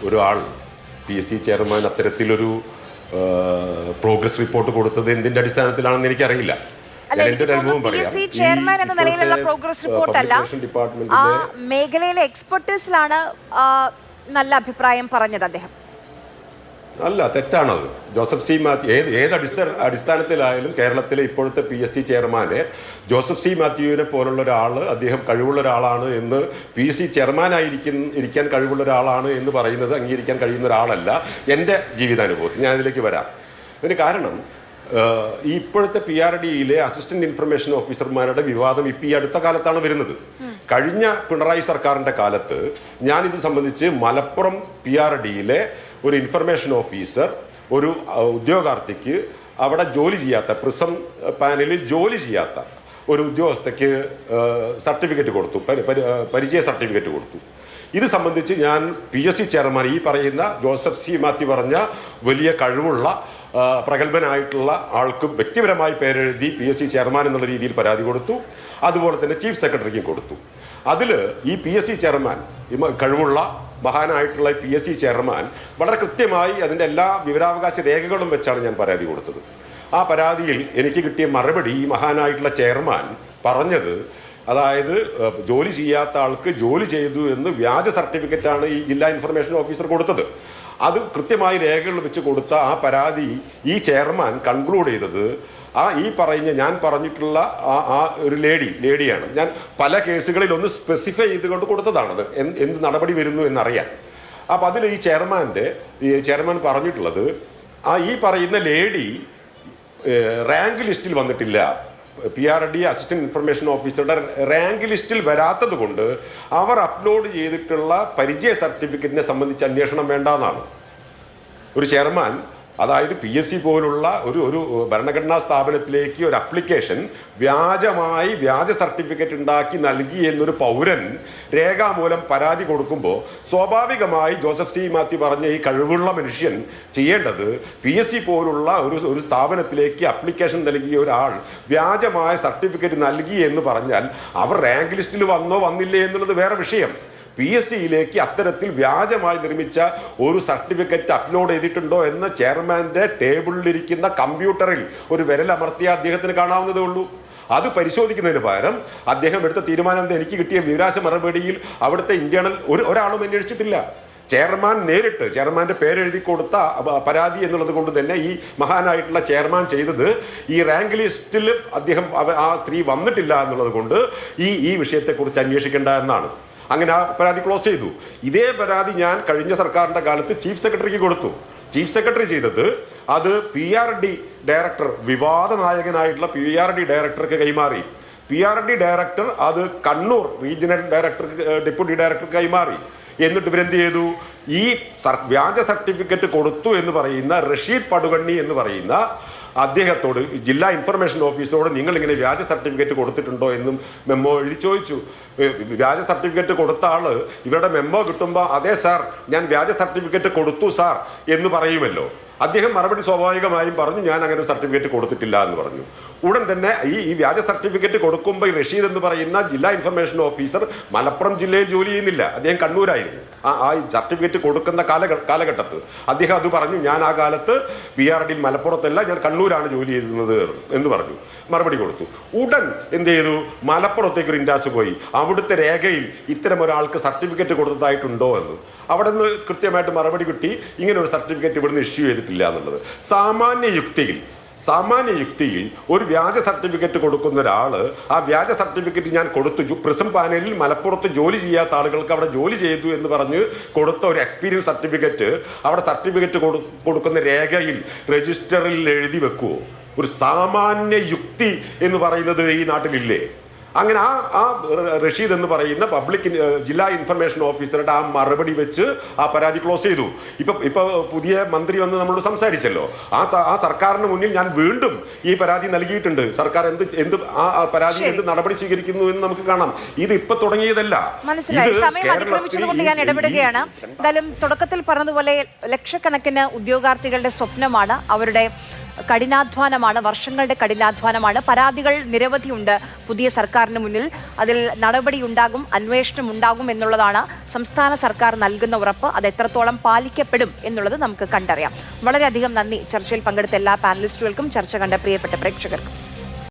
S5: ഒരാൾ PSC ചെയർമാൻ അത്തരത്തിലൊരു പ്രോഗ്രസ് റിപ്പോർട്ട് കൊടുത്തത് എന്തിൻ്റെ അടിസ്ഥാനത്തിലാണെന്ന് എനിക്കറിയില്ല.
S1: ചെയർമാൻ എന്ന നിലയിലുള്ള പ്രോഗ്രസ് റിപ്പോർട്ടല്ല, ആ മേഖലയിലെ എക്സ്പെർട്ടീസിലാണ് നല്ല അഭിപ്രായം പറഞ്ഞത് അദ്ദേഹം.
S5: അല്ല, തെറ്റാണത്. ജോസഫ് സി മാത്യു ഏത് അടിസ്ഥാനത്തിലായാലും കേരളത്തിലെ ഇപ്പോഴത്തെ PSC ചെയർമാനെ ജോസഫ് സി മാത്യുവിനെ പോലുള്ള ഒരാൾ, അദ്ദേഹം കഴിവുള്ള ഒരാളാണ് എന്ന്, PSC ചെയർമാനായിരിക്കാൻ കഴിവുള്ള ഒരാളാണ് എന്ന് പറയുന്നത് അംഗീകരിക്കാൻ കഴിയുന്ന ഒരാളല്ല എൻ്റെ ജീവിതാനുഭവത്തിൽ. ഞാൻ അതിലേക്ക് വരാം. അതിന് കാരണം ഈ ഇപ്പോഴത്തെ PRDയിലെ അസിസ്റ്റന്റ് ഇൻഫർമേഷൻ ഓഫീസർമാരുടെ വിവാദം ഇപ്പം ഈ അടുത്ത കാലത്താണ് വരുന്നത്. കഴിഞ്ഞ പിണറായി സർക്കാരിൻ്റെ കാലത്ത് ഞാൻ ഇത് സംബന്ധിച്ച് മലപ്പുറം PRDയിലെ ഒരു ഇൻഫർമേഷൻ ഓഫീസർ ഒരു ഉദ്യോഗാർത്ഥിക്ക് അവിടെ ജോലി ചെയ്യാത്ത, പ്രിസം പാനലിൽ ജോലി ചെയ്യാത്ത ഒരു ഉദ്യോഗസ്ഥയ്ക്ക് സർട്ടിഫിക്കറ്റ് കൊടുത്തു, പരിചയ സർട്ടിഫിക്കറ്റ് കൊടുത്തു. ഇത് സംബന്ധിച്ച് ഞാൻ PSC ചെയർമാൻ, ഈ പറയുന്ന ജോസഫ് സി മാത്യു പറഞ്ഞ വലിയ കഴിവുള്ള പ്രഗത്ഭനായിട്ടുള്ള ആൾക്ക് വ്യക്തിപരമായി പേരെഴുതി PSC ചെയർമാൻ എന്നുള്ള രീതിയിൽ പരാതി കൊടുത്തു. അതുപോലെ തന്നെ ചീഫ് സെക്രട്ടറിക്കും കൊടുത്തു. അതിൽ ഈ PSC ചെയർമാൻ, കഴിവുള്ള മഹാനായിട്ടുള്ള PSC ചെയർമാൻ വളരെ കൃത്യമായി അതിൻ്റെ എല്ലാ വിവരാവകാശ രേഖകളും വെച്ചാണ് ഞാൻ പരാതി കൊടുത്തത്. ആ പരാതിയിൽ എനിക്ക് കിട്ടിയ മറുപടി, ഈ മഹാനായിട്ടുള്ള ചെയർമാൻ പറഞ്ഞത്, അതായത് ജോലി ചെയ്യാത്ത ആൾക്ക് ജോലി ചെയ്തു എന്ന് വ്യാജ സർട്ടിഫിക്കറ്റാണ് ഈ ജില്ലാ ഇൻഫർമേഷൻ ഓഫീസർ കൊടുത്തത്. അത് കൃത്യമായി രേഖകൾ വെച്ച് കൊടുത്ത ആ പരാതി ഈ ചെയർമാൻ കൺക്ലൂഡ് ചെയ്തത് ഈ ഞാൻ പറഞ്ഞിട്ടുള്ള ആ ഒരു ലേഡിയാണ്. ഞാൻ പല കേസുകളിൽ ഒന്ന് സ്പെസിഫൈ ചെയ്തുകൊണ്ട് കൊടുത്തതാണത്, എന്ത് നടപടി വരുന്നു എന്നറിയാൻ. അപ്പം അതിൽ ഈ ചെയർമാൻ പറഞ്ഞിട്ടുള്ളത്, ഈ പറയുന്ന ലേഡി റാങ്ക് ലിസ്റ്റിൽ വന്നിട്ടില്ല, PRD അസിസ്റ്റന്റ് ഇൻഫർമേഷൻ ഓഫീസറുടെ റാങ്ക് ലിസ്റ്റിൽ വരാത്തത് കൊണ്ട് അവർ അപ്ലോഡ് ചെയ്തിട്ടുള്ള പരിചയ സർട്ടിഫിക്കറ്റിനെ സംബന്ധിച്ച് അന്വേഷണം വേണ്ടെന്നാണ് ഒരു ചെയർമാൻ. അതായത് PSC പോലുള്ള ഒരു ഭരണഘടനാ സ്ഥാപനത്തിലേക്ക് ഒരു അപ്ലിക്കേഷൻ വ്യാജ സർട്ടിഫിക്കറ്റ് ഉണ്ടാക്കി നൽകി എന്നൊരു പൗരൻ രേഖാമൂലം പരാതി കൊടുക്കുമ്പോൾ സ്വാഭാവികമായി ജോസഫ് സി മാത്യു പറഞ്ഞ ഈ കഴിവുള്ള മനുഷ്യൻ ചെയ്യേണ്ടത് PSC പോലുള്ള ഒരു സ്ഥാപനത്തിലേക്ക് അപ്ലിക്കേഷൻ നൽകിയ ഒരാൾ വ്യാജമായ സർട്ടിഫിക്കറ്റ് നൽകി എന്ന് പറഞ്ഞാൽ അവർ റാങ്ക് ലിസ്റ്റിൽ വന്നോ വന്നില്ലേ എന്നുള്ളത് വേറെ വിഷയം. PSCയിലേക്ക് അത്തരത്തിൽ വ്യാജമായി നിർമ്മിച്ച ഒരു സർട്ടിഫിക്കറ്റ് അപ്ലോഡ് ചെയ്തിട്ടുണ്ടോ എന്ന് ചെയർമാൻ്റെ ടേബിളിലിരിക്കുന്ന കമ്പ്യൂട്ടറിൽ ഒരു വിരലമർത്തിയ അദ്ദേഹത്തിന് കാണാവുന്നതേ ഉള്ളൂ. അത് പരിശോധിക്കുന്നതിന് പകരം അദ്ദേഹം എടുത്ത തീരുമാനം, എനിക്ക് കിട്ടിയ വിവരാശ മറുപടിയിൽ അവിടുത്തെ ഇന്റേണൽ ഒരാളും അന്വേഷിച്ചിട്ടില്ല. ചെയർമാൻ നേരിട്ട് ചെയർമാൻ്റെ പേരെഴുതി കൊടുത്ത പരാതി എന്നുള്ളത് കൊണ്ട് തന്നെ ഈ മഹാനായിട്ടുള്ള ചെയർമാൻ ചെയ്തത് ഈ റാങ്ക് ലിസ്റ്റിൽ അദ്ദേഹം ആ സ്ത്രീ വന്നിട്ടില്ല എന്നുള്ളത് കൊണ്ട് ഈ വിഷയത്തെക്കുറിച്ച് അന്വേഷിക്കേണ്ട എന്നാണ്. അങ്ങനെ ആ പരാതി ക്ലോസ് ചെയ്തു. ഇതേ പരാതി ഞാൻ കഴിഞ്ഞ സർക്കാരിൻ്റെ കാലത്ത് ചീഫ് സെക്രട്ടറിക്ക് കൊടുത്തു. ചീഫ് സെക്രട്ടറി ചെയ്തത് അത് PRD ഡയറക്ടർ, വിവാദ നായകനായിട്ടുള്ള PRD ഡയറക്ടർക്ക് കൈമാറി. PRD ഡയറക്ടർ അത് കണ്ണൂർ റീജിയണൽ ഡയറക്ടർക്ക്, ഡെപ്യൂട്ടി ഡയറക്ടർക്ക് കൈമാറി. എന്നിട്ട് ഇവരെന്ത് ചെയ്തു, ഈ വ്യാജ സർട്ടിഫിക്കറ്റ് കൊടുത്തു എന്ന് പറയുന്ന റഷീദ് പടുകണ്ണി എന്ന് പറയുന്ന അദ്ദേഹത്തോട്, ജില്ലാ ഇൻഫർമേഷൻ ഓഫീസറോട്, നിങ്ങൾ ഇങ്ങനെ വ്യാജ സർട്ടിഫിക്കറ്റ് കൊടുത്തിട്ടുണ്ടോ എന്നും മെമ്മോ എഴുതി ചോദിച്ചു. വ്യാജ സർട്ടിഫിക്കറ്റ് കൊടുത്ത ആള് ഇവരുടെ മെമ്മോ കിട്ടുമ്പോൾ അതെ സാർ ഞാൻ വ്യാജ സർട്ടിഫിക്കറ്റ് കൊടുത്തു സാർ എന്ന് പറയുമല്ലോ. അദ്ദേഹം മറുപടി സ്വാഭാവികമായും പറഞ്ഞു, ഞാൻ അങ്ങനെ സർട്ടിഫിക്കറ്റ് കൊടുത്തിട്ടില്ല എന്ന് പറഞ്ഞു. ഉടൻ തന്നെ ഈ വ്യാജ സർട്ടിഫിക്കറ്റ് കൊടുക്കുമ്പോൾ ഈ റഷീദ് എന്ന് പറയുന്ന ജില്ലാ ഇൻഫർമേഷൻ ഓഫീസർ മലപ്പുറം ജില്ലയിൽ ജോലി ചെയ്യുന്നില്ല, അദ്ദേഹം കണ്ണൂരായിരുന്നു. ആ സർട്ടിഫിക്കറ്റ് കൊടുക്കുന്ന കാലഘട്ടത്ത് അദ്ദേഹം അത് പറഞ്ഞു, ഞാൻ ആ കാലത്ത് PRDയിൽ മലപ്പുറത്തല്ല, ഞാൻ കണ്ണൂരാണ് ജോലി ചെയ്തിരുന്നത് എന്ന് പറഞ്ഞു. മറുപടി കൊടുത്തു. ഉടൻ എന്ത് ചെയ്തു, മലപ്പുറത്തേക്ക് ഒരു ഇൻഡാസ് പോയി. അവിടുത്തെ രേഖയിൽ ഇത്തരം ഒരാൾക്ക് സർട്ടിഫിക്കറ്റ് കൊടുത്തതായിട്ടുണ്ടോ എന്ന് അവിടെ നിന്ന് കൃത്യമായിട്ട് മറുപടി കിട്ടി, ഇങ്ങനെ ഒരു സർട്ടിഫിക്കറ്റ് ഇവിടുന്ന് ഇഷ്യൂ ചെയ്തിട്ടില്ല എന്നുള്ളത്. സാമാന്യ യുക്തിയിൽ ഒരു വ്യാജ സർട്ടിഫിക്കറ്റ് കൊടുക്കുന്ന ഒരാള് ആ വ്യാജ സർട്ടിഫിക്കറ്റ് ഞാൻ കൊടുത്തു, പ്രിസം പാനലിൽ മലപ്പുറത്ത് ജോലി ചെയ്യാത്ത ആളുകൾക്ക് അവിടെ ജോലി ചെയ്തു എന്ന് പറഞ്ഞ് കൊടുത്ത ഒരു എക്സ്പീരിയൻസ് സർട്ടിഫിക്കറ്റ് അവിടെ സർട്ടിഫിക്കറ്റ് കൊടുക്കുന്ന രേഖയിൽ രജിസ്റ്ററിൽ എഴുതി വെക്കുവോ? ഒരു സാമാന്യ യുക്തി എന്ന് പറയുന്നത് ഈ നാട്ടിലില്ലേ? അങ്ങനെ ആ റഷീദ് എന്ന് പറയുന്ന ജില്ലാ ഇൻഫർമേഷൻ ഓഫീസറുടെ ആ മറുപടി വെച്ച് ആ പരാതി ക്ലോസ് ചെയ്തു. ഇപ്പൊ പുതിയ മന്ത്രി വന്ന് നമ്മളോട് സംസാരിച്ചല്ലോ, ആ സർക്കാരിന് മുന്നിൽ ഞാൻ വീണ്ടും ഈ പരാതി നൽകിയിട്ടുണ്ട്. സർക്കാർ എന്ത് പരാതി എന്ത് നടപടി സ്വീകരിക്കുന്നു എന്ന് നമുക്ക് കാണാം. ഇത് ഇപ്പൊ തുടങ്ങിയതല്ല.
S1: മനസ്സിലായി. സമയം അതിക്രമിച്ചതുകൊണ്ട് ഞാൻ ഇടപെടുകയാണ്. എന്തായാലും തുടക്കത്തിൽ പറഞ്ഞതുപോലെ ലക്ഷക്കണക്കിന് ഉദ്യോഗാർത്ഥികളുടെ സ്വപ്നമാണ്, അവരുടെ കഠിനാധ്വാനമാണ്, വർഷങ്ങളുടെ കഠിനാധ്വാനമാണ്. പരാതികൾ നിരവധിയുണ്ട് പുതിയ സർക്കാരിന് മുന്നിൽ. അതിൽ നടപടി ഉണ്ടാകും, അന്വേഷണം ഉണ്ടാകും എന്നുള്ളതാണ് സംസ്ഥാന സർക്കാർ നൽകുന്ന ഉറപ്പ്. അത് എത്രത്തോളം പാലിക്കപ്പെടും എന്നുള്ളത് നമുക്ക് കണ്ടറിയാം. വളരെയധികം നന്ദി ചർച്ചയിൽ പങ്കെടുത്ത എല്ലാ പാനലിസ്റ്റുകൾക്കും, ചർച്ച കണ്ട പ്രിയപ്പെട്ട പ്രേക്ഷകർക്കും.